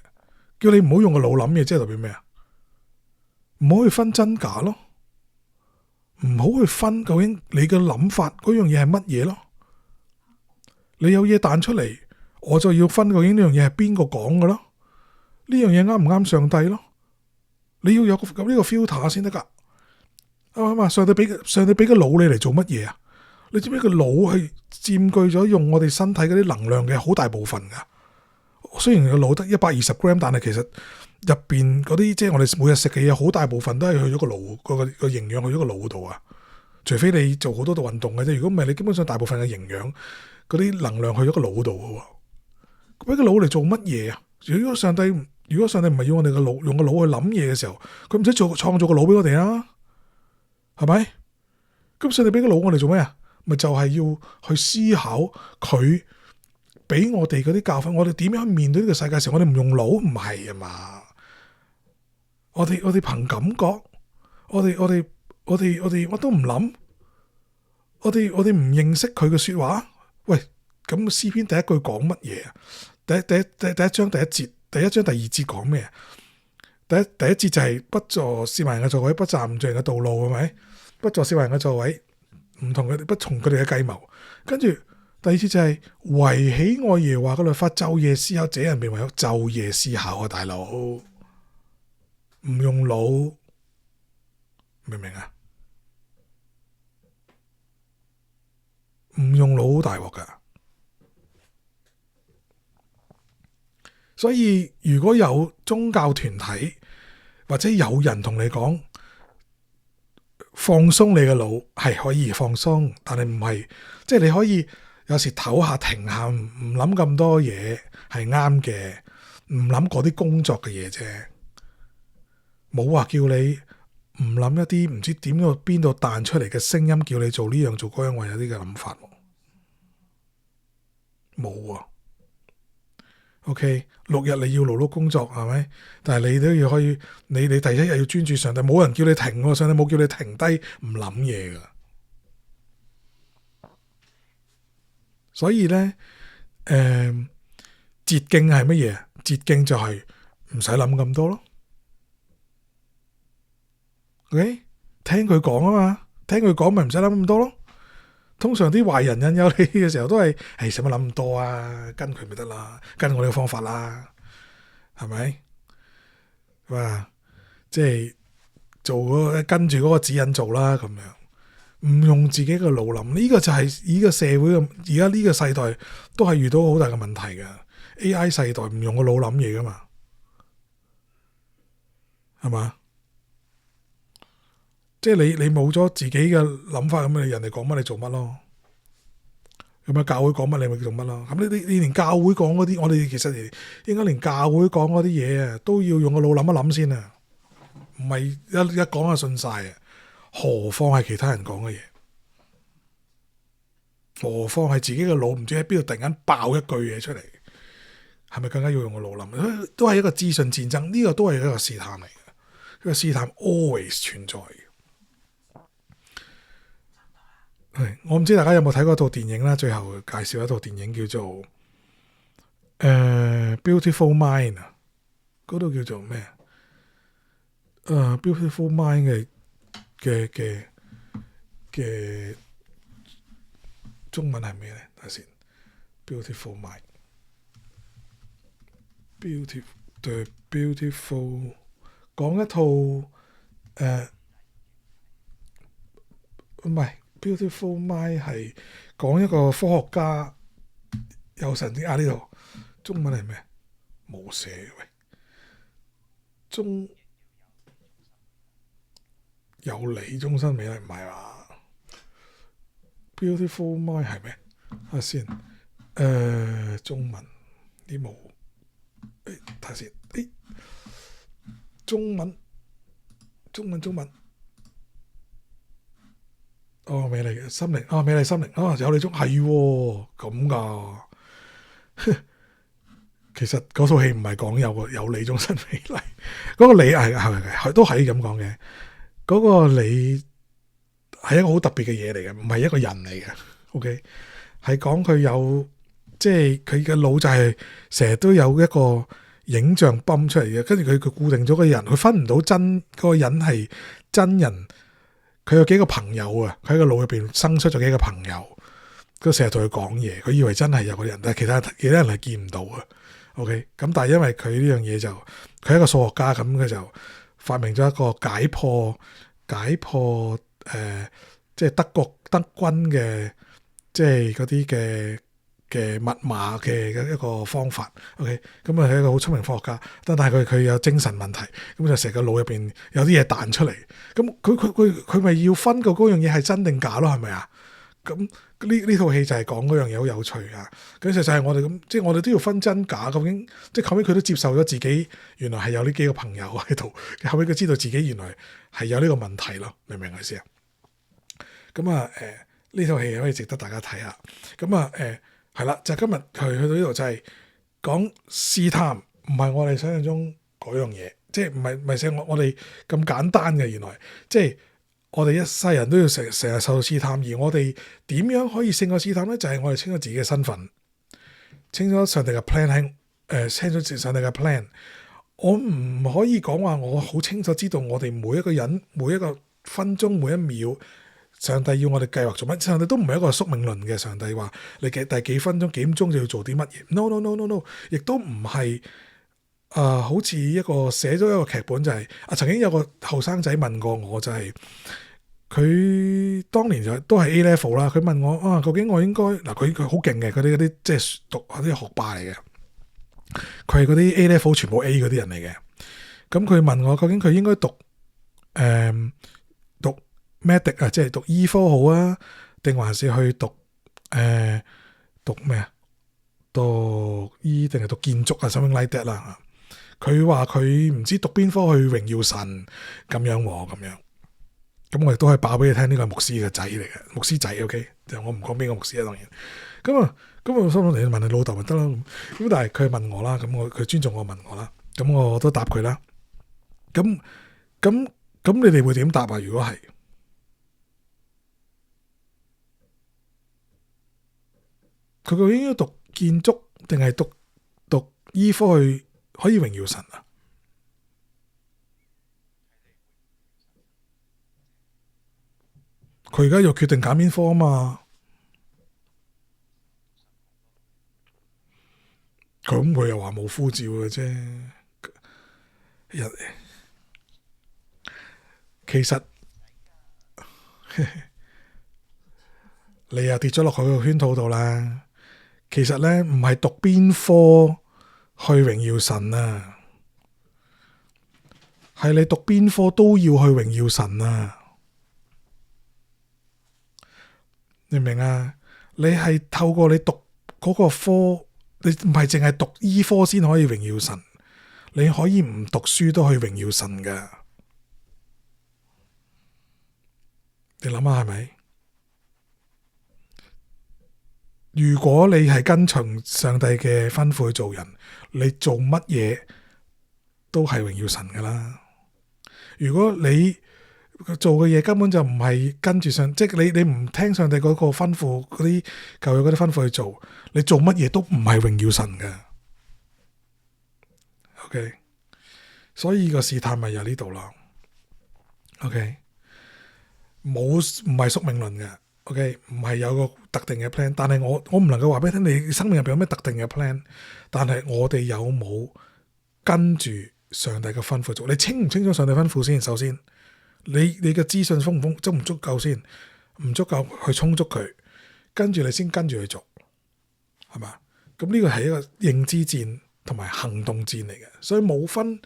A: 叫你唔好用個腦諗嘢，即係代表咩啊？唔好去分真假咯，唔好去分究竟你嘅諗法嗰樣嘢係乜嘢咯。你有嘢彈出嚟，我就要分究竟呢樣嘢係邊個講嘅咯？呢樣嘢啱唔啱上帝咯？你要有咁呢個 filter 先得噶，啱嘛？上帝俾個腦你嚟做乜嘢啊？你知唔知個腦係佔據咗用我哋身體嗰啲能量嘅好大部分噶？雖然個腦得120 gram， 但係其實入邊嗰啲即係我哋每日食嘅嘢，好大部分都係去咗個腦個營養去咗個腦度啊！除非你做好多度運動嘅啫，如果唔係，你基本上大部分嘅營養嗰啲能量去咗個腦度嘅喎。俾個腦嚟做乜嘢啊？如果上帝唔係要我哋個腦用個腦去諗嘢嘅時候，佢唔使創造個腦俾我哋啦，係咪？咁上帝俾個腦我哋做咩啊？咪就係要去思考佢俾我哋嗰啲教訓，我哋點樣面對呢個世界時，我哋唔用腦唔係啊嘛？我哋憑感覺，我都唔諗，我哋唔認識佢嘅說話。喂，咁詩篇第一句講乜嘢啊？第一章第一節，第一章第二節講咩？第一節就係不坐褻慢人嘅座位，不站罪人嘅道路，係咪？不坐褻慢人嘅座位，不從佢哋嘅計謀。跟住第二節就係惟喜愛耶和華嘅律法，晝夜思考，這人便為有晝夜思考啊！大佬唔用腦，明唔明啊？唔用腦好大鑊噶。所以如果有宗教團體或者有人同你講放鬆你嘅腦，係可以放鬆，但係唔係即係你可以有時唞下停下，唔諗咁多嘢係啱嘅，唔諗嗰啲工作嘅嘢啫，冇話叫你唔諗一啲唔知點到邊度彈出嚟嘅聲音，叫你做呢樣做嗰樣，話有啲嘅諗法冇啊。OK， 6日你要勞碌工作係咪？但係你都要可以，你第一日要專注上帝，冇人叫你停喎，上帝冇叫你停低唔諗嘢噶。所以咧，捷徑係乜嘢？捷徑就係唔使諗咁多咯。OK， 聽佢講啊嘛，聽佢講咪唔使諗咁多咯。通常啲壞人引誘你嘅時候都係，使乜諗咁多啊？跟佢咪得啦，跟我呢個方法啦，係咪？哇，即係跟住嗰個指引做啦，咁樣唔用自己嘅腦諗，呢個就係呢個社會咁，而家呢個世代都係遇到好大嘅問題噶。AI 世代唔用個腦諗嘢噶嘛，係嘛？即係你冇咗自己嘅諗法，咁你人哋講乜你做乜咯？咁啊教會講乜你咪做乜咯？咁你連教會講嗰啲，我哋其實應該連教會講嗰啲嘢啊，都要用個腦諗一諗先啊，唔係一講就信晒啊！何況係其他人講嘅嘢，何況係自己嘅腦唔知喺邊度突然間爆一句嘢出嚟，係咪更加要用個腦諗？都係一個資訊戰爭，呢個都係一個試探嚟嘅，呢個試探 always 存在。我唔知大家有冇睇過一套電影啦，最後介紹一套電影叫做Beautiful Mind 啊，嗰度叫做咩Beautiful Mind 嘅中文係咩咧？睇下先。Beautiful Mind，Beautiful 講一套唔係。Beautiful Mind 係講一個科學家有神經呢度中文係咩？冇寫喂，有理終身美麗唔係嘛？Beautiful Mind 係咩？睇下先，中文啲冇，睇下先，中文。美麗心靈美麗心靈有你中係咁噶。其實嗰套戲唔係講有你終身美麗，嗰個你係都係咁講嘅。嗰個你係一個好特別嘅嘢嚟嘅，唔係一個人嚟嘅。OK， 係講佢有即係佢嘅腦就係成日都有一個影像泵出嚟嘅，跟住佢固定咗個人，佢分唔到嗰個人係真人。佢有幾個朋友啊，佢喺個腦入邊生出咗幾個朋友，佢成日同佢講嘢，佢以為真係有個人，但係其他人係見唔到啊。OK， 咁但係因為佢呢樣嘢就佢係一個數學家，咁佢就發明咗一個解破即係德軍嘅即係嗰啲嘅密碼嘅一個方法。OK， 咁啊係一個好聰明科學家，但係佢有精神問題，咁就成個腦入邊有啲嘢彈出嚟，咁佢咪要分個嗰樣嘢係真定假咯？係咪啊？咁呢套戲就係講嗰樣嘢好有趣啊！咁實際係我哋咁，即係我哋都要分真假。究竟即係後尾佢都接受咗自己原來係有呢幾個朋友喺度，後尾佢知道自己原來係有呢個問題咯，明唔明我意思啊？咁啊呢套戲可以值得大家睇下。咁啊係啦，就今日去到呢度就係講試探，唔係我哋想象中嗰樣嘢，即係唔係寫我哋咁簡單嘅。原來即係我哋一世人都要成日受到試探，而我哋點樣可以勝過試探咧？就係我哋清楚自己嘅身份，清楚上帝嘅 plan 清楚上帝嘅 plan。我唔可以講話我好清楚知道我哋每一個人每一個分鐘每一秒。上帝要我哋計劃做乜？上帝都唔係一個宿命論嘅。上帝話你嘅第幾分鐘幾點鐘就要做啲乜嘢？No，亦都唔係好似一個寫咗一個劇本就係曾經有個後生仔問過我，就係佢當年就都係 A level 啦。佢問我究竟我應該佢好勁嘅嗰啲即係讀嗰啲學霸嚟嘅，佢係嗰啲 A level 全部 A 嗰啲人嚟嘅。咁佢問我究竟佢應該讀medic 即係讀醫科好啊，定還是去讀咩啊？讀醫定係讀建築啊 something like that 啦。佢話佢唔知讀邊科去榮耀神咁樣喎，咁樣咁我亦都可以爆俾你聽，呢個係牧師嘅仔嚟嘅，牧師仔 OK，就我唔講邊個牧師啊，當然。咁我心諗你問你老豆咪得啦。咁但係佢問我啦，咁佢尊重我問我啦，咁我都答佢啦。咁你哋會點答啊？如果係佢究竟應該讀建築定係讀醫科去可以榮耀神啊？佢而家又決定揀邊科啊嘛。佢又話冇呼召嘅啫。其實你又跌咗落佢個圈套度啦。其實咧唔係讀邊科去榮耀神啊，係你讀邊科都要去榮耀神啊。你明唔明啊？你係透過你讀嗰個科，你唔係淨係讀醫科先可以榮耀神，你可以唔讀書都可以榮耀神噶。你諗下係咪？如果你係跟從上帝嘅吩咐去做人，你做乜嘢都係榮耀神噶啦。如果你做嘅嘢根本就唔係跟住上，即係你唔聽上帝嗰個吩咐，嗰啲舊約嗰啲吩咐去做，你做乜嘢都唔係榮耀神嘅。OK，所以個試探咪由呢度咯。OK，唔係宿命論嘅。OK，唔係有個特定嘅 plan，但係我唔能夠話俾你聽，你生命入邊有咩特定嘅 plan，但係我哋有冇跟住上帝嘅吩咐做？你清唔清楚上帝吩咐先？首先，你嘅資訊足唔足夠先？唔足夠去充足佢，跟住你先跟住去做，係嘛？咁呢個係一個認知戰同埋行動戰嚟嘅，所以冇分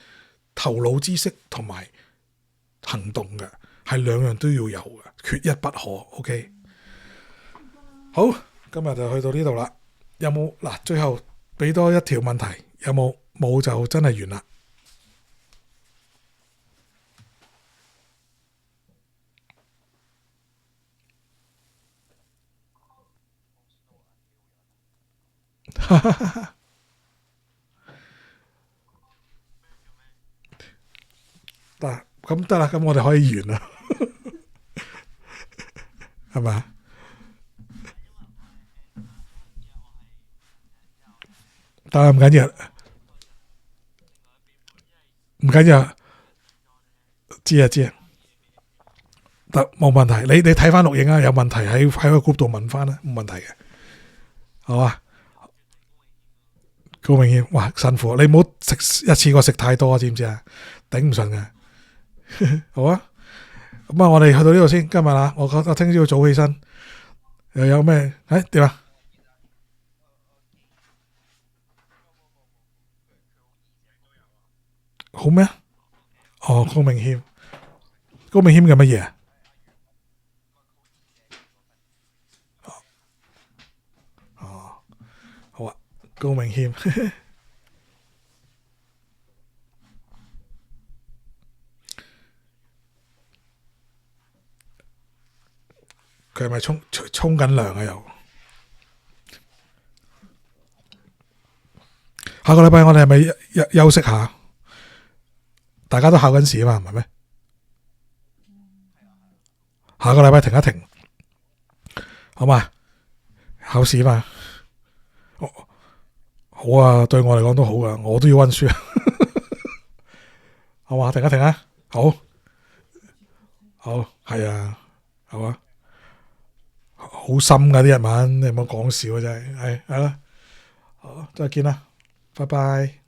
A: 頭腦知識同埋行動嘅，係兩樣都要有嘅，缺一不可。OK。好，今日就去到呢度啦。有冇嗱？最後俾多一條問題，有冇？冇就真係完啦。嗱，咁得啦，咁我哋可以完啦，係咪？但係唔緊要，唔緊要，知啊知啊，得冇問題。你睇翻錄影啊，有問題喺個 group 度問翻啦，冇問題嘅，好啊。高明謙，哇辛苦，你唔好食一次過食太多啊，知唔知啊？頂唔順嘅。好啊，咁啊，我哋去到呢度先，今日啦，我聽朝早起身，又有咩？點啊？好咩？哦，高明謙，高明謙嘅乜嘢啊？哦，好啊，高明謙，佢係咪沖緊涼啊？又下個禮拜我哋係咪休息下？大家都考緊試啊嘛，唔係咩？下個禮拜停一停，好嘛？考試嘛？哦，好啊，對我嚟講都好噶，我都要溫書啊。好嘛，停一停啊，好，好，係啊，係嘛，好深噶啲日文，你唔好講笑啊，真係，係啦，好，再見啦，拜拜。